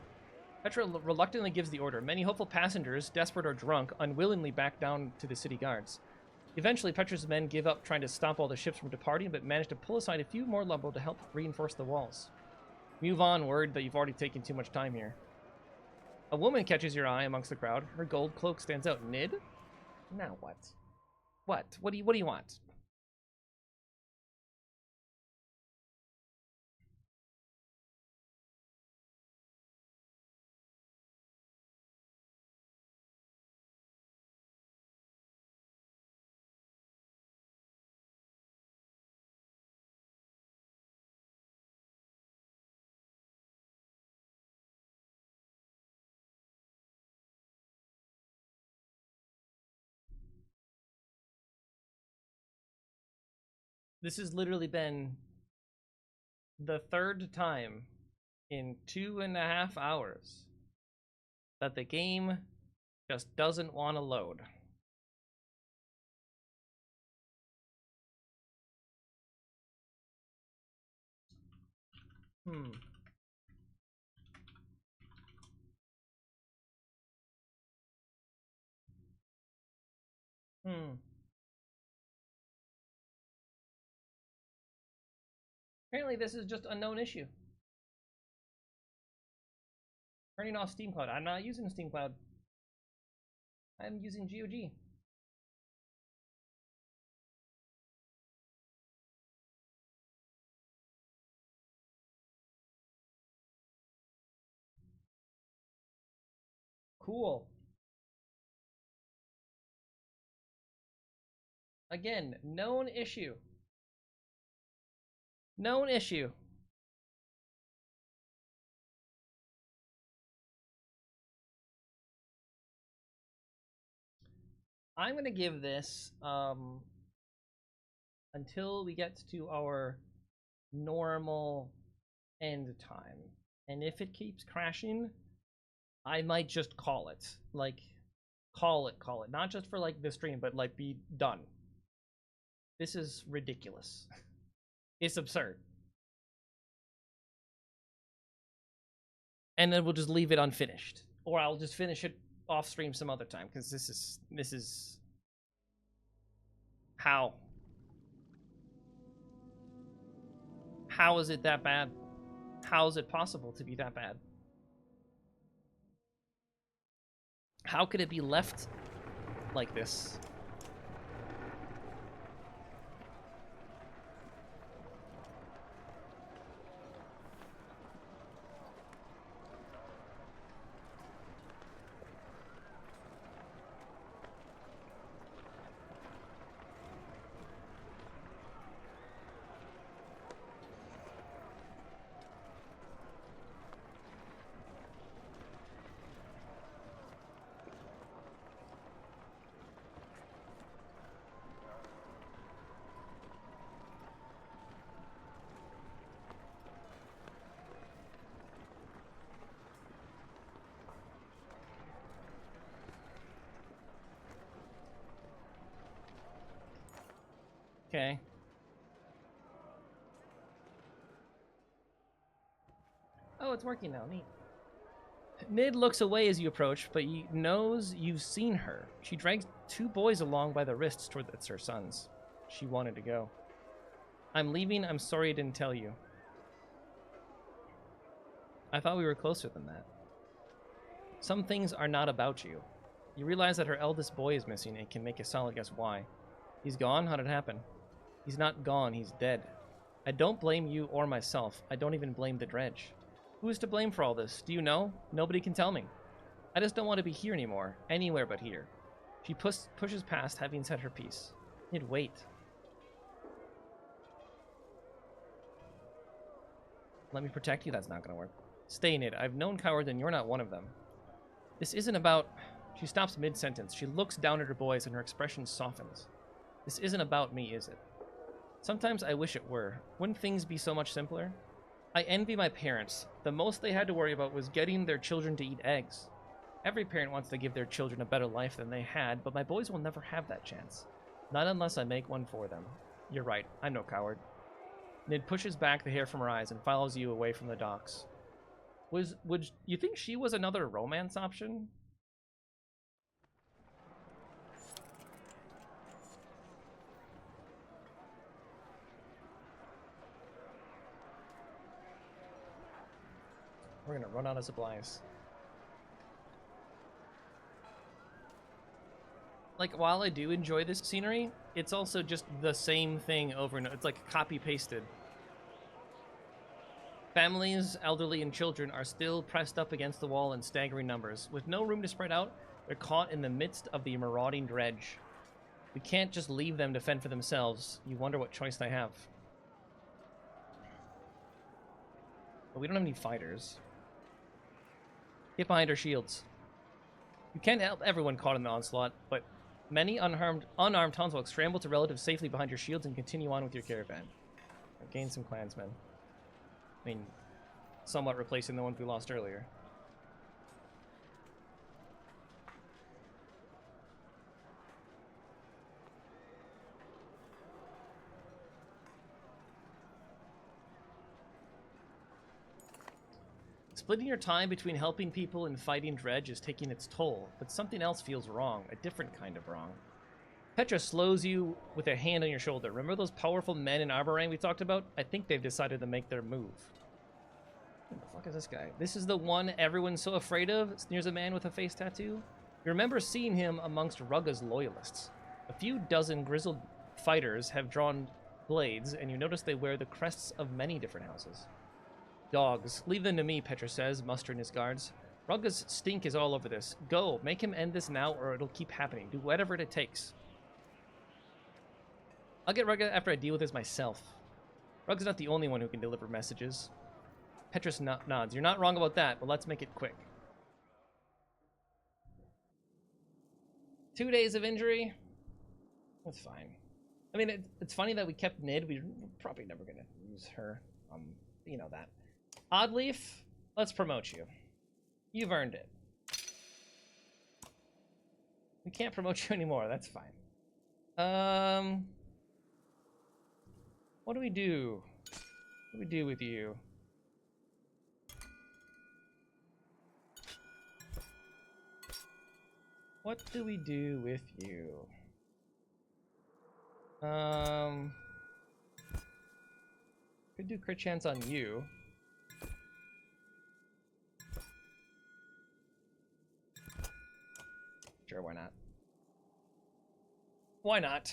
Petra reluctantly gives the order. Many hopeful passengers, desperate or drunk, unwillingly back down to the city guards. Eventually, Petra's men give up trying to stop all the ships from departing, but manage to pull aside a few more lumber to help reinforce the walls. Move on, word that you've already taken too much time here. A woman catches your eye amongst the crowd. Her gold cloak stands out. Nid? Now what? What? What do you want? This has literally been the third time in 2.5 hours that the game just doesn't want to load. Apparently this is just a known issue. Turning off Steam Cloud. I'm not using Steam Cloud. I'm using GOG. Cool. Again, known issue. Known issue. I'm going to give this until we get to our normal end time. And if it keeps crashing, I might just call it. Like, call it. Not just for, like, the stream, but, like, be done. This is ridiculous. It's absurd. And then we'll just leave it unfinished. Or I'll just finish it off stream some other time, because this is... How? How is it that bad? How is it possible to be that bad? How could it be left like this? Okay. Oh, it's working now. Neat. Nid looks away as you approach, but he knows you've seen her. She drags two boys along by the wrists toward her sons. She wanted to go. I'm leaving. I'm sorry I didn't tell you. I thought we were closer than that. Some things are not about you. You realize that her eldest boy is missing and can make a solid guess why. He's gone? How'd it happen? He's not gone, he's dead. I don't blame you or myself. I don't even blame the dredge. Who is to blame for all this? Do you know? Nobody can tell me. I just don't want to be here anymore. Anywhere but here. She pushes past, having said her piece. Nid, wait. Let me protect you? That's not gonna work. Stay, Nid. I've known cowards and you're not one of them. This isn't about... She stops mid-sentence. She looks down at her boys and her expression softens. This isn't about me, is it? Sometimes I wish it were. Wouldn't things be so much simpler? I envy my parents. The most they had to worry about was getting their children to eat eggs. Every parent wants to give their children a better life than they had, but my boys will never have that chance. Not unless I make one for them. You're right, I'm no coward. Nid pushes back the hair from her eyes and follows you away from the docks. Would you think she was another romance option? We're gonna run out of supplies. Like, while I do enjoy this scenery, it's also just the same thing over and over. It's like copy-pasted. Families, elderly, and children are still pressed up against the wall in staggering numbers. With no room to spread out, they're caught in the midst of the marauding dredge. We can't just leave them to fend for themselves. You wonder what choice they have. But we don't have any fighters. Get behind our shields. You can't help everyone caught in the onslaught, but many unarmed townsfolk scramble to relatives safely behind your shields and continue on with your caravan. Gain some clansmen. I mean, somewhat replacing the ones we lost earlier. Splitting your time between helping people and fighting dredge is taking its toll, but something else feels wrong, a different kind of wrong. Petra slows you with a hand on your shoulder. Remember those powerful men in Arborang we talked about? I think they've decided to make their move. What the fuck is this guy? This is the one everyone's so afraid of, sneers a man with a face tattoo. You remember seeing him amongst Rugga's loyalists. A few dozen grizzled fighters have drawn blades, and you notice they wear the crests of many different houses. Dogs. Leave them to me, Petra says, mustering his guards. Rugga's stink is all over this. Go, make him end this now, or it'll keep happening. Do whatever it takes. I'll get Rugga after I deal with this myself. Rugga's not the only one who can deliver messages. Petrus nods. You're not wrong about that, but let's make it quick. 2 days of injury? That's fine. I mean, it's funny that we kept Nid. We're probably never going to use her. You know that. Oddleaf, let's promote you. You've earned it. We can't promote you anymore. That's fine. What do we do? What do we do with you? What do we do with you? Could do crit chance on you. Sure, why not? Why not?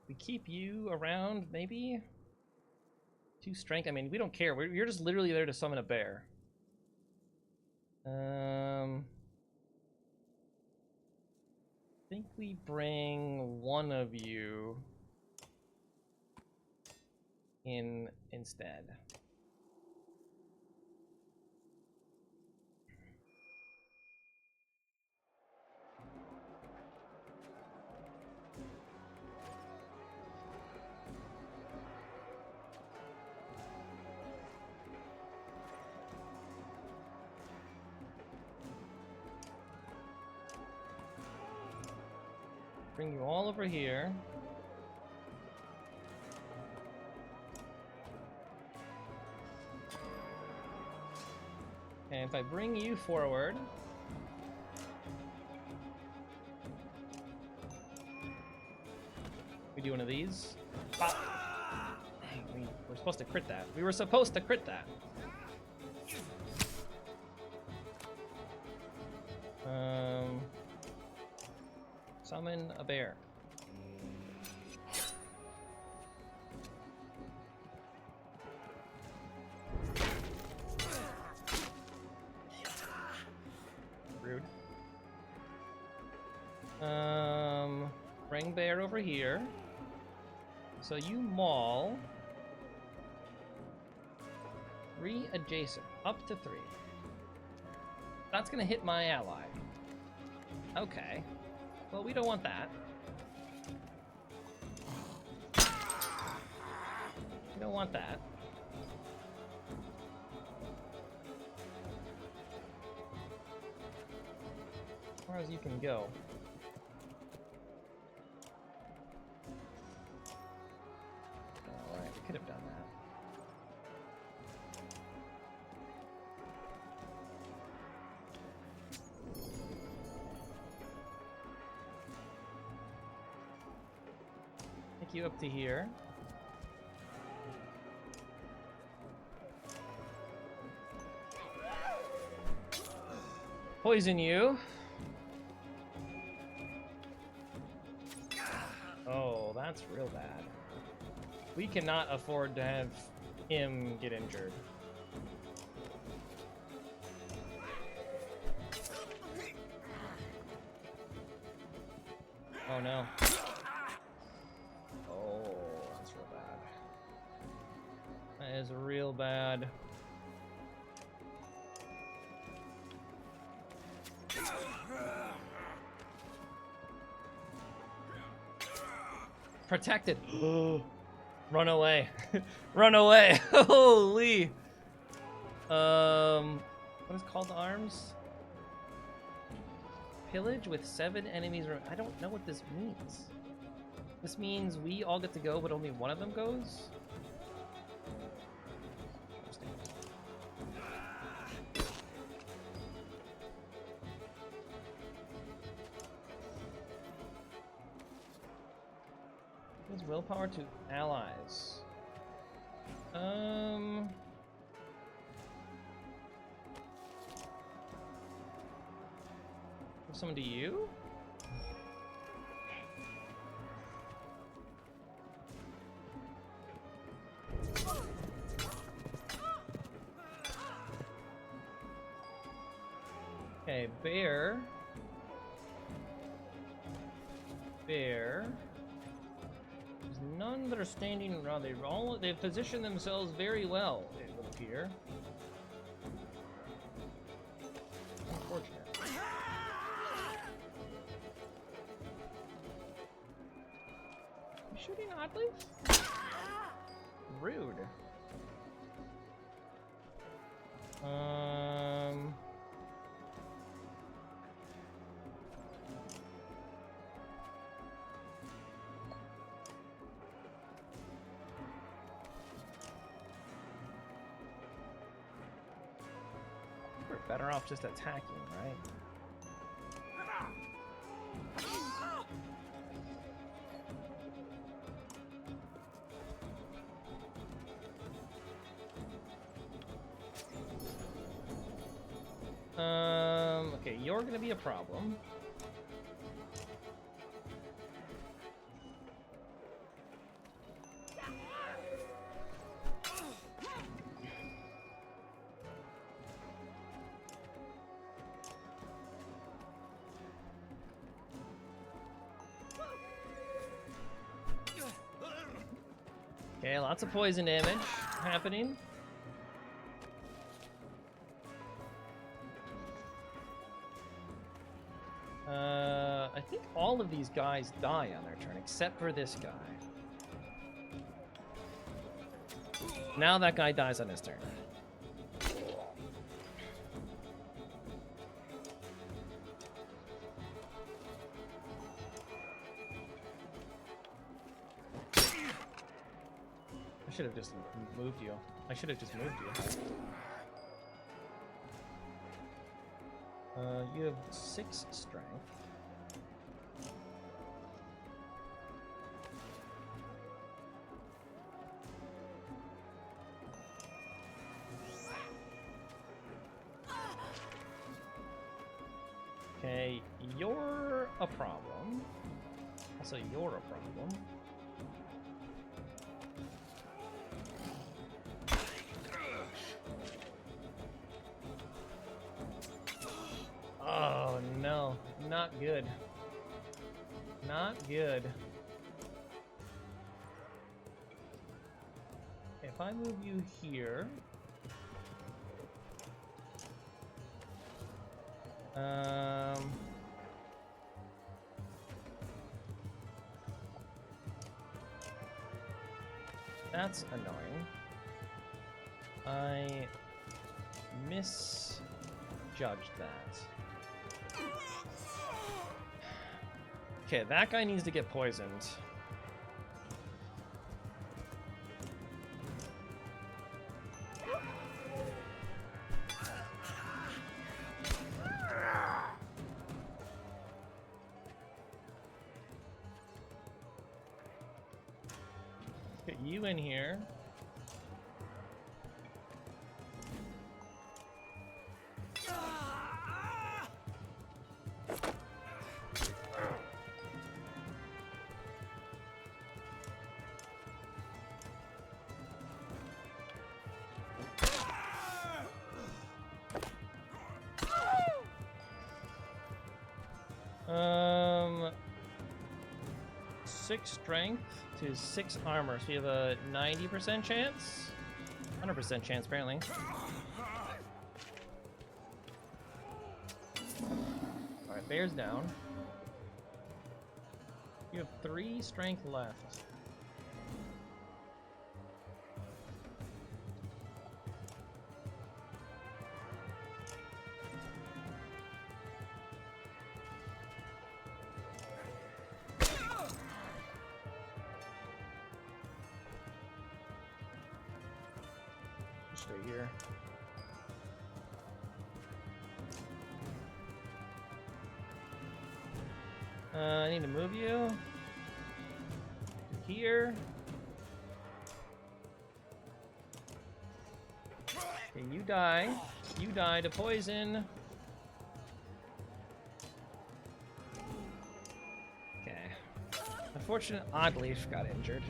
We keep you around, maybe? 2 strength. I mean, we don't care. You're just literally there to summon a bear. I think we bring one of you in instead. Bring you all over here. And if I bring you forward, we do one of these. Pop. Dang, we're supposed to crit that. We were supposed to crit that. Summon a bear. Rude. Bring bear over here. So you maul 3 adjacent, up to 3. That's gonna hit my ally. Okay. Well, we don't want that. We don't want that. As far as you can go. Alright, we could have done that. You up to here. Poison you. Oh, that's real bad. We cannot afford to have him get injured. Oh no. That is real bad. Protected. Run away. Run away. Holy. What is called the arms? Pillage with 7 enemies. I don't know what this means. This means we all get to go, but only one of them goes? willpower to allies. Give someone to you? Okay, bear. There's none that are standing around. They've positioned themselves very well, it will appear. Unfortunate. You shooting oddly? Rude. We're better off just attacking, right? Okay, you're gonna be a problem. Okay, lots of poison damage happening. I think all of these guys die on their turn, except for this guy. Now that guy dies on his turn. I should have just moved you. I should have just moved you. You have 6 strength. Okay, you're a problem. Also, you're a problem. Oh no, not good. Not good. If I move you here, that's annoying. I misjudged that. Okay, that guy needs to get poisoned. Get you in here. Um, 6 strength to 6 armor, so you have a 90% chance? 100% chance, apparently. Alright, bear's down. You have 3 strength left. Stay here. I need to move you to here. Okay, you die. You die to poison. Okay. Unfortunate Oddleaf got injured.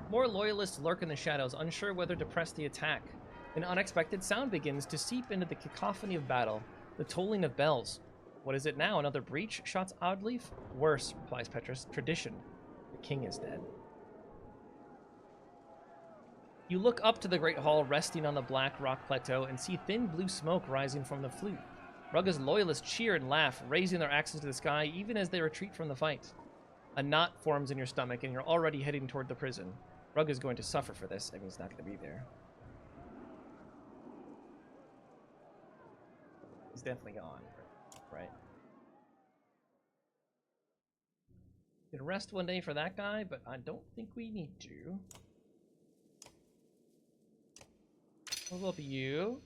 More loyalists lurk in the shadows, unsure whether to press the attack. An unexpected sound begins to seep into the cacophony of battle, the tolling of bells. What is it now? Another breach? Shouts Oddleaf. Worse, replies Petrus. Tradition. The king is dead. You look up to the great hall resting on the black rock plateau and see thin blue smoke rising from the flute. Rugga's loyalists cheer and laugh, raising their axes to the sky even as they retreat from the fight. A knot forms in your stomach and you're already heading toward the prison. Rugga's going to suffer for this, and he's not going to be there. He's definitely gone, right? You can rest one day for that guy, but I don't think we need to. What about you?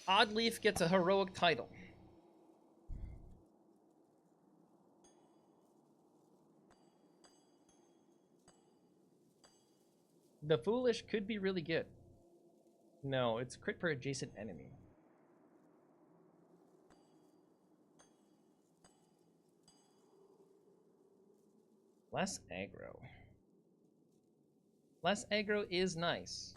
Oddleaf gets a heroic title. The Foolish could be really good. No, it's crit per adjacent enemy. Less aggro. Less aggro is nice.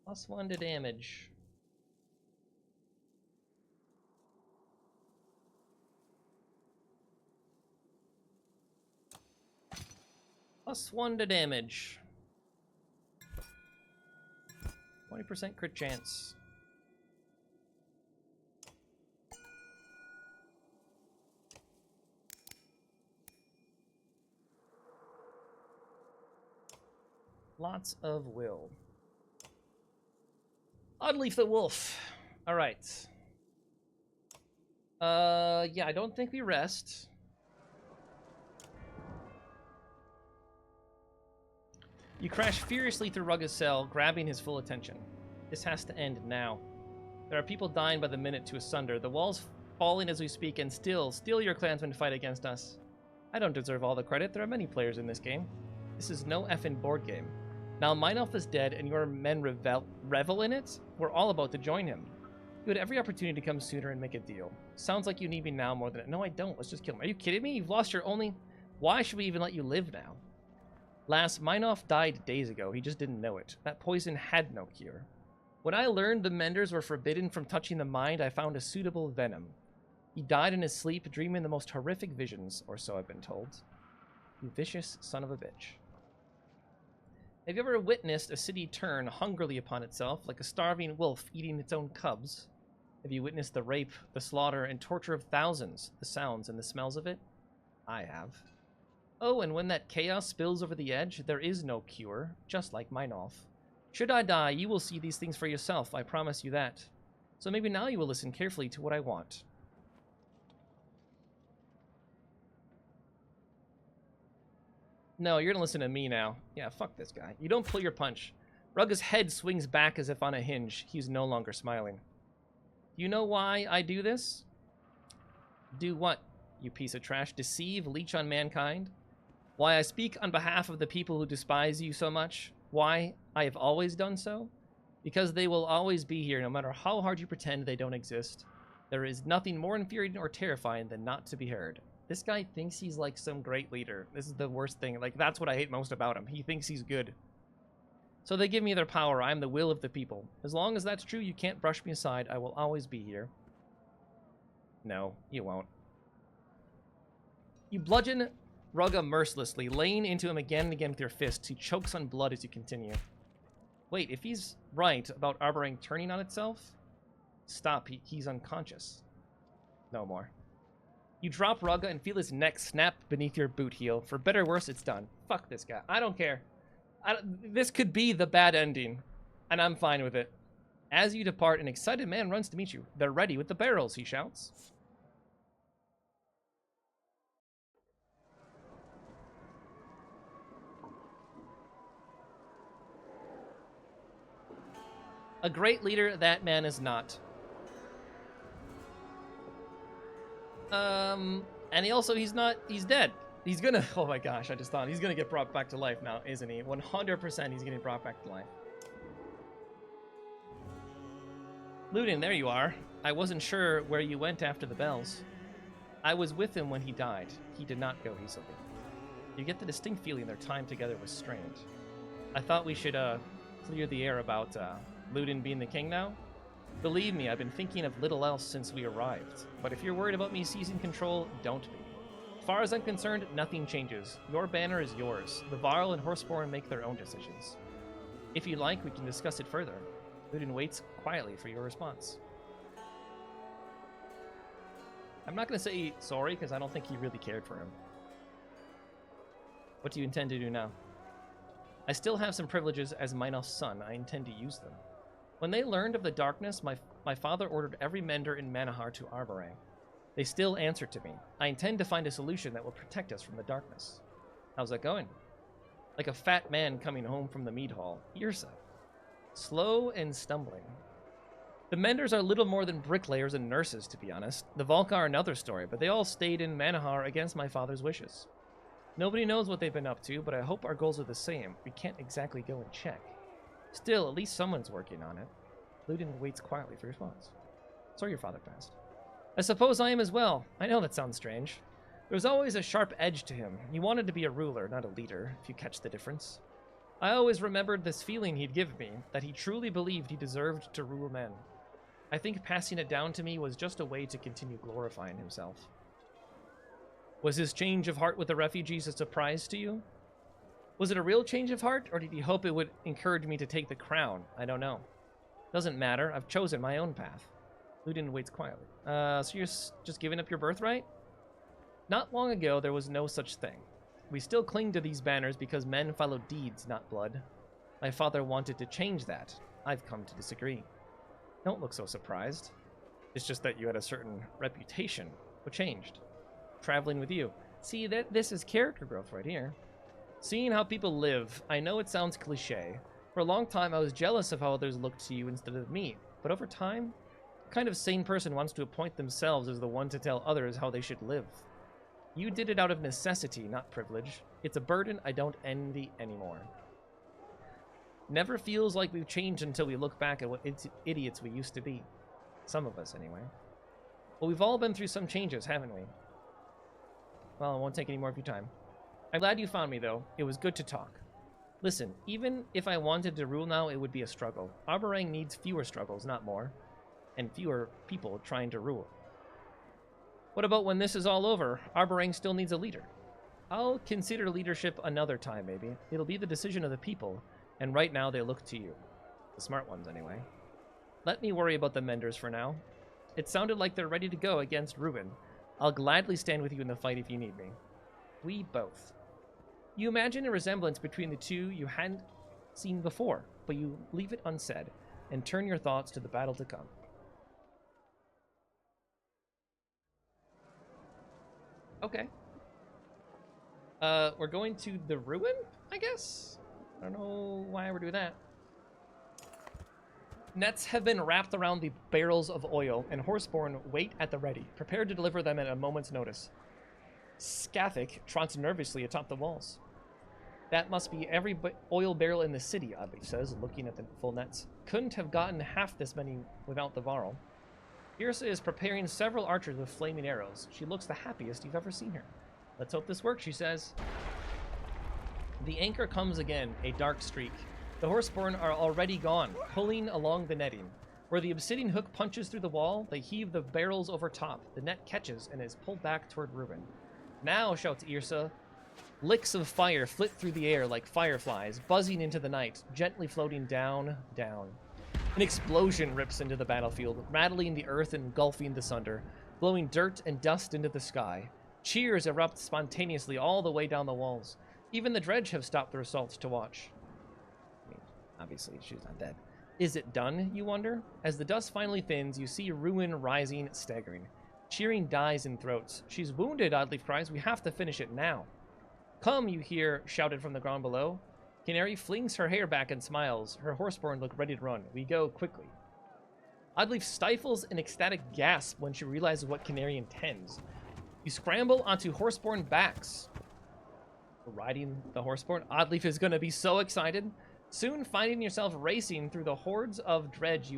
+1 to damage. +1 to damage. 20% crit chance. Lots of will. Oddleaf the Wolf. Alright. Yeah, I don't think we rest. You crash furiously through Rugga's cell, grabbing his full attention. This has to end now. There are people dying by the minute to asunder, the walls falling as we speak, and still your clansmen fight against us. I don't deserve all the credit, there are many players in this game. This is no effing board game. Now Meinolf is dead and your men revel in it? We're all about to join him. You had every opportunity to come sooner and make a deal. Sounds like you need me now more than... No, I don't. Let's just kill him. Are you kidding me? You've lost your only... Why should we even let you live now? Last, Meinolf died days ago. He just didn't know it. That poison had no cure. When I learned the Menders were forbidden from touching the mind, I found a suitable venom. He died in his sleep, dreaming the most horrific visions, or so I've been told. You vicious son of a bitch. Have you ever witnessed a city turn hungrily upon itself, like a starving wolf eating its own cubs? Have you witnessed the rape, the slaughter, and torture of thousands, the sounds and the smells of it? I have. Oh, and when that chaos spills over the edge, there is no cure, just like Meinolf. Should I die, you will see these things for yourself, I promise you that. So maybe now you will listen carefully to what I want. No, you're gonna listen to me now. Yeah, fuck this guy. You don't pull your punch. Rugga's head swings back as if on a hinge. He's no longer smiling. You know why I do this? Do what, you piece of trash? Deceive, leech on mankind? Why I speak on behalf of the people who despise you so much? Why I have always done so? Because they will always be here, no matter how hard you pretend they don't exist. There is nothing more infuriating or terrifying than not to be heard. This guy thinks he's like some great leader. This is the worst thing. Like, that's what I hate most about him. He thinks he's good. So they give me their power. I am the will of the people. As long as that's true, you can't brush me aside. I will always be here. No, you won't. You bludgeon Rugga mercilessly, laying into him again and again with your fists. He chokes on blood as you continue. Wait, if he's right about Arborang turning on itself, stop. He's unconscious. No more. You drop Rugga and feel his neck snap beneath your boot heel. For better or worse, it's done. Fuck this guy. I don't care. This could be the bad ending, and I'm fine with it. As you depart, an excited man runs to meet you. They're ready with the barrels, he shouts. A great leader, that man is not. And he's dead. He's gonna, oh my gosh, I just thought, he's gonna get brought back to life now, isn't he? 100% he's getting brought back to life. Ludin, there you are. I wasn't sure where you went after the bells. I was with him when he died. He did not go easily. You get the distinct feeling their time together was strained. I thought we should, clear the air about, Ludin being the king now. Believe me, I've been thinking of little else since we arrived. But if you're worried about me seizing control, don't be. As far as I'm concerned, nothing changes. Your banner is yours. The Varl and Horseborn make their own decisions. If you like, we can discuss it further. Ludin waits quietly for your response. I'm not going to say sorry, because I don't think he really cared for him. What do you intend to do now? I still have some privileges as Mynarth's son. I intend to use them. When they learned of the darkness, my father ordered every mender in Manahar to Arborang. They still answer to me. I intend to find a solution that will protect us from the darkness. How's that going? Like a fat man coming home from the mead hall. Yrsa. Slow and stumbling. The menders are little more than bricklayers and nurses, to be honest. The Valka are another story, but they all stayed in Manahar against my father's wishes. Nobody knows what they've been up to, but I hope our goals are the same. We can't exactly go and check. Still, at least someone's working on it. Ludin waits quietly for response. Sorry your father passed. I suppose I am as well. I know that sounds strange. There was always a sharp edge to him. He wanted to be a ruler, not a leader, if you catch the difference. I always remembered this feeling he'd give me, that he truly believed he deserved to rule men. I think passing it down to me was just a way to continue glorifying himself. Was his change of heart with the refugees a surprise to you? Was it a real change of heart, or did he hope it would encourage me to take the crown? I don't know. Doesn't matter. I've chosen my own path. Ludin waits quietly. So you're just giving up your birthright? Not long ago, there was no such thing. We still cling to these banners because men follow deeds, not blood. My father wanted to change that. I've come to disagree. Don't look so surprised. It's just that you had a certain reputation. What changed? Traveling with you. See, this is character growth right here. Seeing how people live, I know it sounds cliche. For a long time, I was jealous of how others looked to you instead of me. But over time, what kind of sane person wants to appoint themselves as the one to tell others how they should live? You did it out of necessity, not privilege. It's a burden I don't envy anymore. Never feels like we've changed until we look back at what idiots we used to be. Some of us, anyway. Well, we've all been through some changes, haven't we? Well, I won't take any more of your time. I'm glad you found me, though. It was good to talk. Listen, even if I wanted to rule now, it would be a struggle. Arborang needs fewer struggles, not more. And fewer people trying to rule. What about when this is all over? Arborang still needs a leader. I'll consider leadership another time, maybe. It'll be the decision of the people, and right now they look to you. The smart ones, anyway. Let me worry about the menders for now. It sounded like they're ready to go against Ruben. I'll gladly stand with you in the fight if you need me. We both. You imagine a resemblance between the two you hadn't seen before, but you leave it unsaid, and turn your thoughts to the battle to come. Okay. We're going to the ruin, I guess? I don't know why we're doing that. Nets have been wrapped around the barrels of oil, and Horseborn wait at the ready, prepared to deliver them at a moment's notice. Scathach trots nervously atop the walls. That must be every oil barrel in the city, Adley says, looking at the full nets. Couldn't have gotten half this many without the Varl. Yrsa is preparing several archers with flaming arrows. She looks the happiest you've ever seen her. Let's hope this works, she says. The anchor comes again, a dark streak. The Horseborn are already gone, pulling along the netting. Where the obsidian hook punches through the wall, they heave the barrels over top. The net catches and is pulled back toward Ruben. Now, shouts Yrsa. Licks of fire flit through the air like fireflies, buzzing into the night, gently floating down, down. An explosion rips into the battlefield, rattling the earth and engulfing the sunder. blowing dirt and dust into the sky. Cheers erupt spontaneously all the way down the walls. Even the dredge have stopped their assaults to watch. I mean, obviously, she's not dead. Is it done, you wonder? As the dust finally thins, you see Ruin rising, staggering. Cheering dies in throats. She's wounded, Oddleaf cries. We have to finish it now. Come, you hear, shouted from the ground below. Canary flings her hair back and smiles. Her horseborn look ready to run. We go quickly. Oddleaf stifles an ecstatic gasp when she realizes what Canary intends. You scramble onto horseborn backs. Riding the horseborn, Oddleaf is going to be so excited. Soon finding yourself racing through the hordes of dredge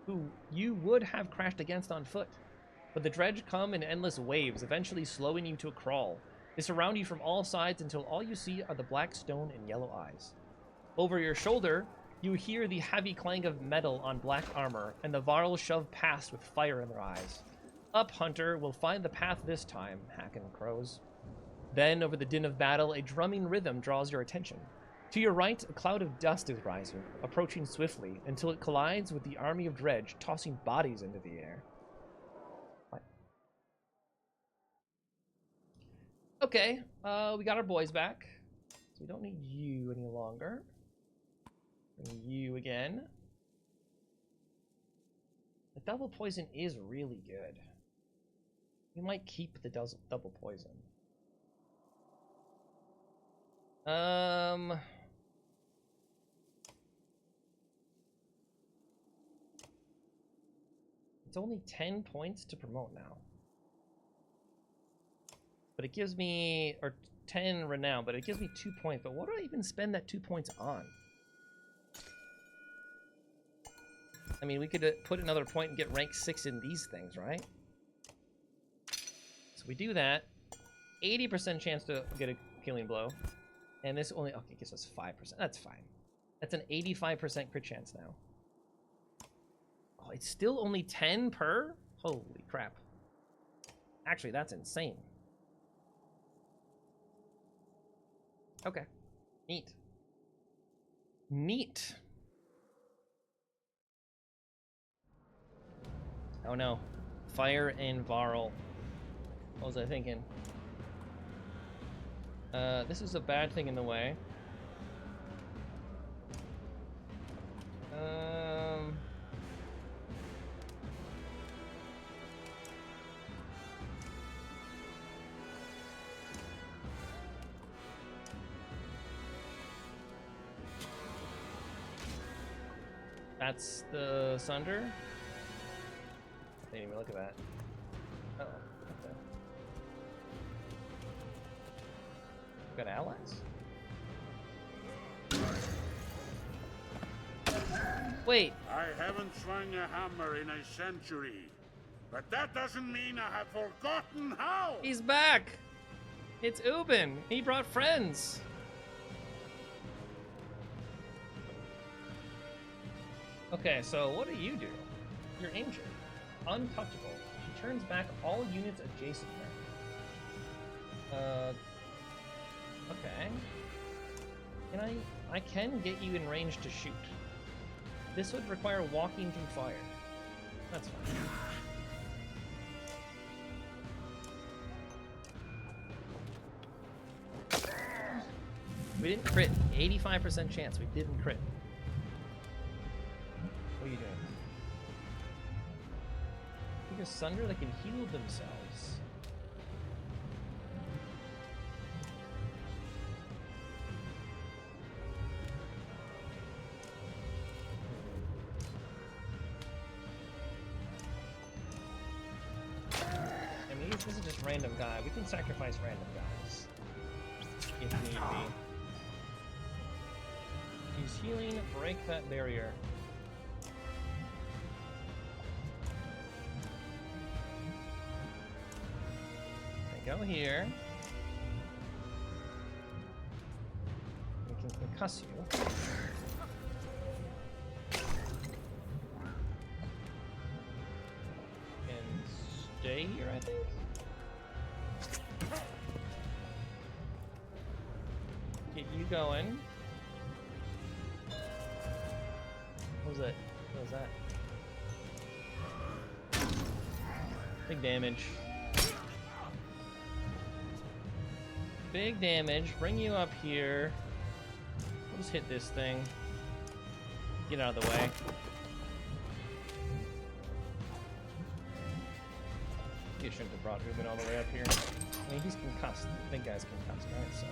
who you would have crashed against on foot. But the dredge come in endless waves, eventually slowing you to a crawl. They surround you from all sides until all you see are the black stone and yellow eyes. Over your shoulder, you hear the heavy clang of metal on black armor, and the Varl shove past with fire in their eyes. Up, Hunter, we'll find the path this time, Hacken crows. Then, over the din of battle, a drumming rhythm draws your attention. To your right, a cloud of dust is rising, approaching swiftly, until it collides with the army of dredge, tossing bodies into the air. What? Okay, we got our boys back. So we don't need you any longer. Bring you again. The double poison is really good. We might keep the double poison. It's only 10 points to promote now. But it gives me, or 10 renown, but it gives me 2 points. But what do I even spend that 2 points on? I mean, we could put another point and get rank 6 in these things, right? So we do that. 80% chance to get a killing blow. And this only, okay, gives us 5%. That's fine. That's an 85% crit chance now. Oh, it's still only 10 per? Holy crap. Actually, that's insane. Okay. Neat. Neat. Oh no. Fire and Varl. What was I thinking? This is a bad thing in the way. That's the Sunder. Didn't even look at that. Uh oh. Okay. Got allies? Wait. I haven't swung a hammer in a century, but that doesn't mean I have forgotten how. He's back. It's Ubin. He brought friends. Okay, so what do? You're injured. Untouchable. She turns back all units adjacent to her. Okay. I can get you in range to shoot. This would require walking through fire. That's fine. We didn't crit. 85% chance we didn't crit. What are you doing? I think a Sunder that can heal themselves. I mean, this is just random guy. We can sacrifice random guys if need be. He's healing. Break that barrier. Go here. We can concuss you. And stay here, I think. Get you going. What was that? What was that? Big damage. Big damage. Bring you up here. We'll just hit this thing. Get out of the way. You shouldn't have brought Ruben all the way up here. I mean, he's concussed. The big guy's concussed, right? So,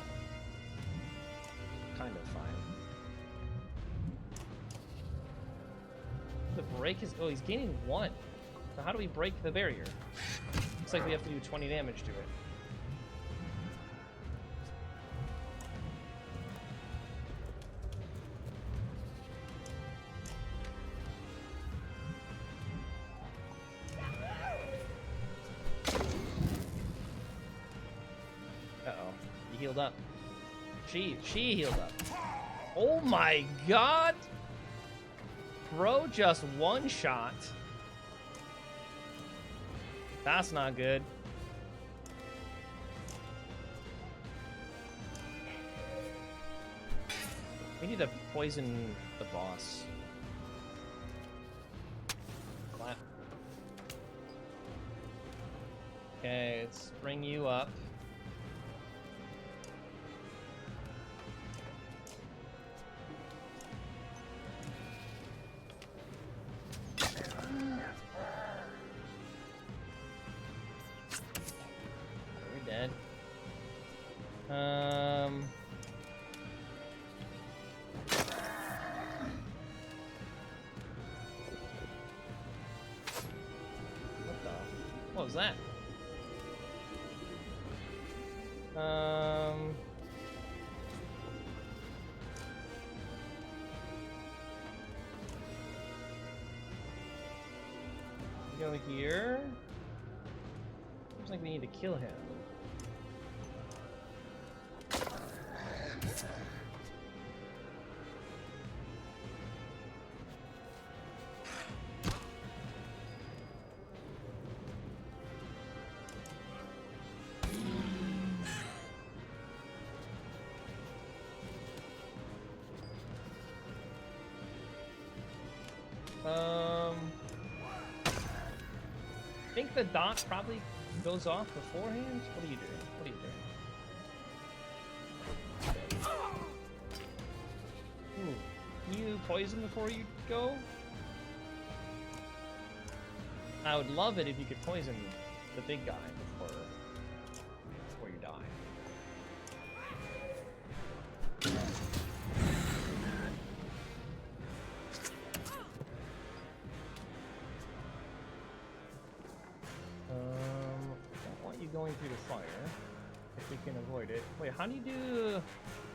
kind of fine. The break is... Oh, he's gaining 1. So how do we break the barrier? Looks like we have to do 20 damage to it. Uh-oh. He healed up. She healed up. Oh my god! Bro just one-shot. That's not good. We need to poison the boss. Clap. Okay, let's bring you up. What was that? Go here. Looks like we need to kill him. I think the dot probably goes off beforehand. What are you doing? What are you doing? Ooh, can you poison before you go? I would love it if you could poison the big guy before you die. Don't want you going through the fire if we can avoid it. Wait, how do you do?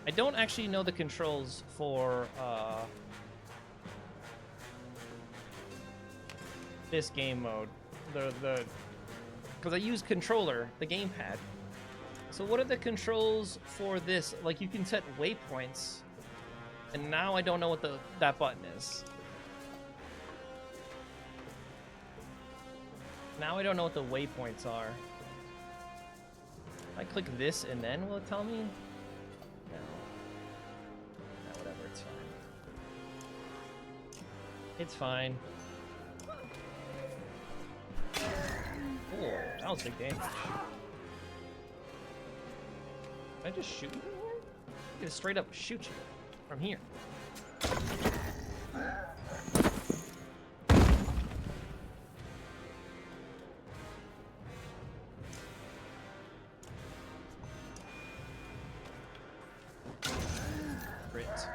I don't actually know the controls for this game mode. Because I use controller, the gamepad. So what are the controls for this? Like, you can set waypoints, and now I don't know what that button is. Now I don't know what the waypoints are. I click this and then will it tell me? No. No, whatever, it's fine. It's fine. Oh, that was big damage. Did I just shoot you from here? I can straight up shoot you from here. Crit. Guess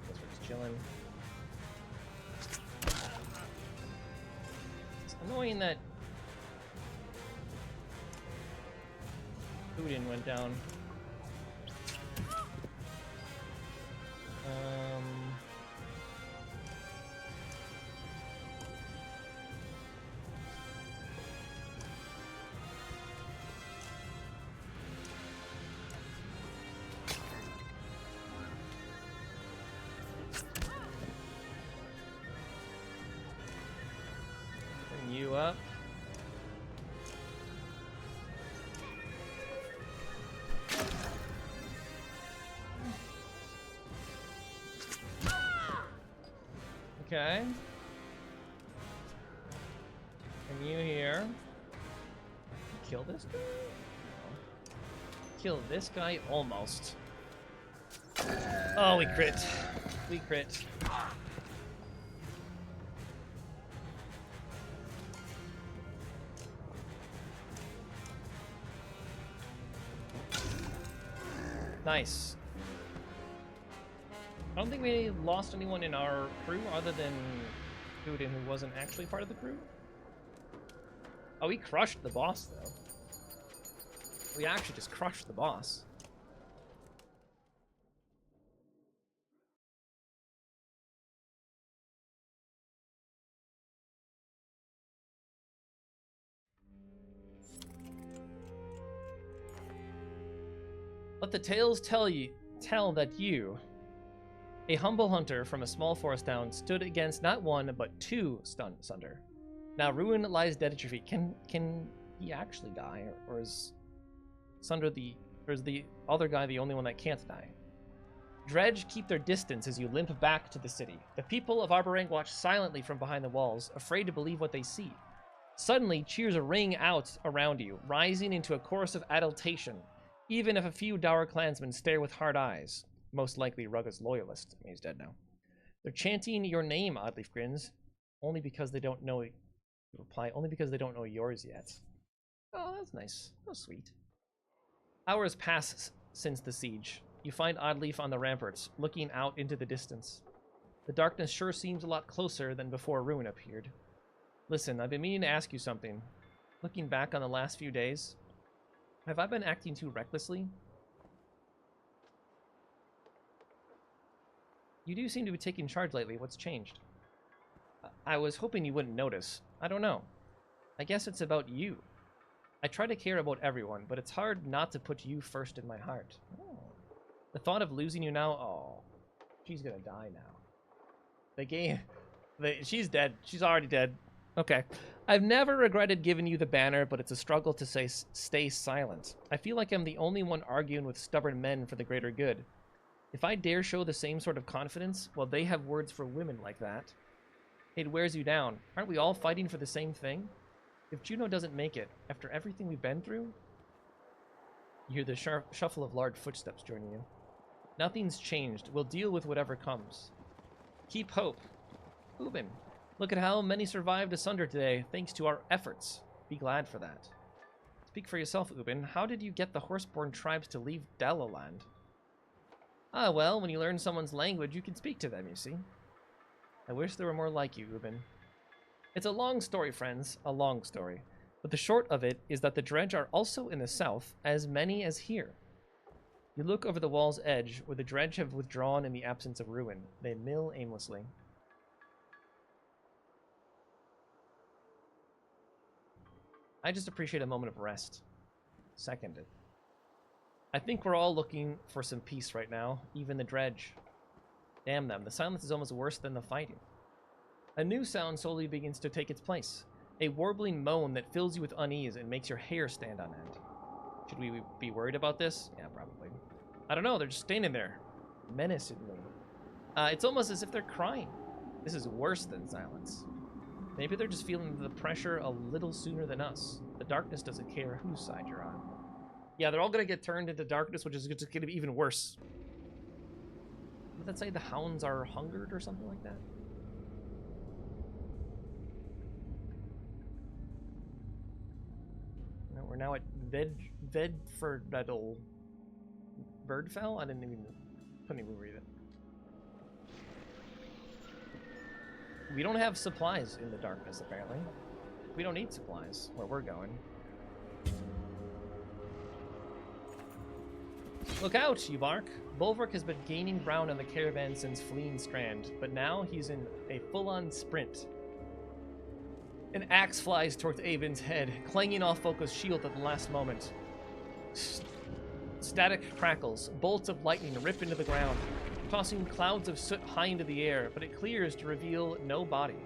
we're just chilling. It's annoying that Udin went down. Bring you up. Okay. And you here. Kill this guy? Kill this guy almost. Oh, we crit. We crit. Nice. I don't think we lost anyone in our crew other than Udin, who wasn't actually part of the crew. Oh, we crushed the boss, though. We actually just crushed the boss. Let the tales tell that you, a humble hunter from a small forest town, stood against not one but two Sunder. Now Ruin lies dead at your feet. Can he actually die, or is Sunder is the other guy the only one that can't die? Dredge keep their distance as you limp back to the city. The people of Arborang watch silently from behind the walls, afraid to believe what they see. Suddenly, cheers ring out around you, rising into a chorus of adulation. Even if a few dour clansmen stare with hard eyes, most likely Rugga's loyalists. I mean, he's dead now. They're chanting your name, Oddleaf grins, only because they don't know. Reply, only because they don't know yours yet. Oh, that's nice. That's sweet. Hours pass since the siege. You find Oddleaf on the ramparts, looking out into the distance. The darkness sure seems a lot closer than before Ruin appeared. Listen, I've been meaning to ask you something. Looking back on the last few days, have I been acting too recklessly? You do seem to be taking charge lately. What's changed? I was hoping you wouldn't notice. I don't know. I guess it's about you. I try to care about everyone, but it's hard not to put you first in my heart. Oh. The thought of losing you now, oh, she's gonna die now. The game, she's dead. She's already dead. Okay. I've never regretted giving you the banner, but it's a struggle to stay silent. I feel like I'm the only one arguing with stubborn men for the greater good. If I dare show the same sort of confidence, well, they have words for women like that. It wears you down. Aren't we all fighting for the same thing? If Juno doesn't make it, after everything we've been through... You hear the shuffle of large footsteps joining you. Nothing's changed. We'll deal with whatever comes. Keep hope. Ubin, look at how many survived asunder today, thanks to our efforts. Be glad for that. Speak for yourself, Ubin. How did you get the Horseborn tribes to leave Dalaland? Ah, well, when you learn someone's language, you can speak to them, you see. I wish there were more like you, Ubin. It's a long story, friends, a long story. But the short of it is that the Dredge are also in the south, as many as here. You look over the wall's edge, where the Dredge have withdrawn in the absence of Ruin. They mill aimlessly. I just appreciate a moment of rest. Seconded. I think we're all looking for some peace right now, even the Dredge. Damn them, the silence is almost worse than the fighting. A new sound slowly begins to take its place. A warbling moan that fills you with unease and makes your hair stand on end. Should we be worried about this? Yeah, probably. I don't know, they're just standing there. Menacingly. It's almost as if they're crying. This is worse than silence. Maybe they're just feeling the pressure a little sooner than us. The darkness doesn't care whose side you're on. Yeah, they're all gonna get turned into darkness, which is just gonna be even worse. Did that say the hounds are hungered or something like that? No, we're now at Vedfordedal. Birdfell? I couldn't even read it. We don't have supplies in the darkness, apparently. We don't need supplies where we're going. Look out, you bark. Bolverk has been gaining ground on the caravan since fleeing Strand, but now he's in a full-on sprint. An axe flies towards Avon's head, clanging off Foko's shield at the last moment. Static crackles, bolts of lightning rip into the ground, tossing clouds of soot high into the air, but it clears to reveal no body.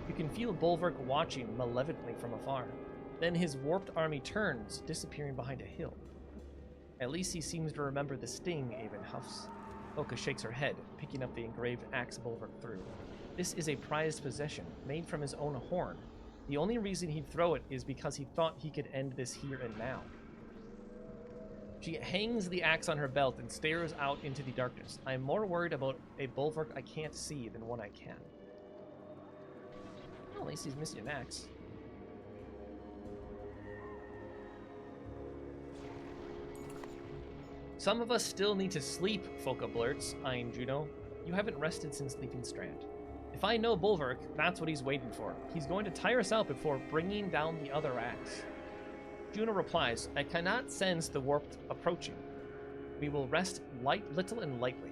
You can feel Bolverk watching malevolently from afar. Then his warped army turns, disappearing behind a hill. At least he seems to remember the sting, Avon huffs. Foko shakes her head, picking up the engraved axe Bolverk threw. This is a prized possession, made from his own horn. The only reason he'd throw it is because he thought he could end this here and now. She hangs the axe on her belt and stares out into the darkness. I am more worried about a bulwark I can't see than one I can. Well, at least he's missing an axe. Some of us still need to sleep, Foka blurts, eyeing Juno. You haven't rested since leaving Strand. If I know Bulwark, that's what he's waiting for. He's going to tire us out before bringing down the other axe. Juno replies, I cannot sense the warp approaching. We will rest little and lightly.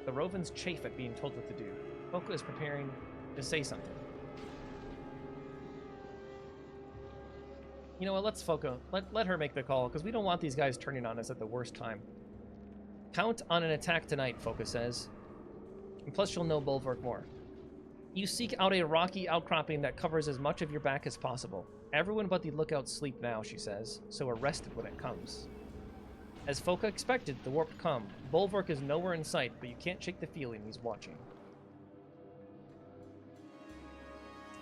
The Rovens chafe at being told what to do. Foka is preparing to say something. You know what, let's Foka. Let her make the call, because we don't want these guys turning on us at the worst time. Count on an attack tonight, Foka says. And plus you'll know Bulwark more. You seek out a rocky outcropping that covers as much of your back as possible. Everyone but the lookouts sleep now, she says, so are rested when it comes. As Foka expected, the warp come. Bulwark is nowhere in sight, but you can't shake the feeling he's watching.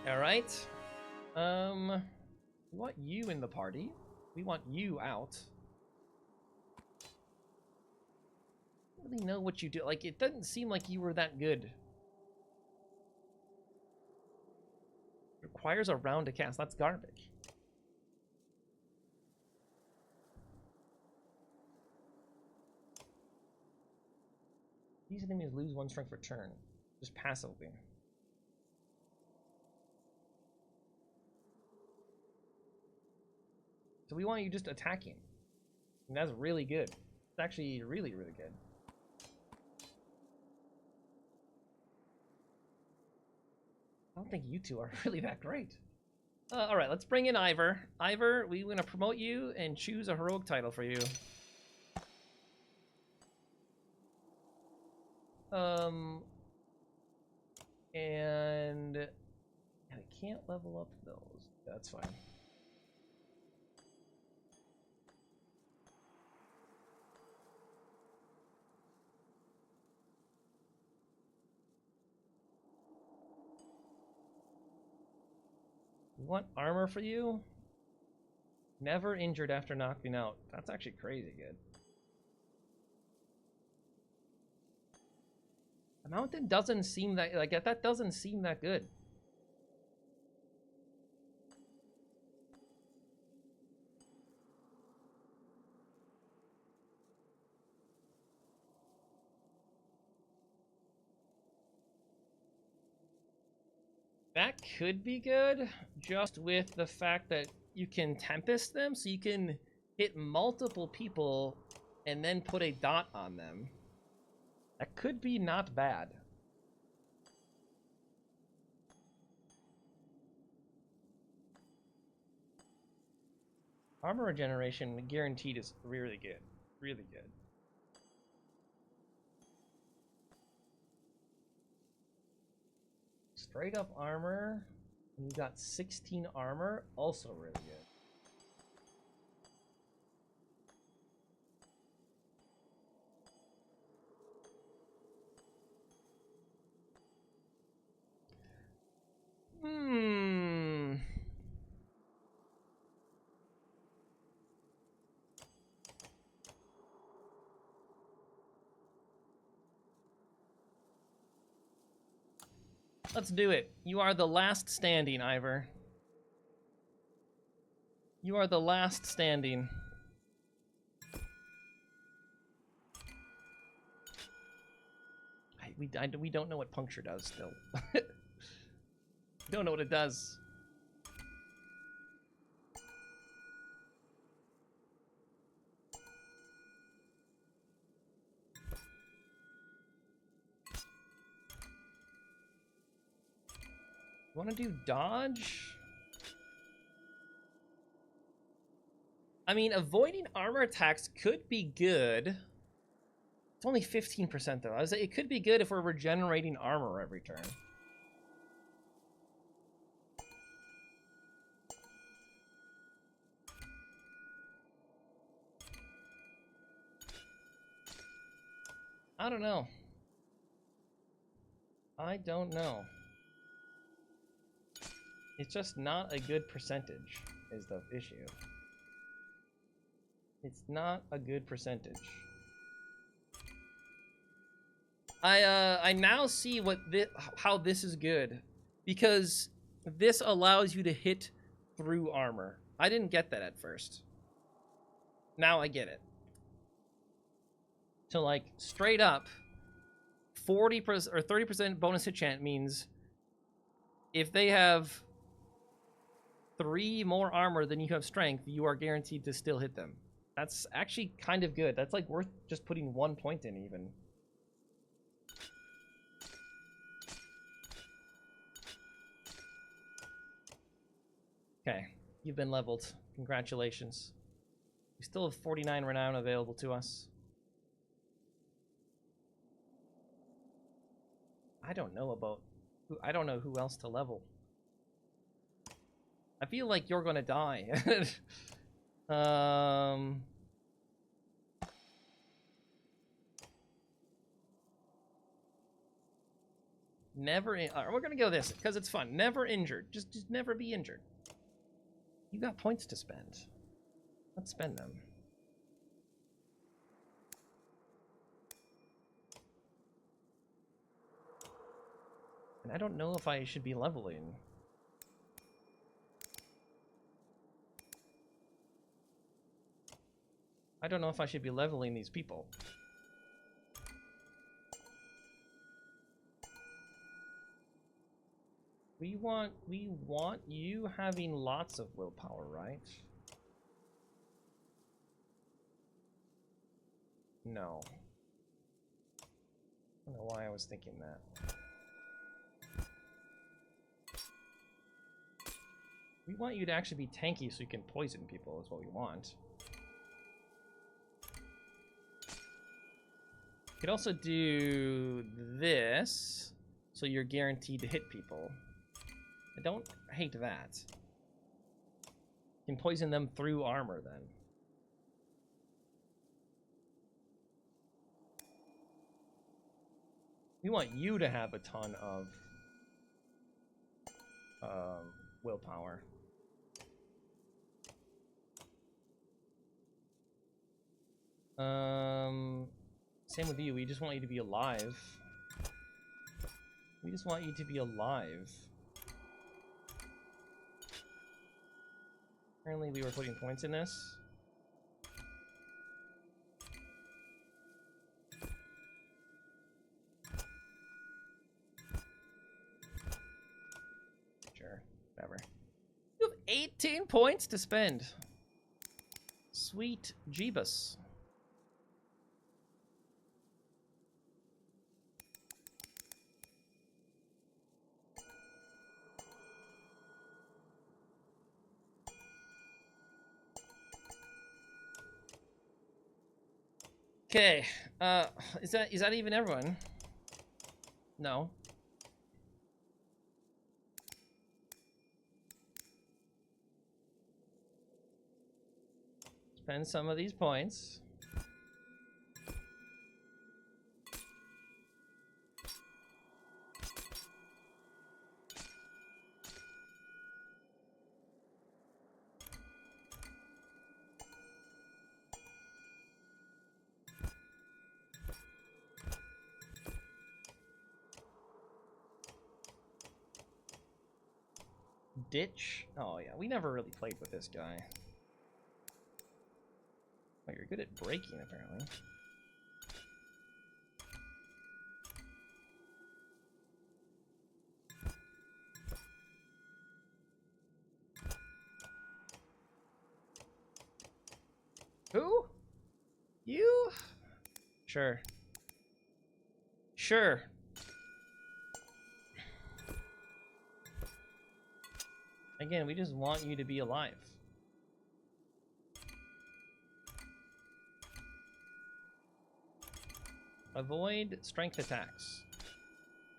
Alright. We want you in the party. We want you out. I don't really know what you do. Like, it doesn't seem like you were that good. Requires a round to cast. That's garbage. These enemies lose 1 strength per turn. Just passively. So we want you just attacking. And that's really good. It's actually really, really good. I don't think you two are really that great. Alright, let's bring in Ivor. Ivor, we're going to promote you and choose a heroic title for you. And I can't level up those. That's fine. We want armor for you. Never injured after knocking out. That's actually crazy good. The mountain doesn't seem that that doesn't seem that good. That could be good, just with the fact that you can Tempest them, so you can hit multiple people and then put a dot on them. That could be not bad. Armor regeneration guaranteed is really good. Really good. Straight up armor, and you got 16 armor, also really good. Let's do it. You are the last standing, Ivor. You are the last standing. We don't know what puncture does still. Don't know what it does. Want to do dodge? I mean, avoiding armor attacks could be good. It's only 15% though. I was like, it could be good if we're regenerating armor every turn. I don't know. I don't know. It's just not a good percentage is the issue. It's not a good percentage. I now see how this is good, because this allows you to hit through armor. I didn't get that at first. Now I get it. So like straight up, 40% or 30% bonus hit chance means if they have 3 more armor than you have strength, you are guaranteed to still hit them. That's actually kind of good. That's like worth just putting 1 point in even. Okay, you've been leveled. Congratulations. We still have 49 renown available to us. I don't know who else to level. I feel like you're gonna die. We're gonna go this because it's fun. Never injured. Just never be injured. You got points to spend. Let's spend them. And I don't know if I should be leveling. I don't know if I should be leveling these people. We want you having lots of willpower, right? No. I don't know why I was thinking that. We want you to actually be tanky so you can poison people is what we want. You could also do this so you're guaranteed to hit people. I don't hate that. You can poison them through armor then. We want you to have a ton of willpower. Same with you. We just want you to be alive. We just want you to be alive. Apparently we were putting points in this. Sure, whatever. You have 18 points to spend. Sweet Jeebus. Okay, is that even everyone? No. Spend some of these points. Ditch? Oh yeah, we never really played with this guy. Oh, you're good at breaking, apparently. Who? You? Sure. Sure. Again, we just want you to be alive. Avoid strength attacks.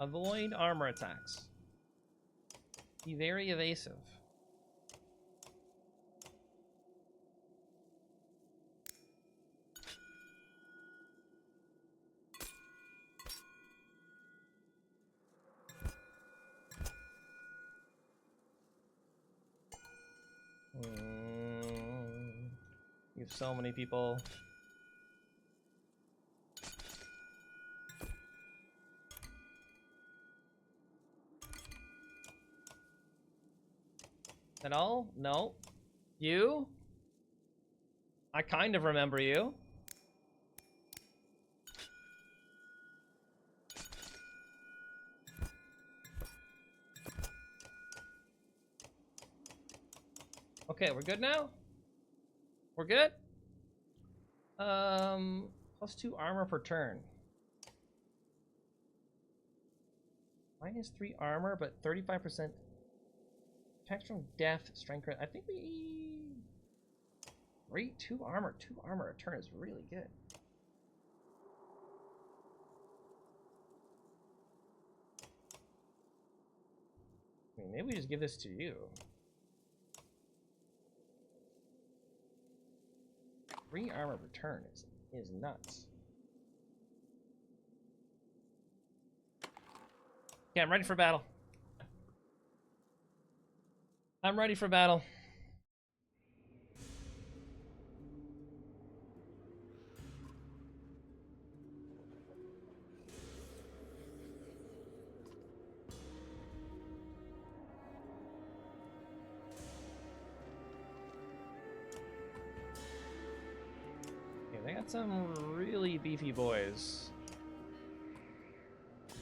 Avoid armor attacks. Be very evasive. so many people. At all? No. You? I kind of remember you. Okay, we're good now? We're good? +2 armor per turn. -3 armor, but 35% attacks from death, strength. I think we... 2 armor a turn is really good. I mean, maybe we just give this to you. 3 armor per turn is nuts. Okay, I'm ready for battle. I'm ready for battle. They got some really beefy boys.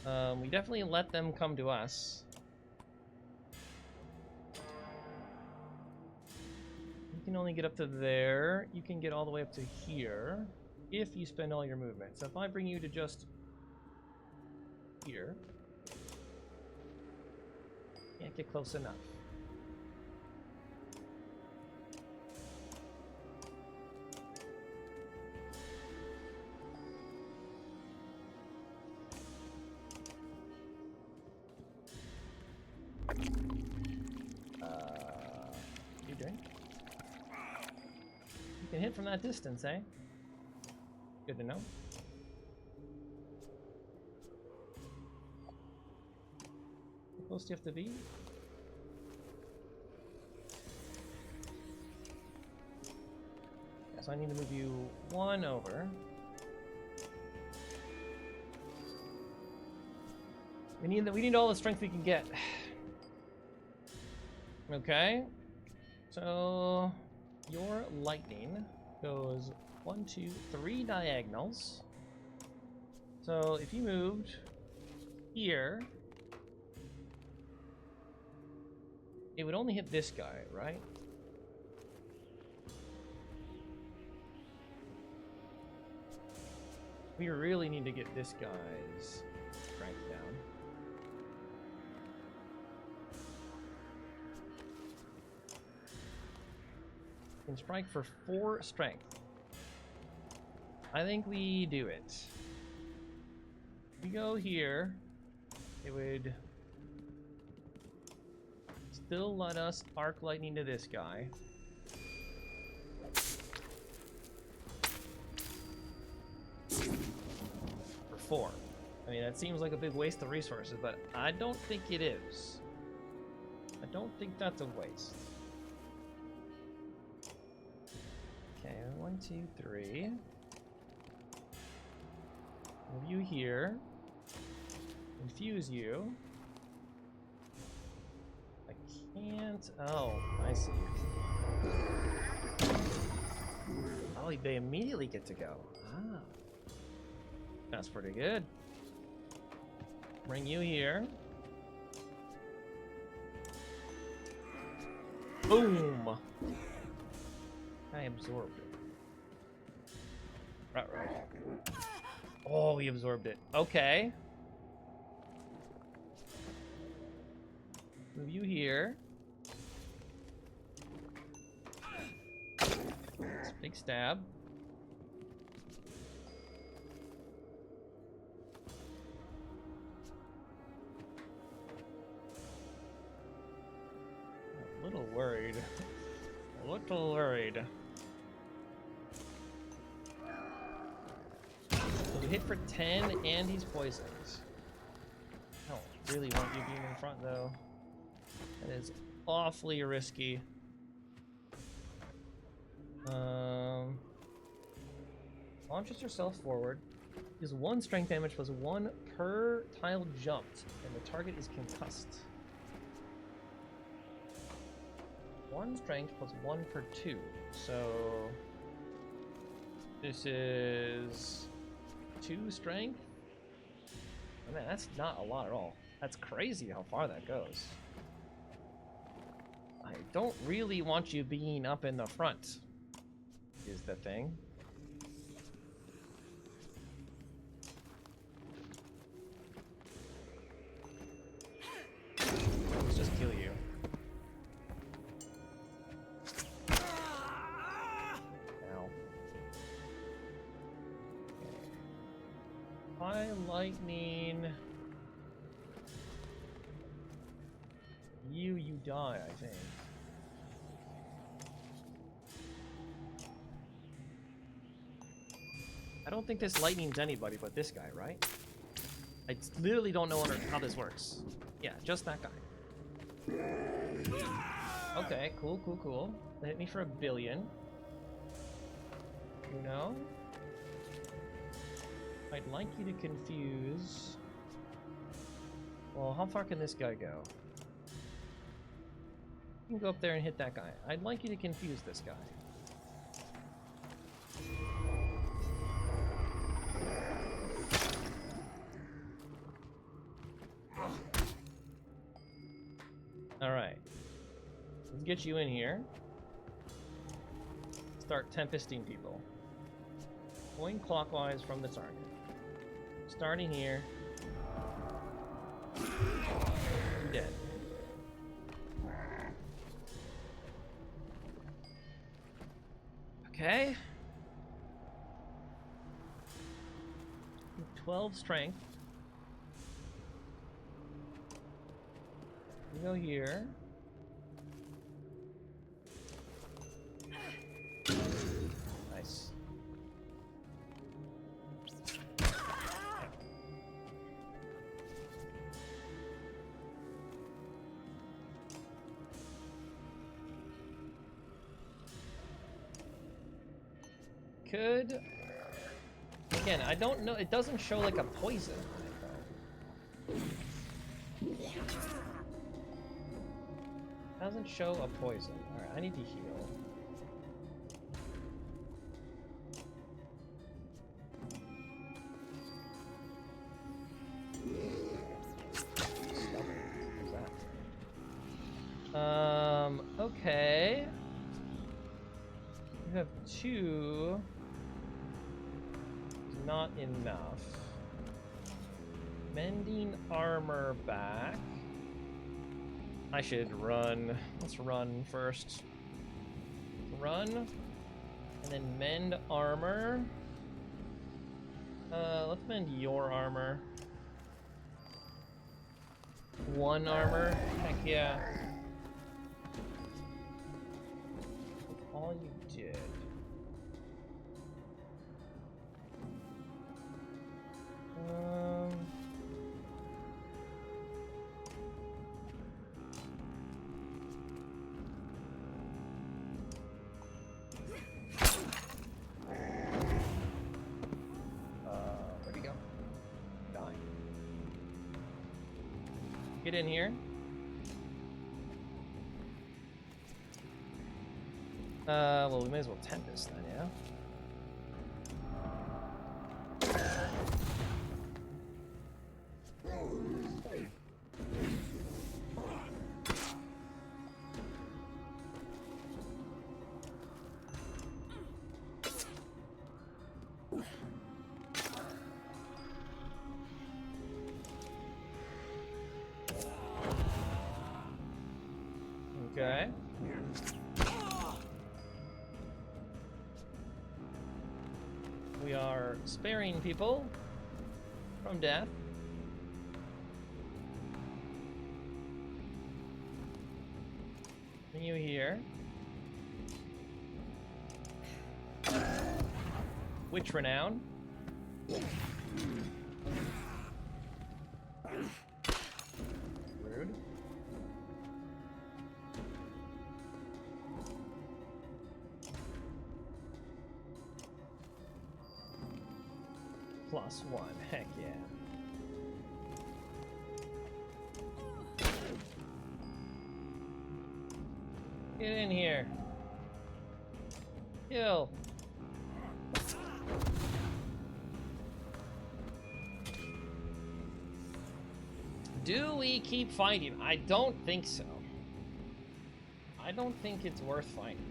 We definitely let them come to us. You can only get up to there. You can get all the way up to here if you spend all your movement. So if I bring you to just here, can't get close enough. You can hit from that distance, eh? Good to know. How close do you have to be? Yeah, so I need to move you 1 over. We need all the strength we can get. Okay. So your lightning goes 1, 2, 3 diagonals. So if you moved here, it would only hit this guy, right? We really need to get this guy's strength down. Can strike for 4 strength. I think we do it. We go here. It would still let us arc lightning to this guy. For 4. I mean, that seems like a big waste of resources, but I don't think it is. I don't think that's a waste. Okay, 1, 2, 3. Move you here. Infuse you. I can't. Oh, I see. Oh, they immediately get to go. Ah. That's pretty good. Bring you here. Boom! I absorbed it. Right. Oh, he absorbed it. Okay. Move you here. Big stab. A little worried. A little worried. So we hit for 10 and he's poisoned. I don't really want you being in front though. That is awfully risky. Launches yourself forward. Is 1 strength damage plus 1 per tile jumped, and the target is concussed. 1 strength plus 1 per 2. So this is 2 strength. I mean, that's not a lot at all. That's crazy how far that goes. I don't really want you being up in the front, is the thing. Let's just kill you. Ow. Fire lightning. You die, I think. I don't think this lightning's anybody but this guy, right? I literally don't know how this works. Yeah, just that guy. Okay, cool. That hit me for 1 billion. You know? I'd like you to confuse... Well, how far can this guy go? You can go up there and hit that guy. I'd like you to confuse this guy. Alright. Let's get you in here. Start tempesting people. Going clockwise from the target. Starting here. Dead. Okay. 12 strength. You go here. Nice. Could... Again, I don't know. It doesn't show like a poison on it, though. Doesn't show a poison. Alright, I need to heal. Okay. You have 2. Not enough. Mending armor back. I should run. Let's run first. Run. And then mend armor. Let's mend your armor. 1 armor. Heck yeah. All you did. Where'd he go? Die. Get in here. Well, we may as well tempest then, yeah? Okay. We are sparing people from death. Bring you here. Witch renown. Rude. +1. Heck yeah. Get in here. Kill. Do we keep fighting? I don't think so. I don't think it's worth fighting.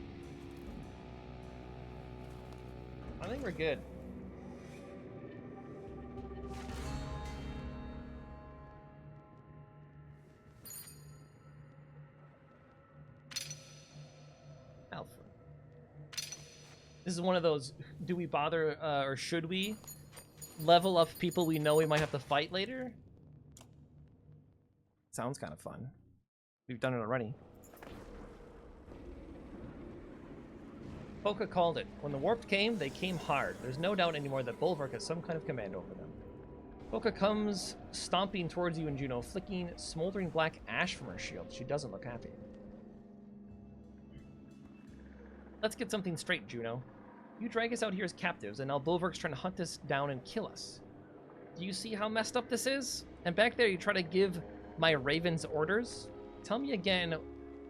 I think we're good. Alpha. This is one of those, do we bother, or should we level up people we know we might have to fight later? Sounds kind of fun. We've done it already. Foka called it. When the warp came, they came hard. There's no doubt anymore that Bulwark has some kind of command over them. Foka comes stomping towards you and Juno, flicking smoldering black ash from her shield. She doesn't look happy. Let's get something straight, Juno. You drag us out here as captives, and now Bulwark's trying to hunt us down and kill us. Do you see how messed up this is? And back there, you try to give my ravens orders? Tell me again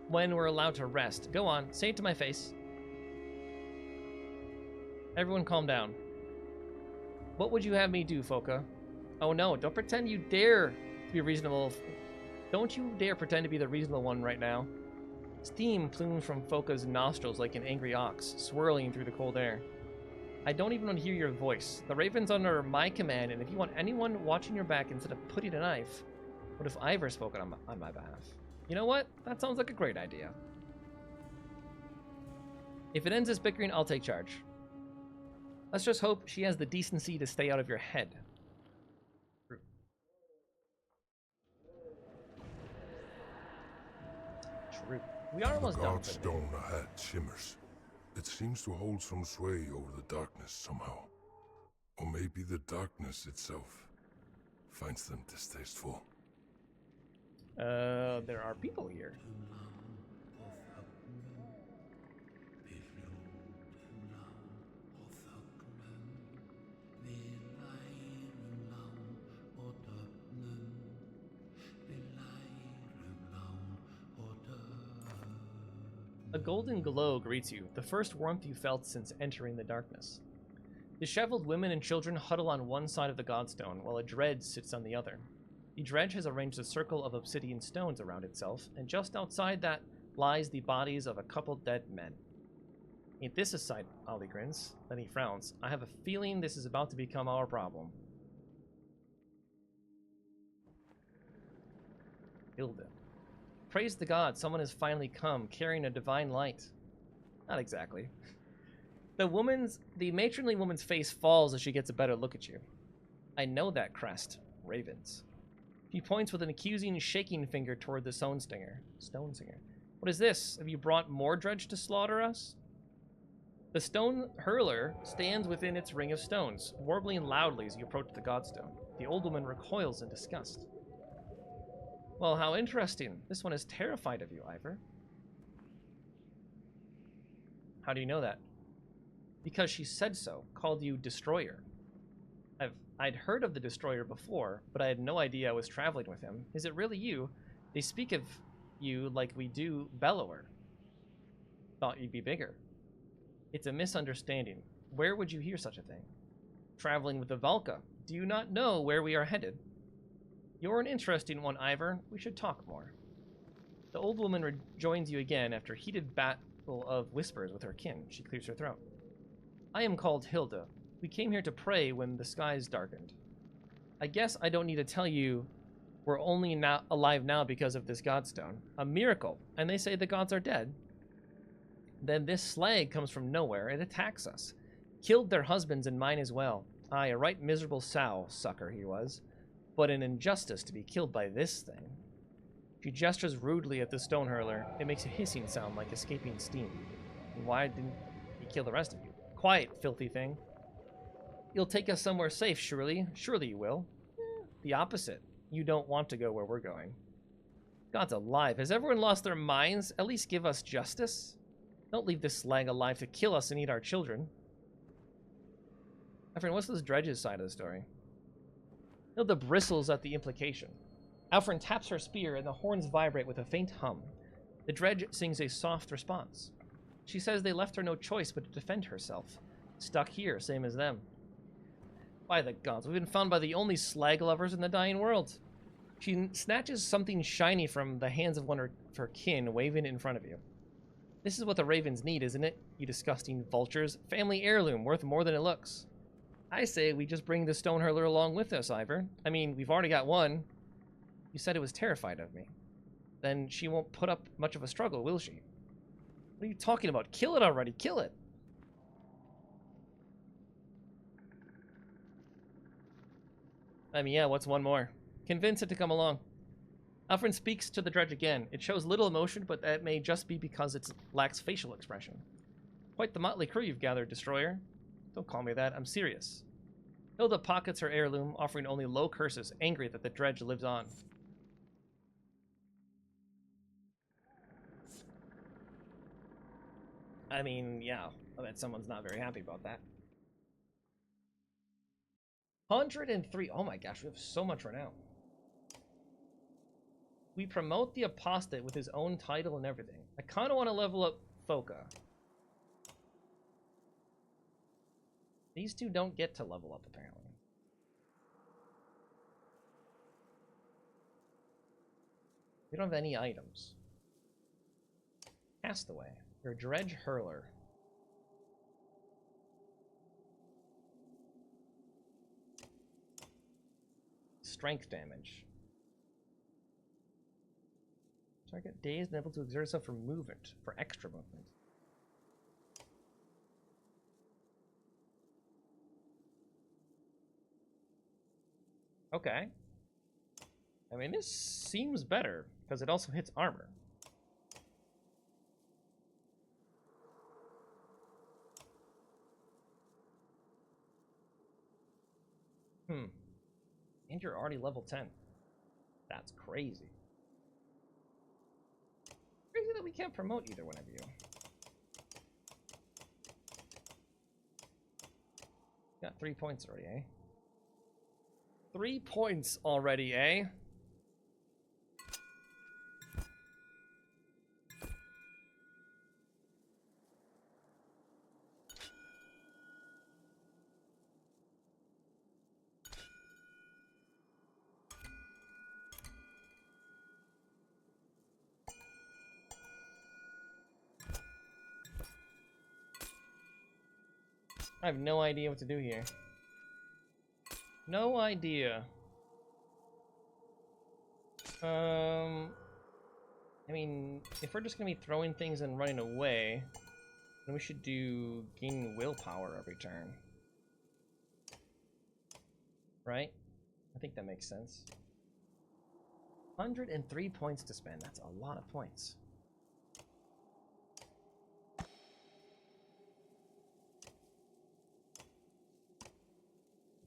when we're allowed to rest. Go on, say it to my face. Everyone calm down. What would you have me do, Foka? Oh no, don't pretend you dare to be reasonable. Don't you dare pretend to be the reasonable one right now. Steam plumes from Foka's nostrils like an angry ox, swirling through the cold air. I don't even want to hear your voice. The Raven's under my command, and if you want anyone watching your back instead of putting a knife, what if Ivor spoken on my behalf? You know what? That sounds like a great idea. If it ends this bickering, I'll take charge. Let's just hope she has the decency to stay out of your head. True. We are almost done. The Godstone ahead shimmers. It seems to hold some sway over the darkness somehow. Or maybe the darkness itself finds them distasteful. There are people here. A golden glow greets you, the first warmth you felt since entering the darkness. Disheveled women and children huddle on one side of the Godstone, while a dredge sits on the other. The dredge has arranged a circle of obsidian stones around itself, and just outside that lies the bodies of a couple dead men. Ain't this a sight? Ollie grins. Then he frowns. I have a feeling this is about to become our problem. Hilda. Praise the god, someone has finally come, carrying a divine light. Not exactly. The matronly woman's face falls as she gets a better look at you. I know that crest. Ravens. He points with an accusing, shaking finger toward the Stone Singer. What is this? Have you brought more dredge to slaughter us? The stone hurler stands within its ring of stones, warbling loudly as you approach the Godstone. The old woman recoils in disgust. Well, how interesting. This one is terrified of you, Ivor. How do you know that? Because she said so, called you Destroyer. I'd heard of the Destroyer before, but I had no idea I was traveling with him. Is it really you? They speak of you like we do Bellower. Thought you'd be bigger. It's a misunderstanding. Where would you hear such a thing? Traveling with the Valka. Do you not know where we are headed? You're an interesting one, Ivor. We should talk more. The old woman rejoins you again after a heated battle of whispers with her kin. She clears her throat. I am called Hilda. We came here to pray when the skies darkened. I guess I don't need to tell you we're only alive now because of this Godstone. A miracle, and they say the gods are dead. Then this slag comes from nowhere and attacks us. Killed their husbands and mine as well. Aye, a right miserable sow sucker he was. But an injustice to be killed by this thing. She gestures rudely at the stone hurler. It makes a hissing sound like escaping steam. And why didn't he kill the rest of you? Quiet, filthy thing. You'll take us somewhere safe, surely. Surely you will. The opposite. You don't want to go where we're going. God's alive. Has everyone lost their minds? At least give us justice. Don't leave this slag alive to kill us and eat our children. Alfred, what's this Dredge's side of the story? Hilda bristles at the implication. Alfred taps her spear and the horns vibrate with a faint hum. The Dredge sings a soft response. She says they left her no choice but to defend herself. Stuck here, same as them. By the gods, we've been found by the only slag lovers in the dying world. She snatches something shiny from the hands of one of her kin, waving it in front of you. This is what the ravens need, isn't it? You disgusting vultures. Family heirloom, worth more than it looks. I say we just bring the stone hurler along with us, Ivor. I mean, we've already got one. You said it was terrified of me. Then she won't put up much of a struggle, will she? What are you talking about? Kill it already, kill it! I mean, yeah, what's one more? Convince it to come along. Alfred speaks to the Dredge again. It shows little emotion, but that may just be because it lacks facial expression. Quite the motley crew you've gathered, Destroyer. Don't call me that, I'm serious. Hilda pockets her heirloom, offering only low curses, angry that the Dredge lives on. I mean, yeah, I bet someone's not very happy about that. 103. Oh my gosh, we have so much renown. We promote the apostate with his own title and everything. I kind of want to level up Foka. These two don't get to level up, apparently. We don't have any items. Castaway. You're a Dredge Hurler. Strength damage. Target dazed and able to exert itself for movement, for extra movement. Okay. I mean, this seems better, because it also hits armor. And you're already level 10. That's crazy. Crazy that we can't promote either one of you. Got 3 points already, eh? 3 points already, eh? I have no idea what to do here. No idea. I mean, if we're just gonna be throwing things and running away, then we should do gain willpower every turn. Right? I think that makes sense. 103 points to spend. That's a lot of points.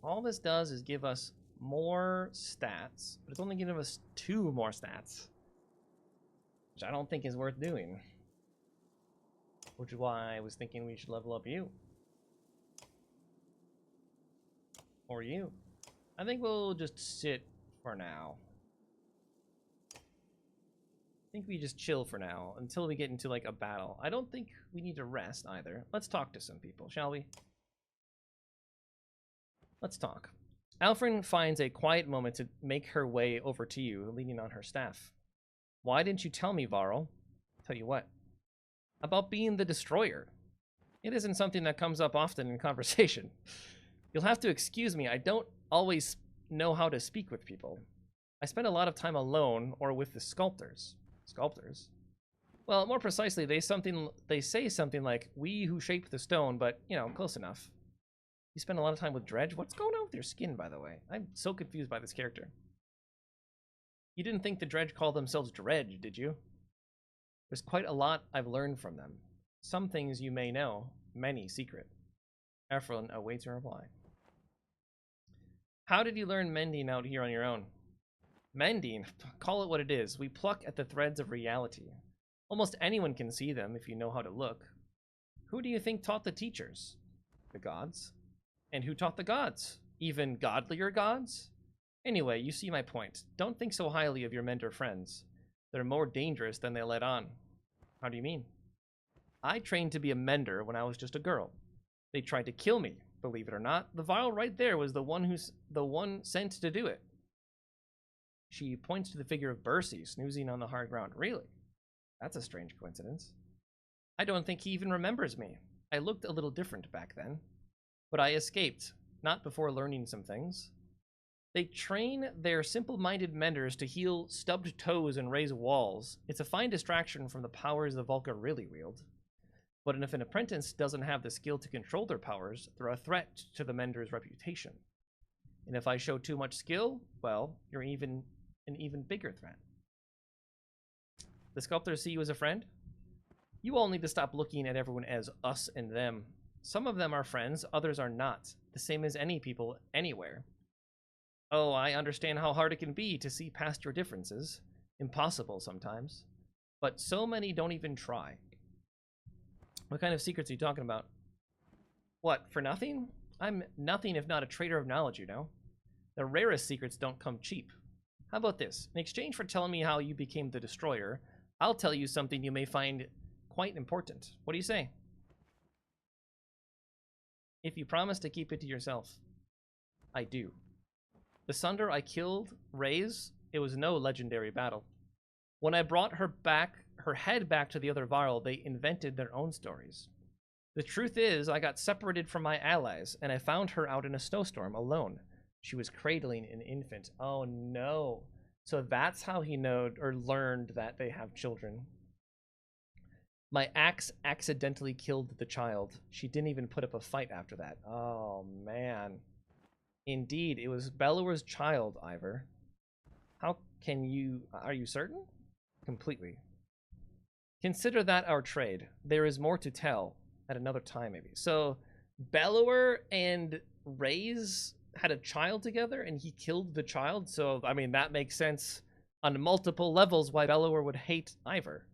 All this does is give us more stats, but it's only giving us 2 more stats, which I don't think is worth doing. Which is why I was thinking we should level up you. Or you. I think we'll just sit for now. I think we just chill for now until we get into like a battle. I don't think we need to rest either. Let's talk to some people, shall we? Let's talk. Alfred finds a quiet moment to make her way over to you, leaning on her staff. Why didn't you tell me, Varl? Tell you what? About being the Destroyer. It isn't something that comes up often in conversation. You'll have to excuse me, I don't always know how to speak with people. I spend a lot of time alone or with the sculptors. Sculptors? Well, more precisely, they say something like, we who shape the stone, but, you know, close enough. You spend a lot of time with Dredge? What's going on with your skin, by the way? I'm so confused by this character. You didn't think the Dredge called themselves Dredge, did you? There's quite a lot I've learned from them. Some things you may know, many secret. Efron awaits a reply. How did you learn mending out here on your own? Mending? Call it what it is. We pluck at the threads of reality. Almost anyone can see them if you know how to look. Who do you think taught the teachers? The gods? And who taught the gods? Even godlier gods? Anyway, you see my point. Don't think so highly of your mentor friends. They're more dangerous than they let on. How do you mean? I trained to be a mender when I was just a girl. They tried to kill me, believe it or not. The vial right there was the one sent to do it. She points to the figure of Bercy snoozing on the hard ground. Really? That's a strange coincidence. I don't think he even remembers me. I looked a little different back then. But I escaped, not before learning some things. They train their simple-minded menders to heal stubbed toes and raise walls. It's a fine distraction from the powers the Vulca really wield. But if an apprentice doesn't have the skill to control their powers, they're a threat to the mender's reputation. And if I show too much skill, well, you're an even bigger threat. The sculptors see you as a friend? You all need to stop looking at everyone as us and them. Some of them are friends, others are not. The same as any people, anywhere. Oh, I understand how hard it can be to see past your differences. Impossible sometimes. But so many don't even try. What kind of secrets are you talking about? What, for nothing? I'm nothing if not a trader of knowledge, you know. The rarest secrets don't come cheap. How about this? In exchange for telling me how you became the Destroyer, I'll tell you something you may find quite important. What do you say? If you promise to keep it to yourself. I do. The Sunder I killed, Raze, it was no legendary battle. When I brought her head back to the other Varl, they invented their own stories. The truth is, I got separated from my allies, and I found her out in a snowstorm, alone. She was cradling an infant. Oh no. So that's how he learned that they have children. My axe accidentally killed the child. She didn't even put up a fight after that. Oh man. Indeed, it was Bellower's child, Ivor. Are you certain? Completely. Consider that our trade. There is more to tell at another time, maybe. So, Bellower and Raze had a child together, and he killed the child. So, I mean, that makes sense on multiple levels why Bellower would hate Ivor.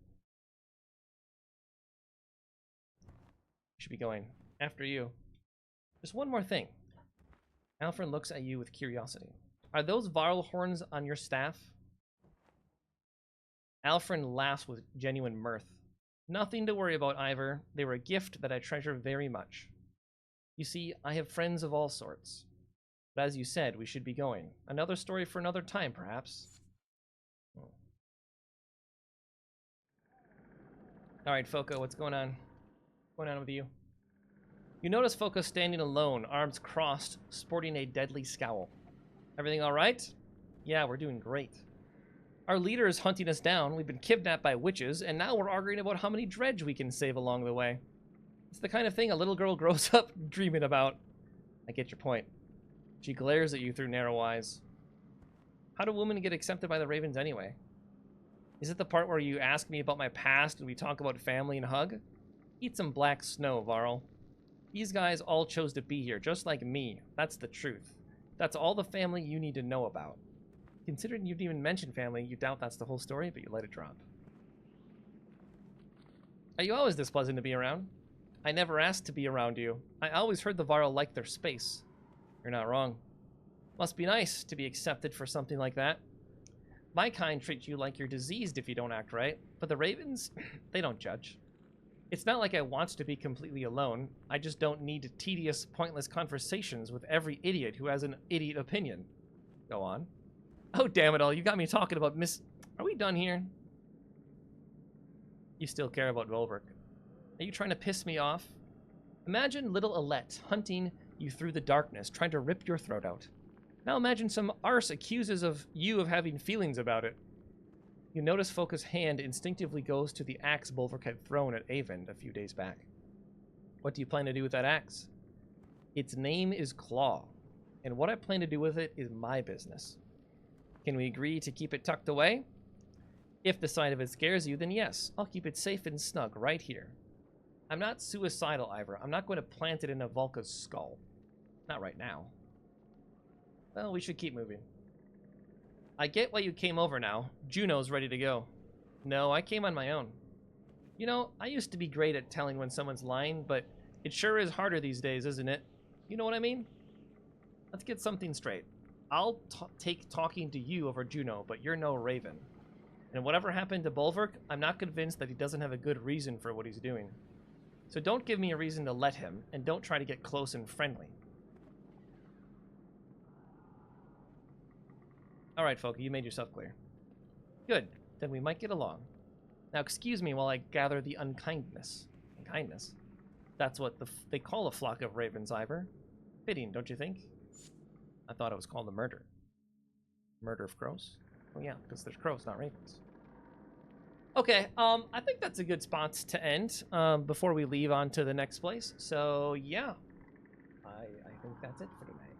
Should be going after you. Just one more thing. Alfred looks at you with curiosity. Are those Varl horns on your staff? Alfred laughs with genuine mirth. Nothing to worry about, Ivor. They were a gift that I treasure very much. You see, I have friends of all sorts. But as you said, we should be going. Another story for another time, perhaps. Alright, Foco, what's going on? What's going on with you? You notice Foco standing alone, arms crossed, sporting a deadly scowl. Everything alright? Yeah, we're doing great. Our leader is hunting us down, we've been kidnapped by witches, and now we're arguing about how many dredge we can save along the way. It's the kind of thing a little girl grows up dreaming about. I get your point. She glares at you through narrow eyes. How do women get accepted by the Ravens anyway? Is it the part where you ask me about my past and we talk about family and hug? Eat some black snow, Varl. These guys all chose to be here, just like me. That's the truth. That's all the family you need to know about. Considering you didn't even mention family, you doubt that's the whole story, but you let it drop. Are you always this pleasant to be around? I never asked to be around you. I always heard the Varl like their space. You're not wrong. Must be nice to be accepted for something like that. My kind treat you like you're diseased if you don't act right, but the Ravens, they don't judge. It's not like I want to be completely alone. I just don't need tedious, pointless conversations with every idiot who has an idiot opinion. Go on. Oh, damn it all. You got me talking about Are we done here? You still care about Volberg. Are you trying to piss me off? Imagine little Alette hunting you through the darkness, trying to rip your throat out. Now imagine some arse accuses you of having feelings about it. You notice Foca's hand instinctively goes to the axe Bolverk had thrown at Avend a few days back. What do you plan to do with that axe? Its name is Claw, and what I plan to do with it is my business. Can we agree to keep it tucked away? If the sight of it scares you, then yes, I'll keep it safe and snug right here. I'm not suicidal, Ivor. I'm not going to plant it in a Vulca's skull. Not right now. Well, we should keep moving. I get why you came over now. Juno's ready to go. No, I came on my own. You know, I used to be great at telling when someone's lying, but it sure is harder these days, isn't it? You know what I mean? Let's get something straight. I'll take talking to you over Juno, but you're no Raven. And whatever happened to Bulwark, I'm not convinced that he doesn't have a good reason for what he's doing. So don't give me a reason to let him, and don't try to get close and friendly. Alright, Foki, you made yourself clear. Good, then we might get along. Now excuse me while I gather the unkindness. Unkindness? That's what they call a flock of ravens, Ivor. Fitting, don't you think? I thought it was called a murder. Murder of crows? Well, yeah, because there's crows, not ravens. Okay, I think that's a good spot to end before we leave on to the next place. So, yeah, I think that's it for tonight.